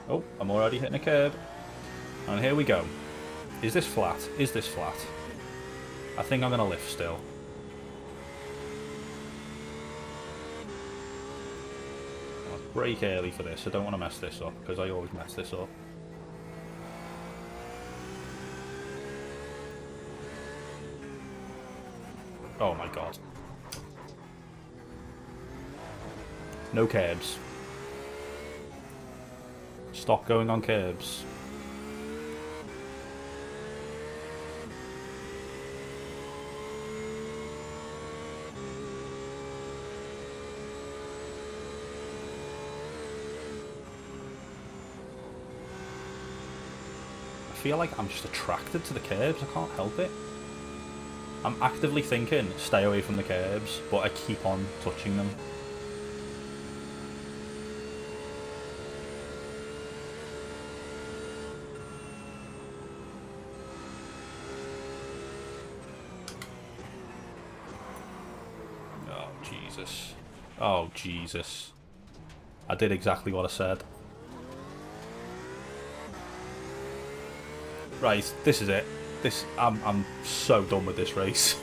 [SPEAKER 1] Oh, I'm already hitting a curb. And here we go. Is this flat? Is this flat? I think I'm going to lift still. I'll brake early for this. I don't want to mess this up, because I always mess this up. Oh my god. No curbs. Stop going on curbs. I feel like I'm just attracted to the curbs. I can't help it. I'm actively thinking, stay away from the curbs, but I keep on touching them. Oh, Jesus. Oh, Jesus. I did exactly what I said. Right, this is it. I'm so done with this race.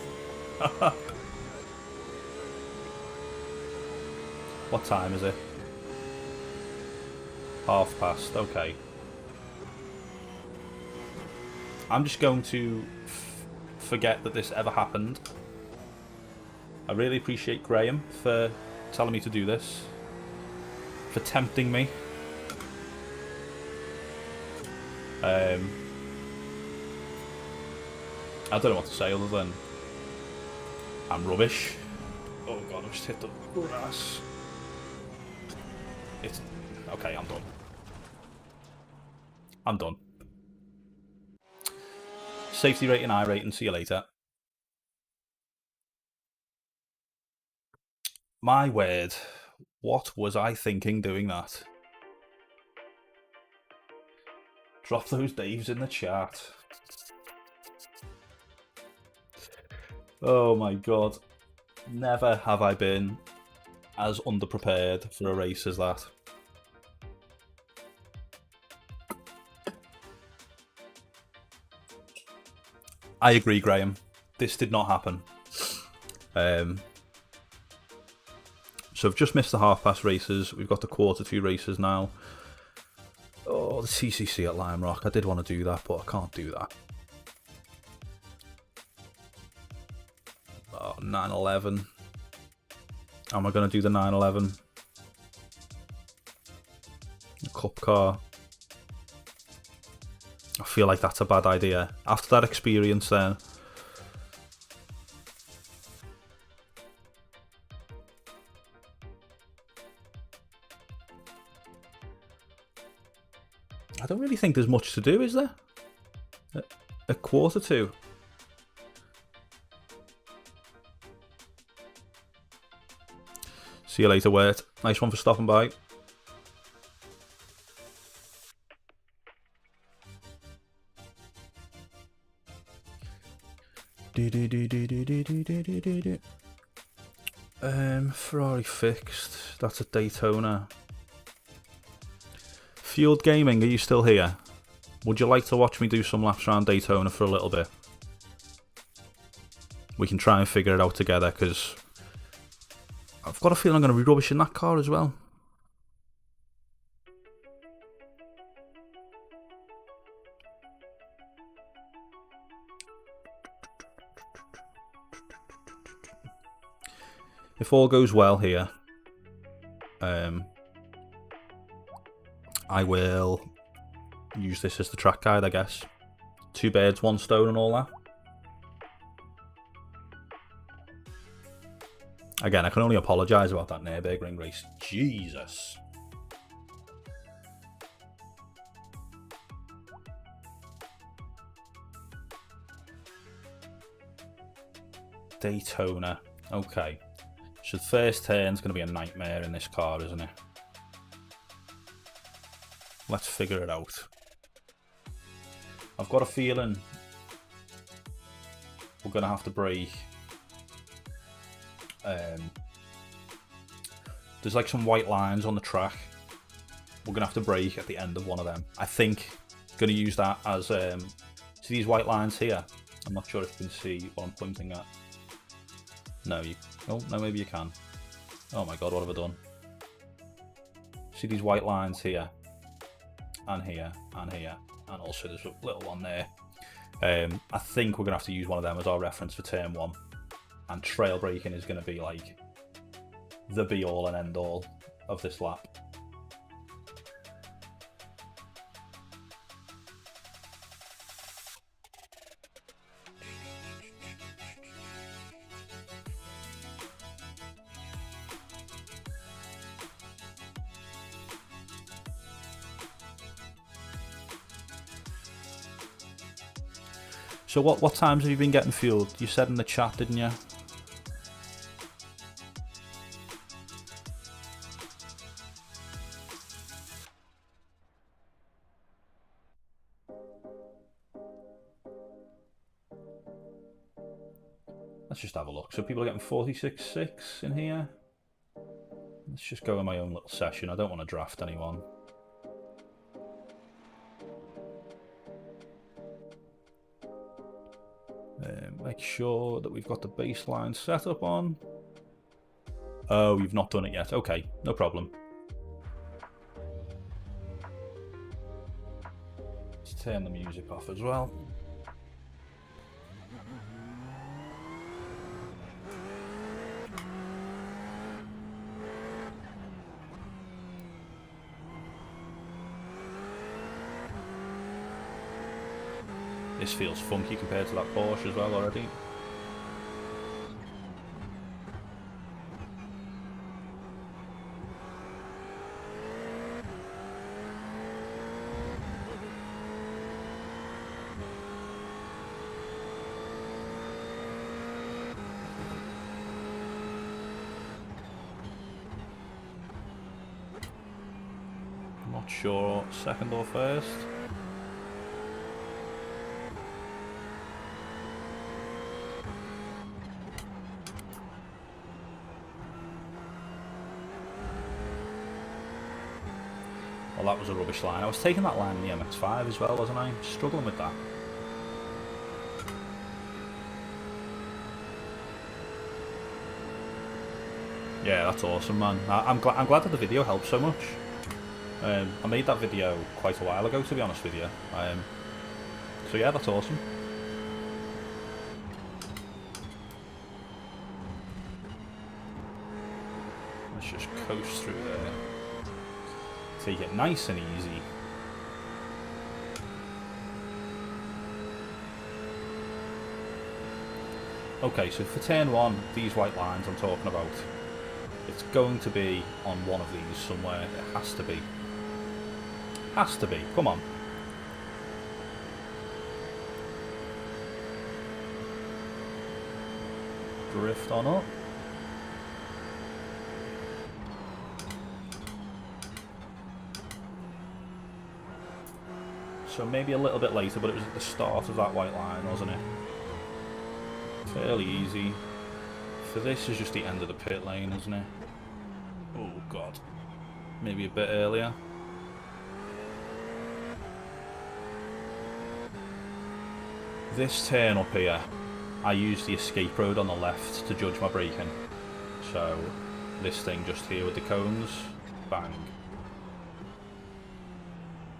[SPEAKER 1] What time is it? past. Okay. I'm just going to forget that this ever happened. I really appreciate Graham for telling me to do this, for tempting me. I don't know what to say other than I'm rubbish. Oh god, I've just hit the grass. It's okay, I'm done. I'm done. Safety rating, I rating, see you later. My word, what was I thinking doing that? Drop those Daves in the chat. Oh my god. Never have I been as underprepared for a race as that. I agree, Graham. This did not happen. So I've just missed the half-past races. We've got the quarter-2 races now. Oh, the TCC at Lime Rock. I did want to do that, but I can't do that. Oh, 911. Am I going to do the 911? The Cup car. I feel like that's a bad idea. After that experience then. I don't really think there's much to do, is there? A quarter-2. See you later, Wirt. Nice one for stopping by. Ferrari fixed. That's a Daytona. Field Gaming, are you still here? Would you like to watch me do some laps around Daytona for a little bit? We can try and figure it out together, because I've got a feeling I'm going to be rubbish in that car as well. If all goes well here, I will use this as the track guide, I guess. 2 birds, 1 stone and all that. Again, I can only apologise about that Nürburgring race. Jesus. Daytona. Okay. So the first turn's going to be a nightmare in this car, isn't it? Let's figure it out. I've got a feeling we're going to have to brake. There's like some white lines on the track. We're going to have to brake at the end of one of them. I think going to use that as... see these white lines here? I'm not sure if you can see what I'm pointing at. No, you... Oh, no, maybe you can. Oh my god, what have I done? See these white lines here? And here, and here. And also there's a little one there. I think we're going to have to use one of them as our reference for turn 1. And trail braking is going to be like the be all and end all of this lap. So what times have you been getting fueled? You said in the chat, didn't you? Let's just have a look. So people are getting 46.6 in here. Let's just go in my own little session. I don't want to draft anyone. Make sure that we've got the baseline set up on. Oh, you've not done it yet. Okay, no problem. Let's turn the music off as well. This feels funky compared to that Porsche as well already. Not sure second or first. Well, that was a rubbish line. I was taking that line in the MX-5 as well, wasn't I? Struggling with that. Yeah, that's awesome, man. I'm glad that the video helped so much. I made that video quite a while ago, to be honest with you. So yeah, that's awesome. Let's just coast through there. Take it nice and easy. Okay, so for turn 1, these white lines I'm talking about, it's going to be on one of these somewhere. It has to be. Has to be. Come on. Drift on up. So maybe a little bit later, but it was at the start of that white line, wasn't it? Fairly easy. For this is just the end of the pit lane, isn't it? Oh god. Maybe a bit earlier. This turn up here, I use the escape road on the left to judge my braking. So this thing just here with the cones, bang.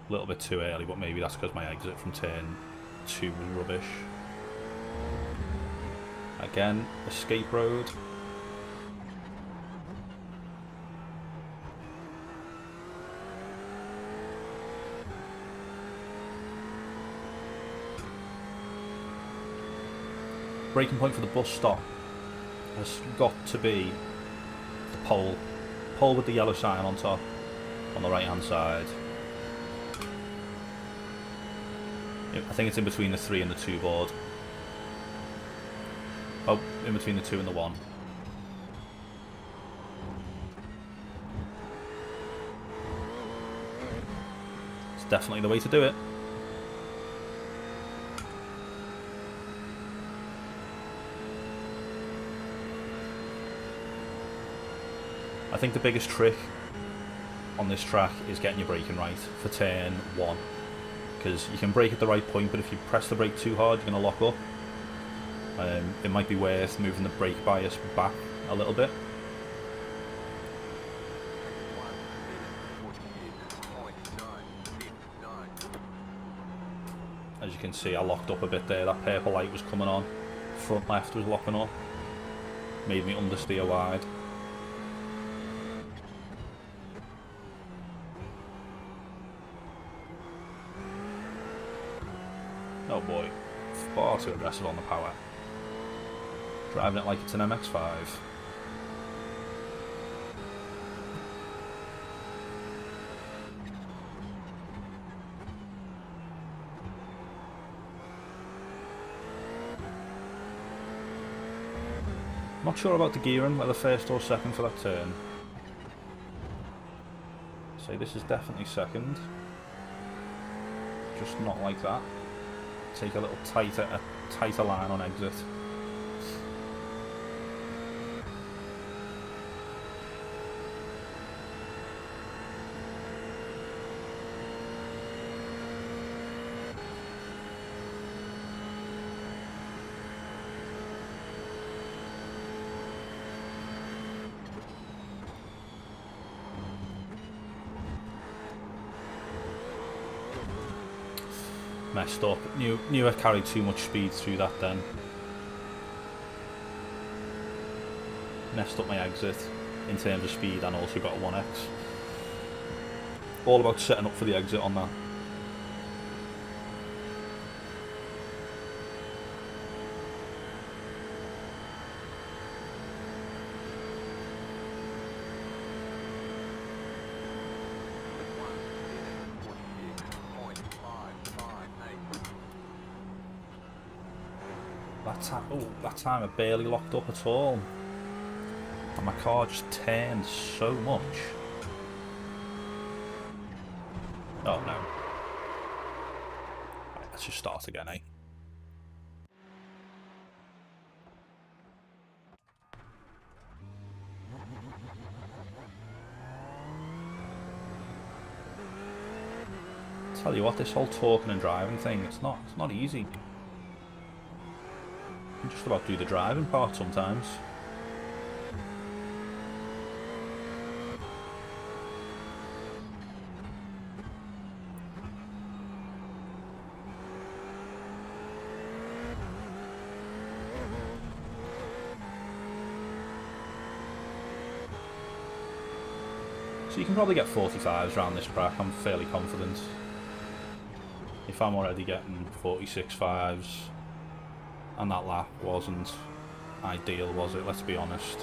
[SPEAKER 1] A little bit too early, but maybe that's because my exit from turn 2 was rubbish. Again, escape road. Braking point for the bus stop has got to be the pole. Pole with the yellow sign on top, on the right hand side. I think it's in between the 3 and the 2 board. Oh, in between the 2 and the 1. definitely the way to do it. I think the biggest trick on this track is getting your braking right for turn 1, because you can brake at the right point, but if you press the brake too hard, you're going to lock up. It might be worth moving the brake bias back a little bit. As you can see, I locked up a bit there. That purple light was coming on. Front left was locking up. Made me understeer wide. Oh boy, far too aggressive on the power. Driving it like it's an MX-5. Not sure about the gearing, whether first or second for that turn. So this is definitely second. Just not like that. Take a little tighter line on exit. Messed up. Knew I carried too much speed through that then. Messed up my exit in terms of speed and also got a 1x. All about setting up for the exit on that. That time I barely locked up at all, and my car just turned so much. Oh no. Right, let's just start again, eh? Tell you what, this whole talking and driving thing, it's not easy. You just about do the driving part sometimes. So you can probably get 45s around this track, I'm fairly confident. If I'm already getting 46.5s, and that lap wasn't ideal, was it? Let's be honest.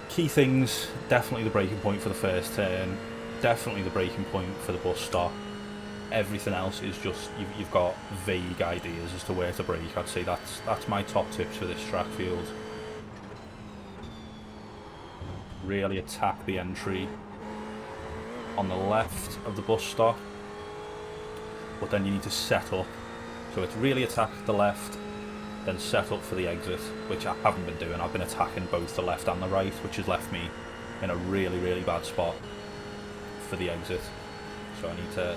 [SPEAKER 1] Key things, definitely the braking point for the first turn, definitely the braking point for the bus stop. Everything else is just, you've got vague ideas as to where to brake. I'd say that's my top tips for this track field. Really attack the entry on the left of the bus stop, but then you need to set up. So it's really attack the left, then set up for the exit, which I haven't been doing. I've been attacking both the left and the right, which has left me in a really bad spot for the exit. So I need to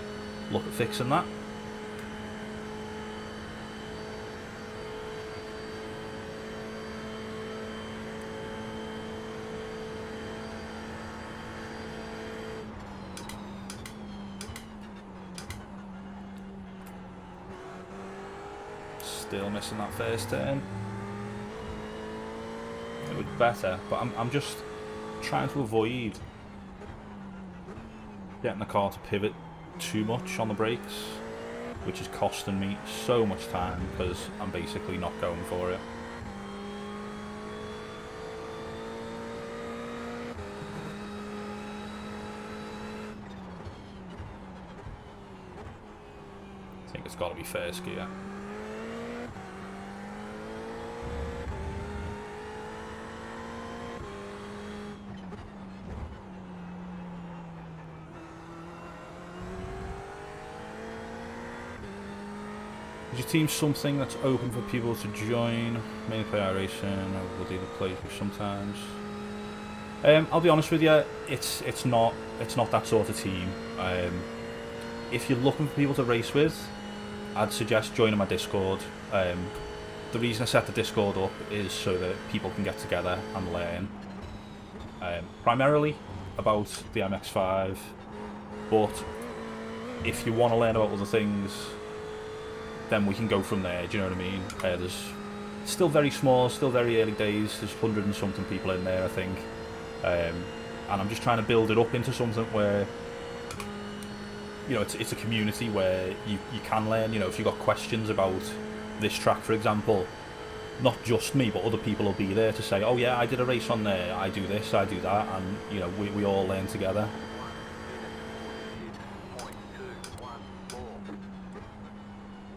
[SPEAKER 1] look at fixing that. Still missing that first turn. It was better, but I'm just trying to avoid getting the car to pivot too much on the brakes, which is costing me so much time because I'm basically not going for it. think it's got to be first gear. Is your team something that's open for people to join? Mainly play iRacing, I would either play with sometimes. I'll be honest with you, it's not that sort of team. If you're looking for people to race with, I'd suggest joining my Discord. The reason I set the Discord up is so that people can get together and learn. Primarily about the MX-5, but if you want to learn about other things, then we can go from there, do you know what I mean? There's still very small, still very early days, there's 100 and something people in there, I think. And I'm just trying to build it up into something where, you know, it's a community where you can learn. You know, if you've got questions about this track, for example, not just me, but other people will be there to say, oh yeah, I did a race on there, I do this, I do that, and, you know, we all learn together.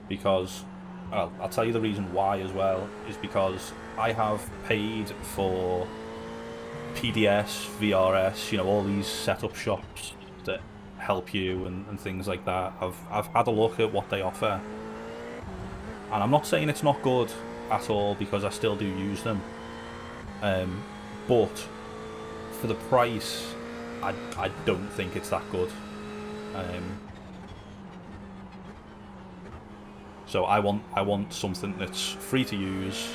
[SPEAKER 1] Because, well, I'll tell you the reason why as well, is because I have paid for PDS, VRS, you know, all these setup shops that help you and things like that. I've had a look at what they offer, and I'm not saying it's not good at all, because I still do use them, but for the price, I don't think it's that good. So I want something that's free to use.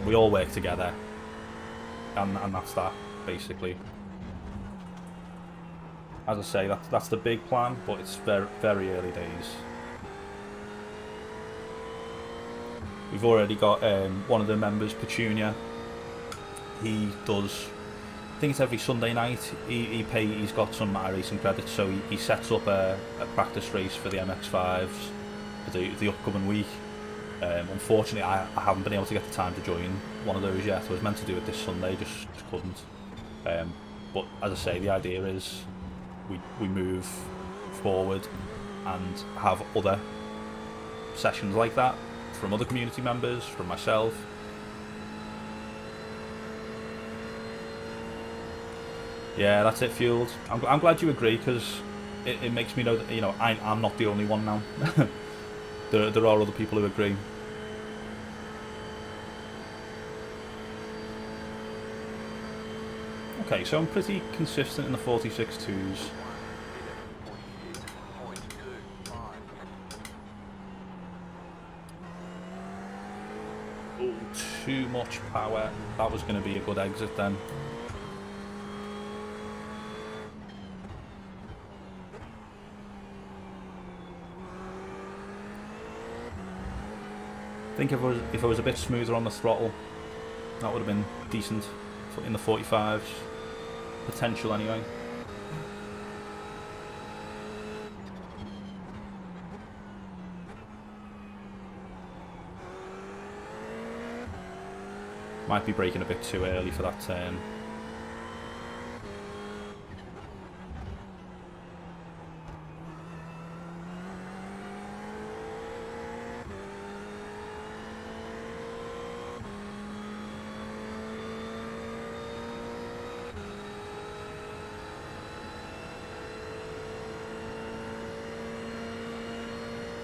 [SPEAKER 1] We all work together, and that's that basically. As I say, that's the big plan, but it's very, very early days. We've already got one of the members, Petunia. He does, I think it's every Sunday night, he's got some iRacing credits, so he sets up a practice race for the MX-5s for the upcoming week. Unfortunately, I haven't been able to get the time to join one of those yet. I was meant to do it this Sunday, just couldn't. But as I say, the idea is we move forward and have other sessions like that from other community members, from myself. Yeah, that's it, Fueled. I'm glad you agree, because it makes me know that, you know, I'm not the only one now. there are other people who agree. Okay, so I'm pretty consistent in the 46.2s. Oh, too much power. That was going to be a good exit then. I think if I was a bit smoother on the throttle, that would have been decent in the 45s. Potential anyway. Might be braking a bit too early for that turn.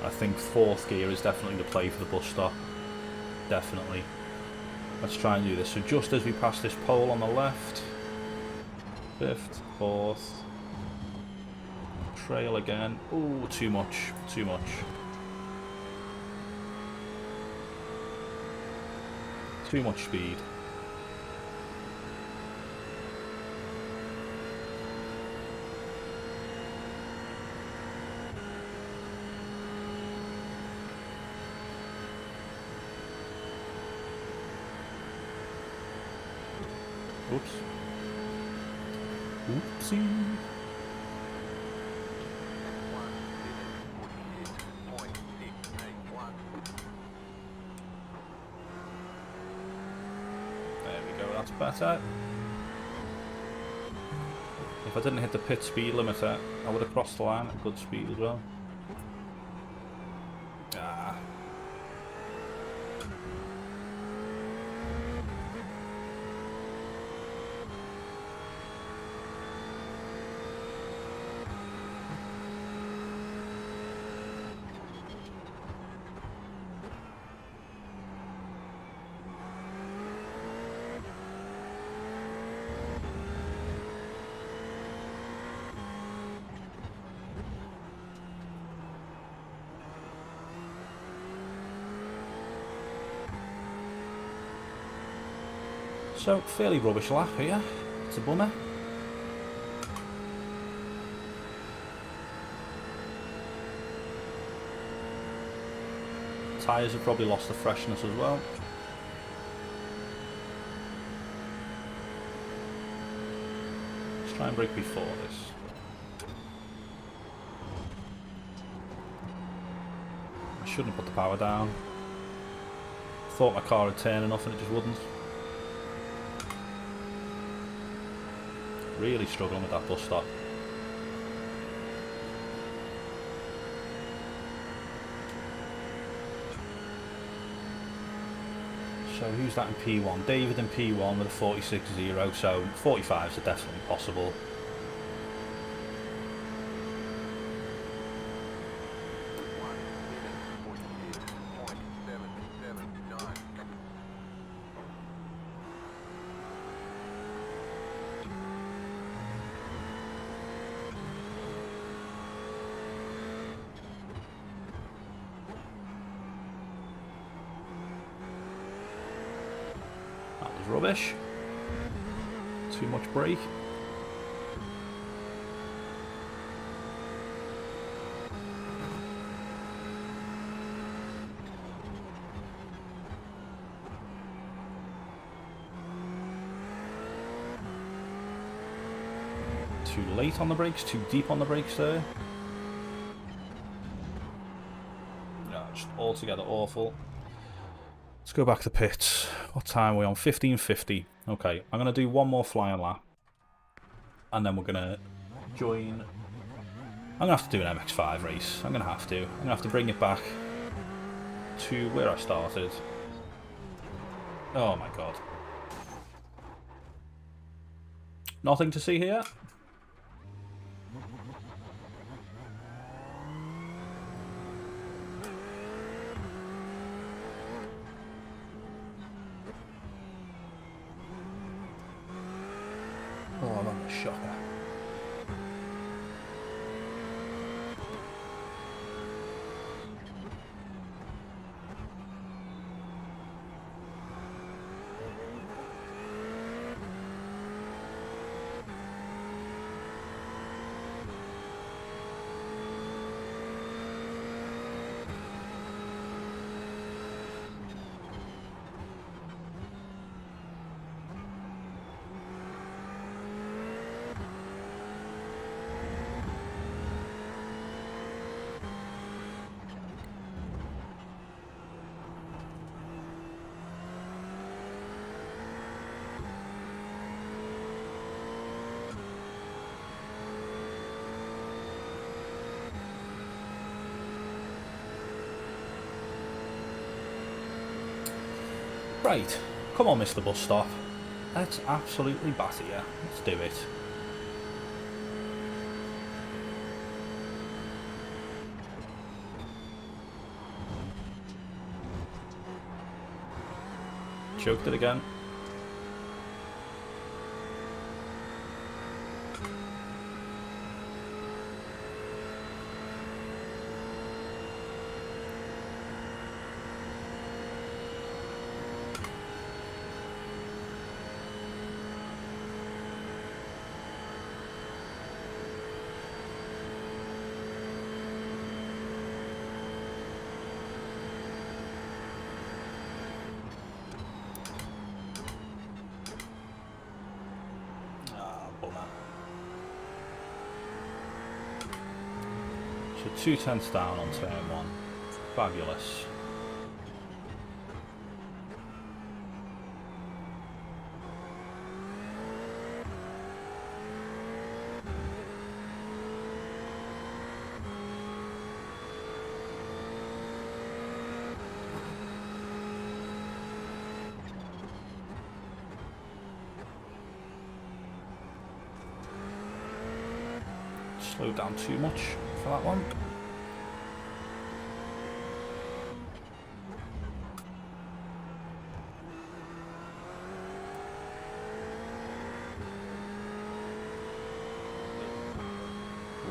[SPEAKER 1] I think fourth gear is definitely the play for the bus stop. Definitely. Let's try and do this. So just as we pass this pole on the left, fifth, fourth, trail again. Oh, too much, too much. Too much speed. Oops. Oopsie. There we go, that's better. If I didn't hit the pit speed limiter, I would have crossed the line at good speed as well. So, fairly rubbish lap here. It's a bummer. Tyres have probably lost the freshness as well. Let's try and brake before this. I shouldn't have put the power down. Thought my car would turn enough and it just wouldn't. Really struggling with that bus stop. So who's that in P1? David in P1 with a 46.0, so 45s are definitely possible. Rubbish. Too much brake. Too late on the brakes, too deep on the brakes there. No, just altogether awful. Let's go back to pits. What time are we on? 15:50. Okay, I'm going to do one more flying lap. And then we're going to join... I'm going to have to do an MX-5 race. I'm going to have to bring it back to where I started. Oh my god. Nothing to see here. Oh, I'm on the shocker. Right, come on Mr. Bus Stop. Let's absolutely batter you. Let's do it. Choked it again. So 2/10 down on turn 1. Fabulous. Slowed down too much for that one.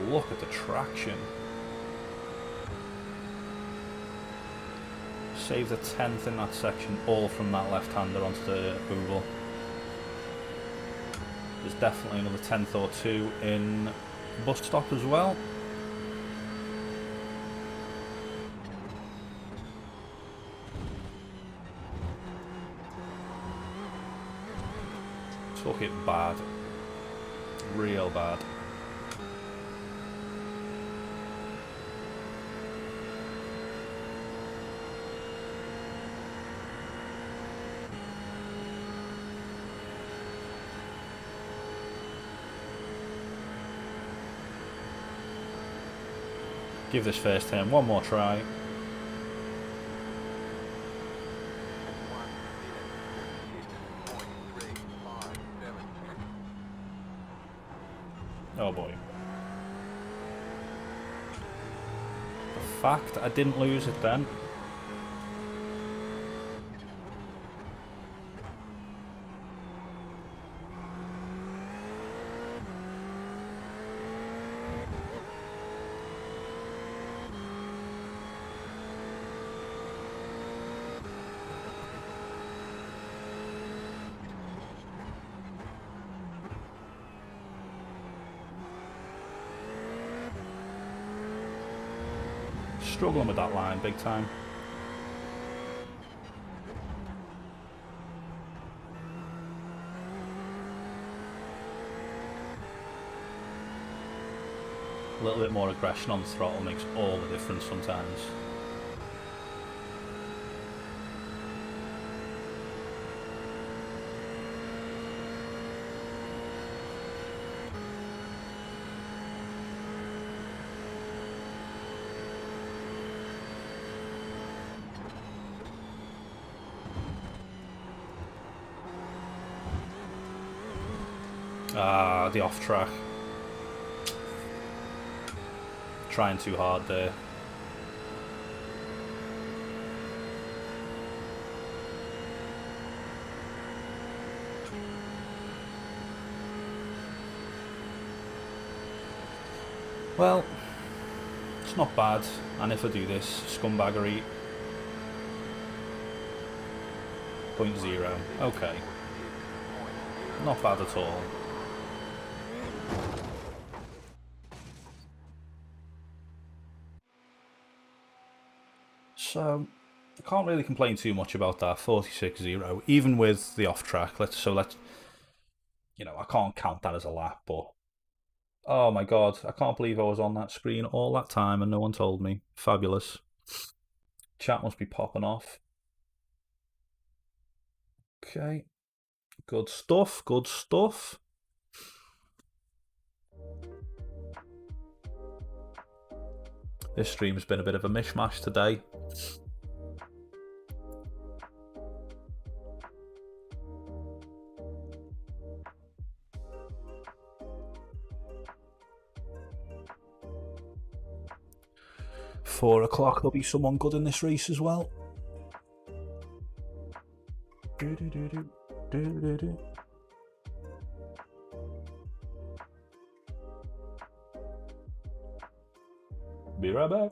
[SPEAKER 1] Look at the traction. Saved a 10th in that section, all from that left-hander onto the oval. there's definitely another 10th or two in bus stop as well. Took it bad. Real bad. Give this first turn one more try. Oh boy. The fact I didn't lose it then. Struggling with that line big time. A little bit more aggression on the throttle makes all the difference sometimes. Ah, the off track. Trying too hard there. Well, it's not bad, and if I do this, scumbaggery 0.0. Okay. Not bad at all. So, I can't really complain too much about that 46.0, even with the off track. Let's, you know, I can't count that as a lap, but oh my god, I can't believe I was on that screen all that time and no one told me. Fabulous. Chat must be popping off. Okay, good stuff, good stuff. This stream's been a bit of a mishmash today. $4 o'clock, there'll be someone good in this race as well. Be right back.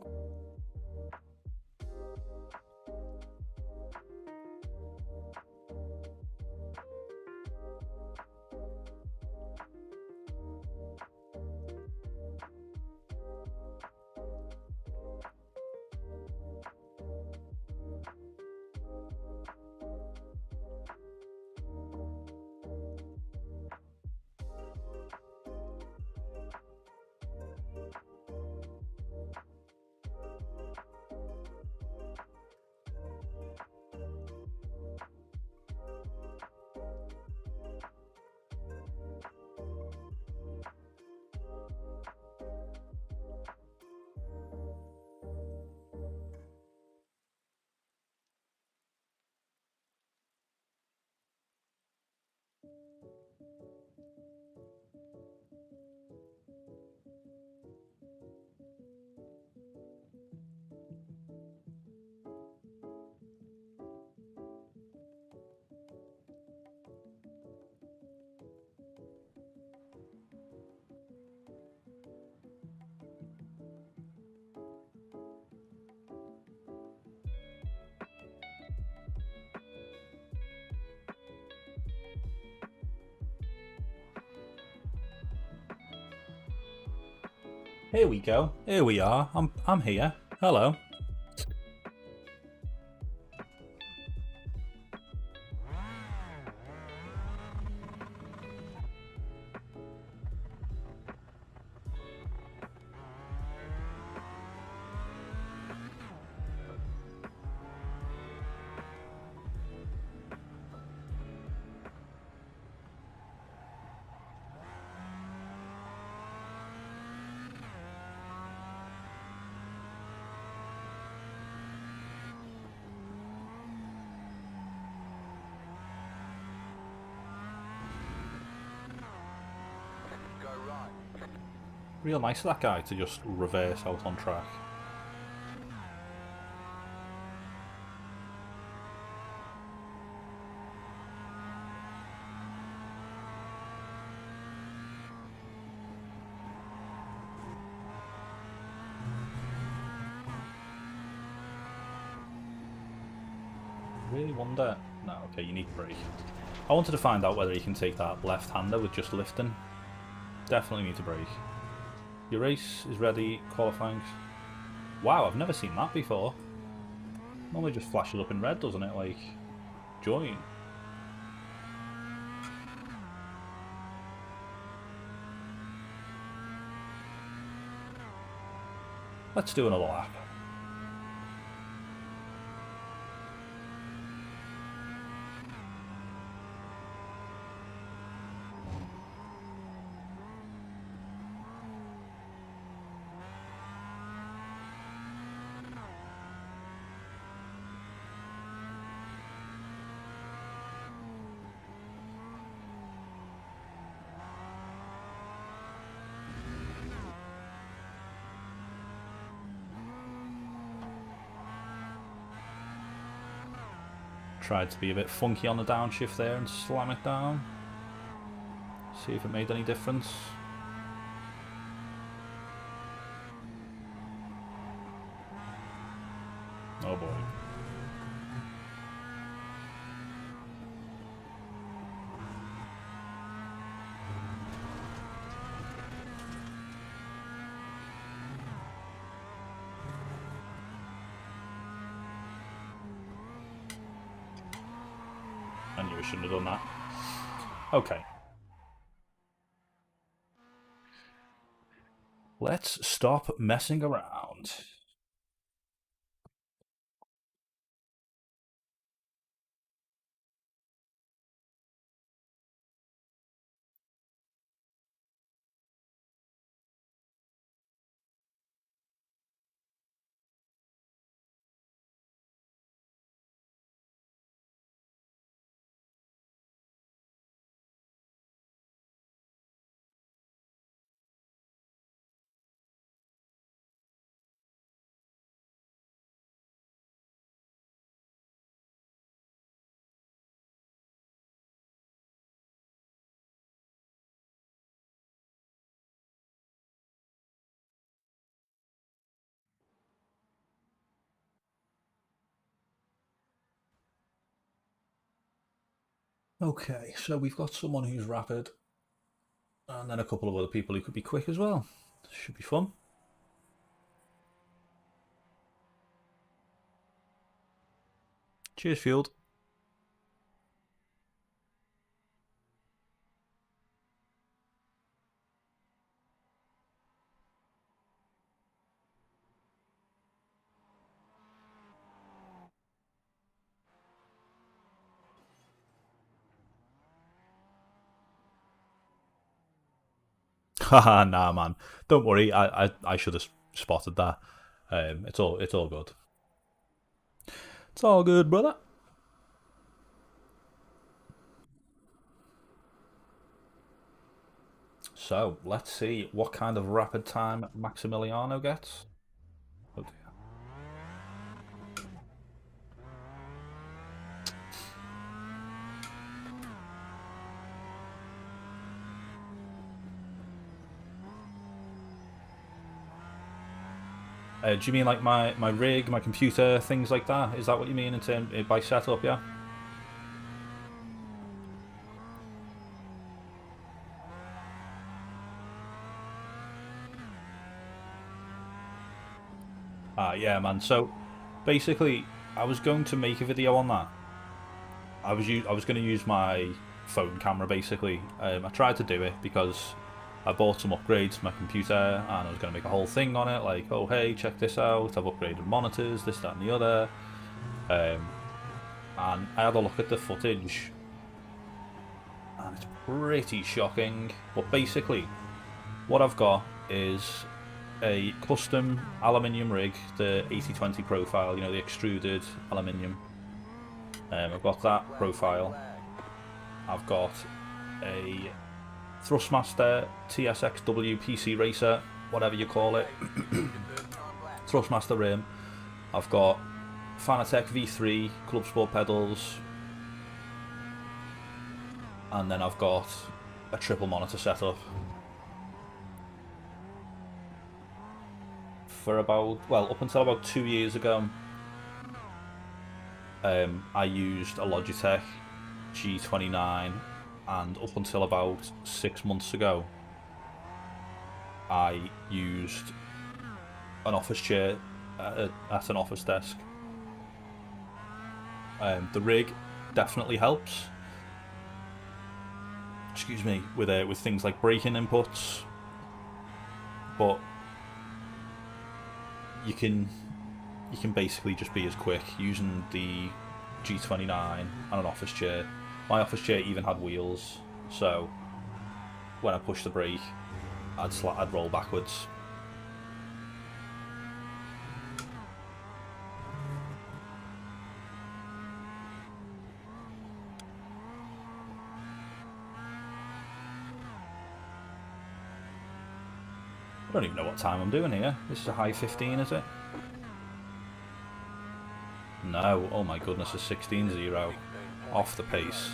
[SPEAKER 1] Here we go. Here we are. I'm here. Hello.
[SPEAKER 3] Go right.
[SPEAKER 1] Real nice of that guy to just reverse out on track. Really wonder... No, okay, you need to brake. I wanted to find out whether you can take that left-hander with just lifting. Definitely need to brake. Your race is ready, qualifying. Wow, I've never seen that before. Normally just flashes up in red, doesn't it? Like, join. Let's do another lap. Tried to be a bit funky on the downshift there and slam it down. See if it made any difference. Oh boy. I knew I shouldn't have done that. Okay. Let's stop messing around. Okay, so we've got someone who's rapid, and then a couple of other people who could be quick as well. Should be fun. Cheers, Field. Haha, nah, man. Don't worry. I should have spotted that. It's all good. It's all good, brother. So let's see what kind of rapid time Maximiliano gets. Oh dear. Do you mean like my rig, my computer, things like that? Is that what you mean in terms by setup? Yeah. Yeah, man. So basically, I was going to make a video on that. I was going to use my phone camera basically. I tried to do it because I bought some upgrades to my computer and I was going to make a whole thing on it, like, oh hey, check this out, I've upgraded monitors, this, that, and the other. And I had a look at the footage, and it's pretty shocking. But basically, what I've got is a custom aluminium rig, the 8020 profile, you know, the extruded aluminium. I've got that profile. I've got a Thrustmaster TSXW PC Racer, whatever you call it. Thrustmaster rim. I've got Fanatec V3 Club Sport pedals, and then I've got a triple monitor setup. For about, well, up until about 2 years ago, I used a Logitech G29, and up until about 6 months ago, I used an office chair at an office desk. The rig definitely helps. Excuse me, with things like braking inputs, but you can basically just be as quick using the G29 and an office chair. My office chair even had wheels, so when I pushed the brake, I'd roll backwards. I don't even know what time I'm doing here. This is a high 15, is it? No, oh my goodness, a 16.0. Off the pace.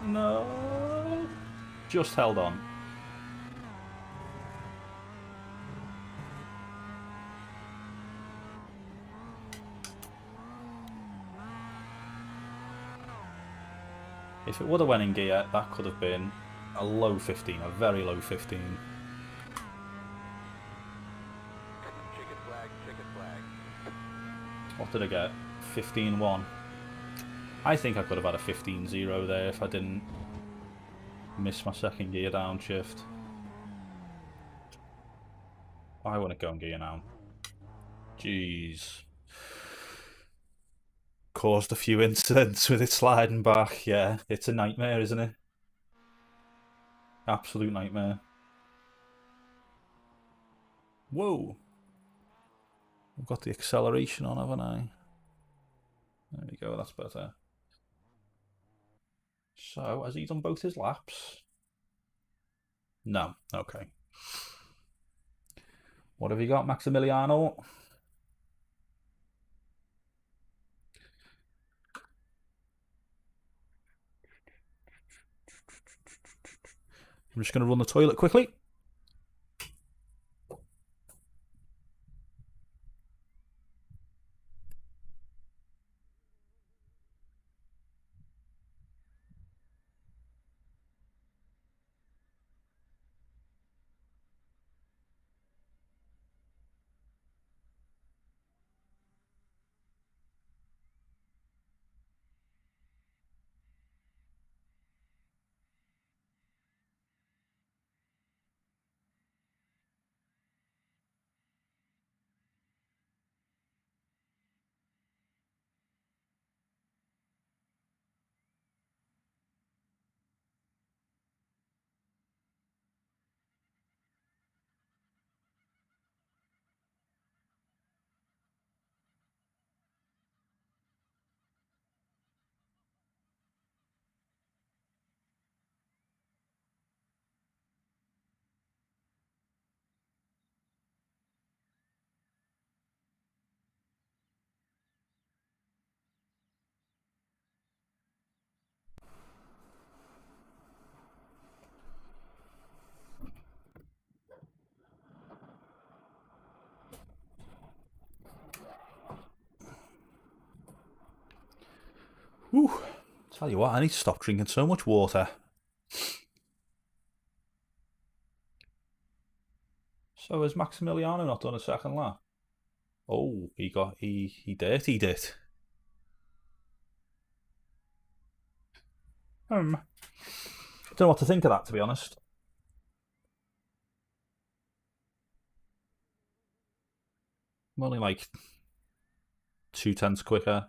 [SPEAKER 1] No. Just held on. If it would have went in gear, that could have been a low 15, a very low 15.
[SPEAKER 3] Chicken flag, chicken flag.
[SPEAKER 1] What did I get? 15.1. I think I could have had a 15.0 there if I didn't miss my second gear downshift. I want to go in gear now. Jeez. Caused a few incidents with it sliding back. Yeah, it's a nightmare, isn't it? Absolute nightmare. Whoa. I've got the acceleration on, haven't I? There we go, that's better. So, has he done both his laps? No. Okay. What have you got, Maximiliano? I'm just going to run the toilet quickly. Whew. Tell you what, I need to stop drinking so much water. So has Maximiliano not done a second lap? Oh, he dirtied it. Don't know what to think of that, to be honest. I'm only like 2/10 quicker.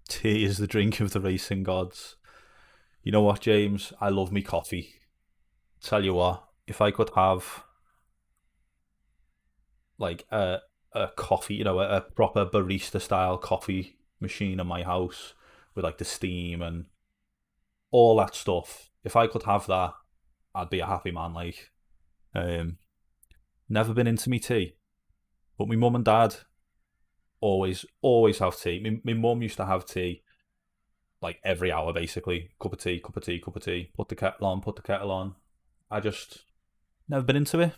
[SPEAKER 1] Tea is the drink of the racing gods. You know what, James? I love me coffee. Tell you what, if I could have like a coffee, a proper barista style coffee machine in my house with like the steam and all that stuff. If I could have that, I'd be a happy man. Like, um, never been into me tea, but my mum and dad always have tea. My mum used to have tea like every hour, basically. Cup of tea, cup of tea, cup of tea. Put the kettle on, put the kettle on. I just never been into it.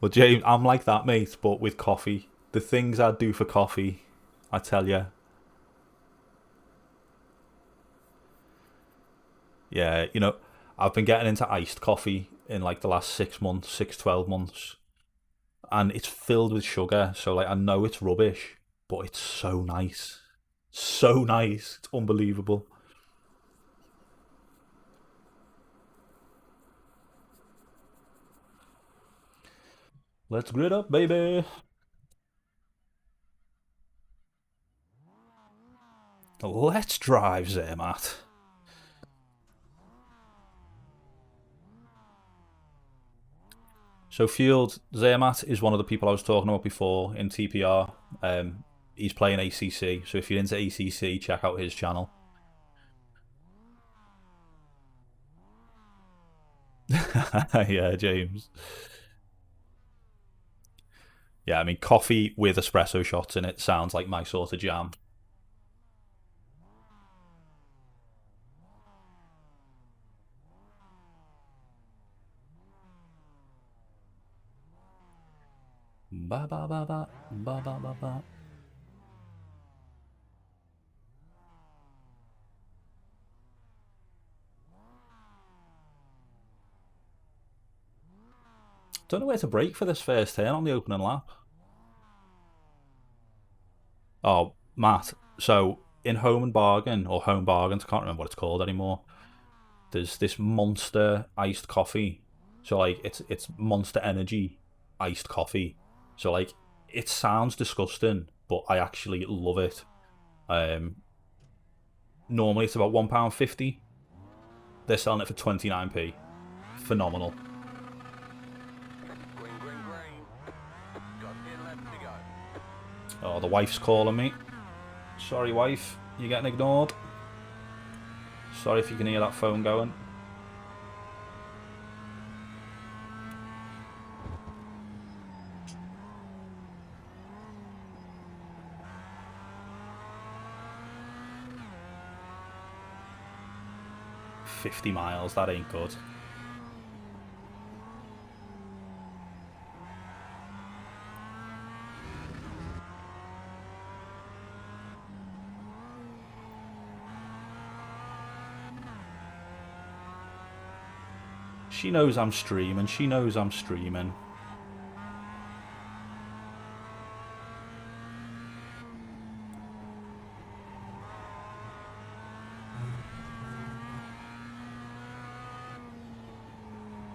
[SPEAKER 1] Well, James, I'm like that, mate, but with coffee. The things I do for coffee, I tell you. Yeah, I've been getting into iced coffee in like the last 6 months, 12 months, and it's filled with sugar. So like I know it's rubbish, but it's so nice, so nice. It's unbelievable. Let's grid up, baby. Let's drive, Zermatt. So Field Zermatt is one of the people I was talking about before in TPR. He's playing ACC, so if you're into ACC, check out his channel. Yeah, James. Yeah, I mean, coffee with espresso shots in it sounds like my sort of jam. Ba ba ba ba ba ba ba ba. Don't know where to brake for this first turn on the opening lap. Oh, Matt. So in Home and Bargain or Home Bargains, I can't remember what it's called anymore. There's this Monster iced coffee. So like it's Monster Energy iced coffee. So like it sounds disgusting, but I actually love it. Um, Normally it's about £1.50. They're selling it for 29p. Phenomenal.
[SPEAKER 3] Green, green, green. Got 10 laps to go.
[SPEAKER 1] Oh, the wife's calling me. Sorry, wife, you're getting ignored. Sorry if you can hear that phone going. £50, that ain't good. She knows I'm streaming. She knows I'm streaming.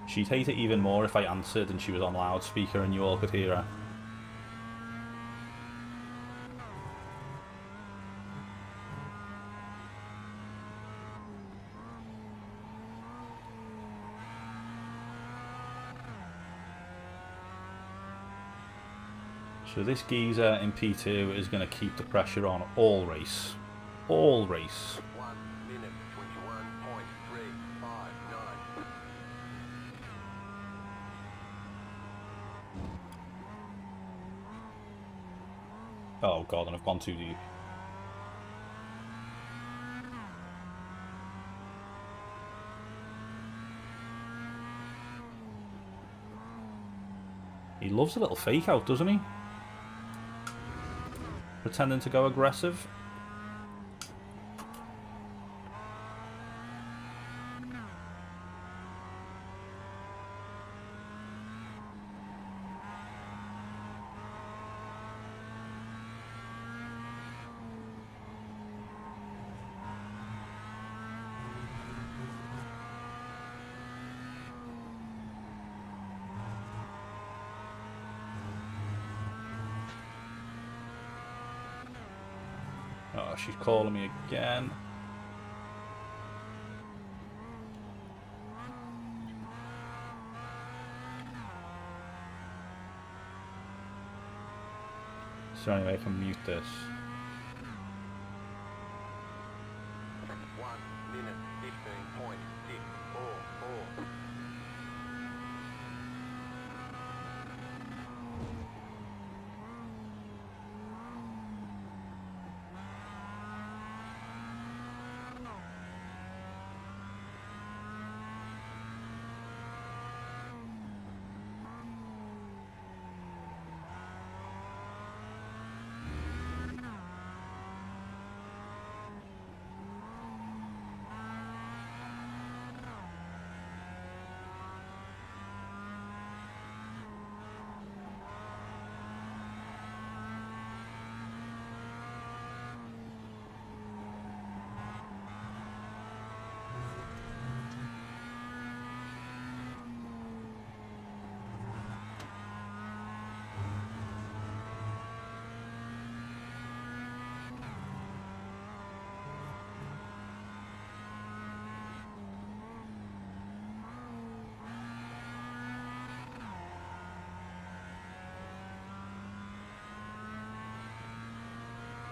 [SPEAKER 1] She'd hate it even more if I answered and she was on loudspeaker and you all could hear her. So this geezer in P2 is going to keep the pressure on all race. All race.
[SPEAKER 3] 1 minute 21.359.
[SPEAKER 1] Oh god, and I've gone too deep. He loves a little fake out, doesn't he? Pretending to go aggressive. Oh, she's calling me again. So anyway, I can mute this.
[SPEAKER 3] 1 minute 15.644.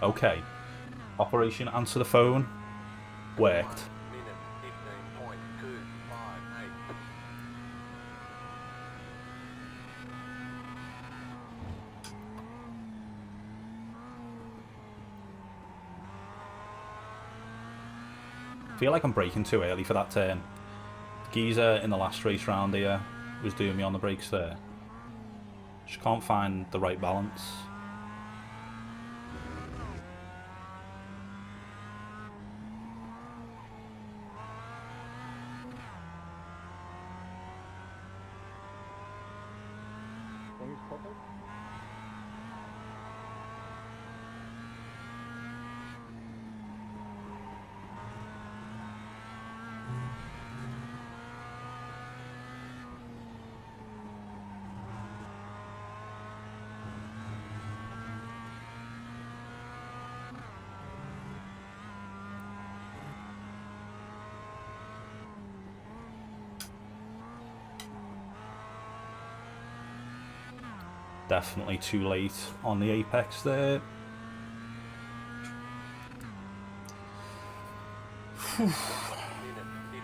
[SPEAKER 1] Okay. Operation Answer the Phone worked.
[SPEAKER 3] 1 minute 15.258.
[SPEAKER 1] I feel like I'm braking too early for that turn. Geezer in the last race round here was doing me on the brakes there. Just can't find the right balance.
[SPEAKER 2] Can you stop it?
[SPEAKER 1] Definitely too late on the apex there.
[SPEAKER 3] Minute 15.33.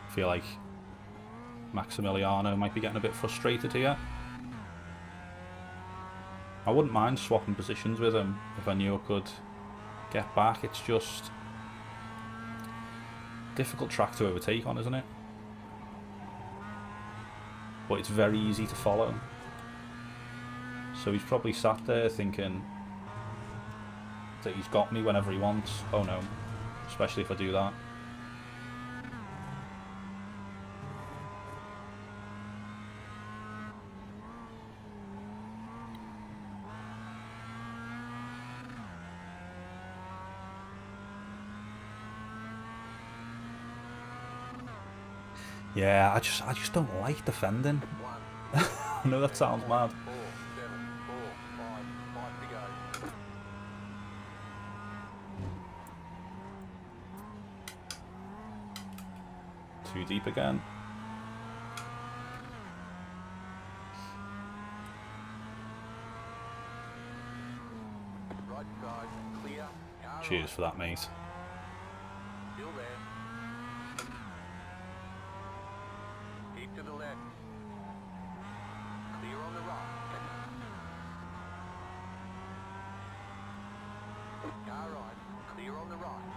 [SPEAKER 1] Feel like Maximiliano might be getting a bit frustrated here. I wouldn't mind swapping positions with him if I knew I could get back. It's just difficult track to overtake on, isn't it? But it's very easy to follow. So he's probably sat there thinking that he's got me whenever he wants. Oh no, especially if I do that. Yeah, I just don't like defending.
[SPEAKER 3] 1
[SPEAKER 1] I know that sounds mad.
[SPEAKER 3] 4 7 4 5 5 to go.
[SPEAKER 1] Too deep again.
[SPEAKER 3] Right side, clear. Car
[SPEAKER 1] Cheers
[SPEAKER 3] right.
[SPEAKER 1] for that, mate.
[SPEAKER 3] Still there. Keep to the left. Clear on the right. Car right. Clear on the right.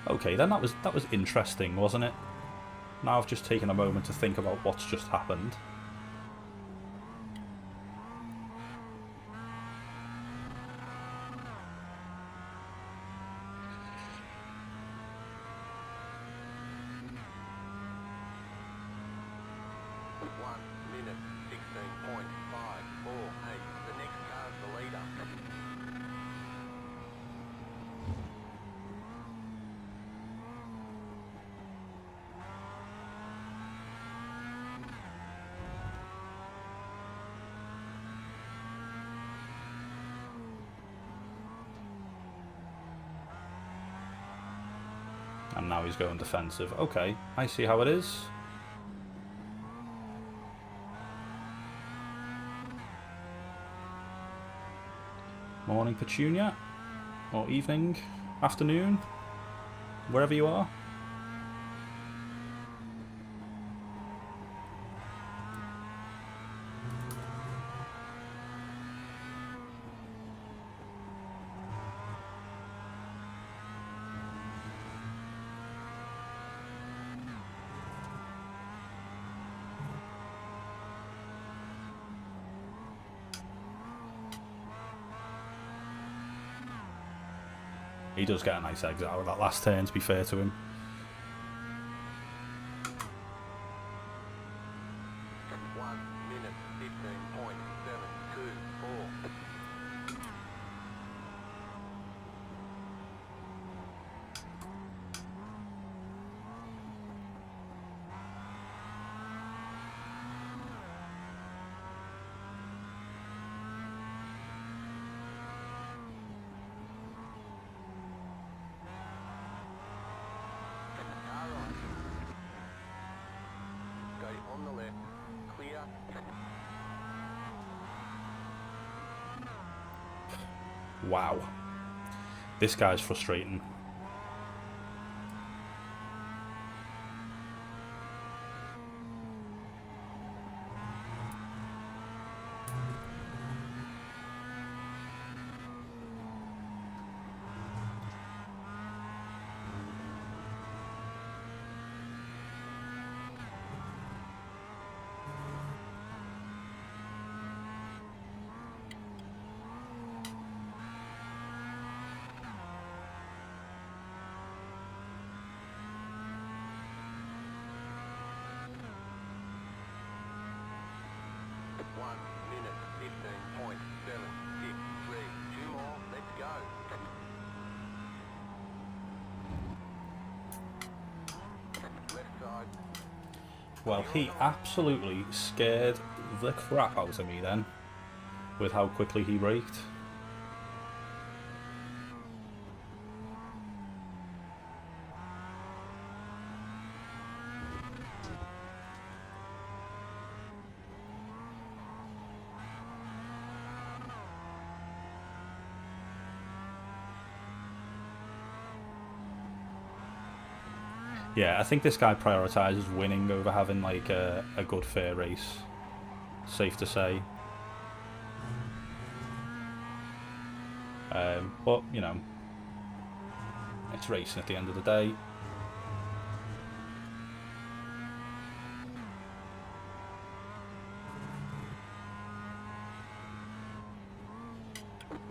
[SPEAKER 1] Okay, then that was interesting, wasn't it? Now I've just taken a moment to think about what's just happened.
[SPEAKER 3] Minute 16.548. The next car's the leader.
[SPEAKER 1] And now he's going defensive. Okay, I see how it is. Morning, Petunia. Or evening, afternoon, wherever you are. He does get a nice exit out of that last turn, to be fair to him.
[SPEAKER 3] Minute 15.724. Car right. Stay on the left. Clear.
[SPEAKER 1] Wow. This guy's frustrating.
[SPEAKER 3] Minute 15.763. 2 more. Let's go. Left side.
[SPEAKER 1] Well, he absolutely scared the crap out of me then, with how quickly he braked. Yeah, I think this guy prioritises winning over having like a good fair race. Safe to say. But, you know, it's racing at the end of the day.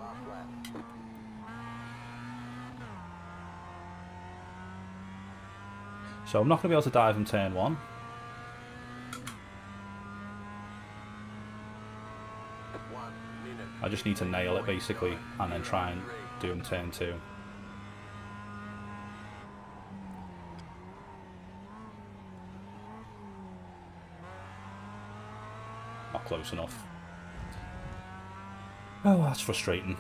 [SPEAKER 3] Last lap.
[SPEAKER 1] So I'm not going to be able to dive in turn 1.
[SPEAKER 3] 1 minute.
[SPEAKER 1] I just need to nail it basically, and then try and do in turn 2. close enough. Oh, that's frustrating.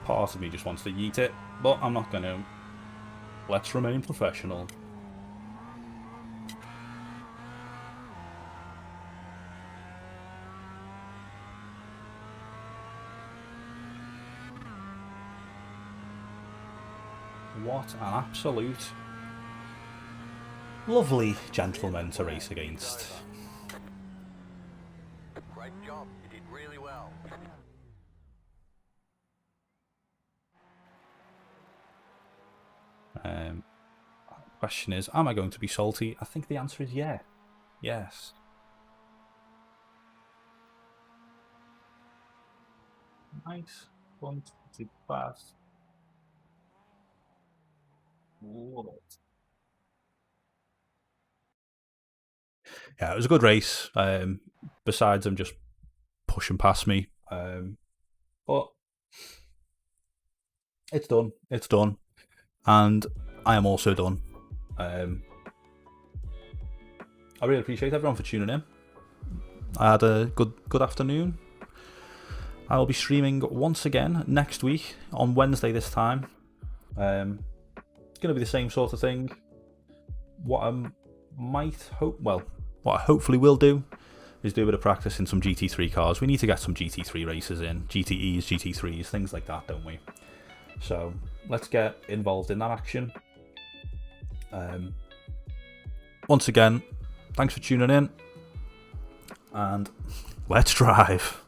[SPEAKER 1] Part of me just wants to yeet it, but I'm not going to. Let's remain professional. What an absolute lovely gentleman to race against.
[SPEAKER 3] Great job. You did really well.
[SPEAKER 1] Question is, am I going to be salty? I think the answer is yeah. Yes. Nice. 120 fast. Love it. Yeah, it was a good race. Besides them just pushing past me. But it's done. It's done. And I am also done. I really appreciate everyone for tuning in. I had a good afternoon. I will be streaming once again next week on Wednesday this time. It's going to be the same sort of thing. What I hopefully will do is do a bit of practice in some GT3 cars. We need to get some GT3 races in, GTEs, GT3s, things like that, don't we? So let's get involved in that action. Once again, thanks for tuning in, and let's drive.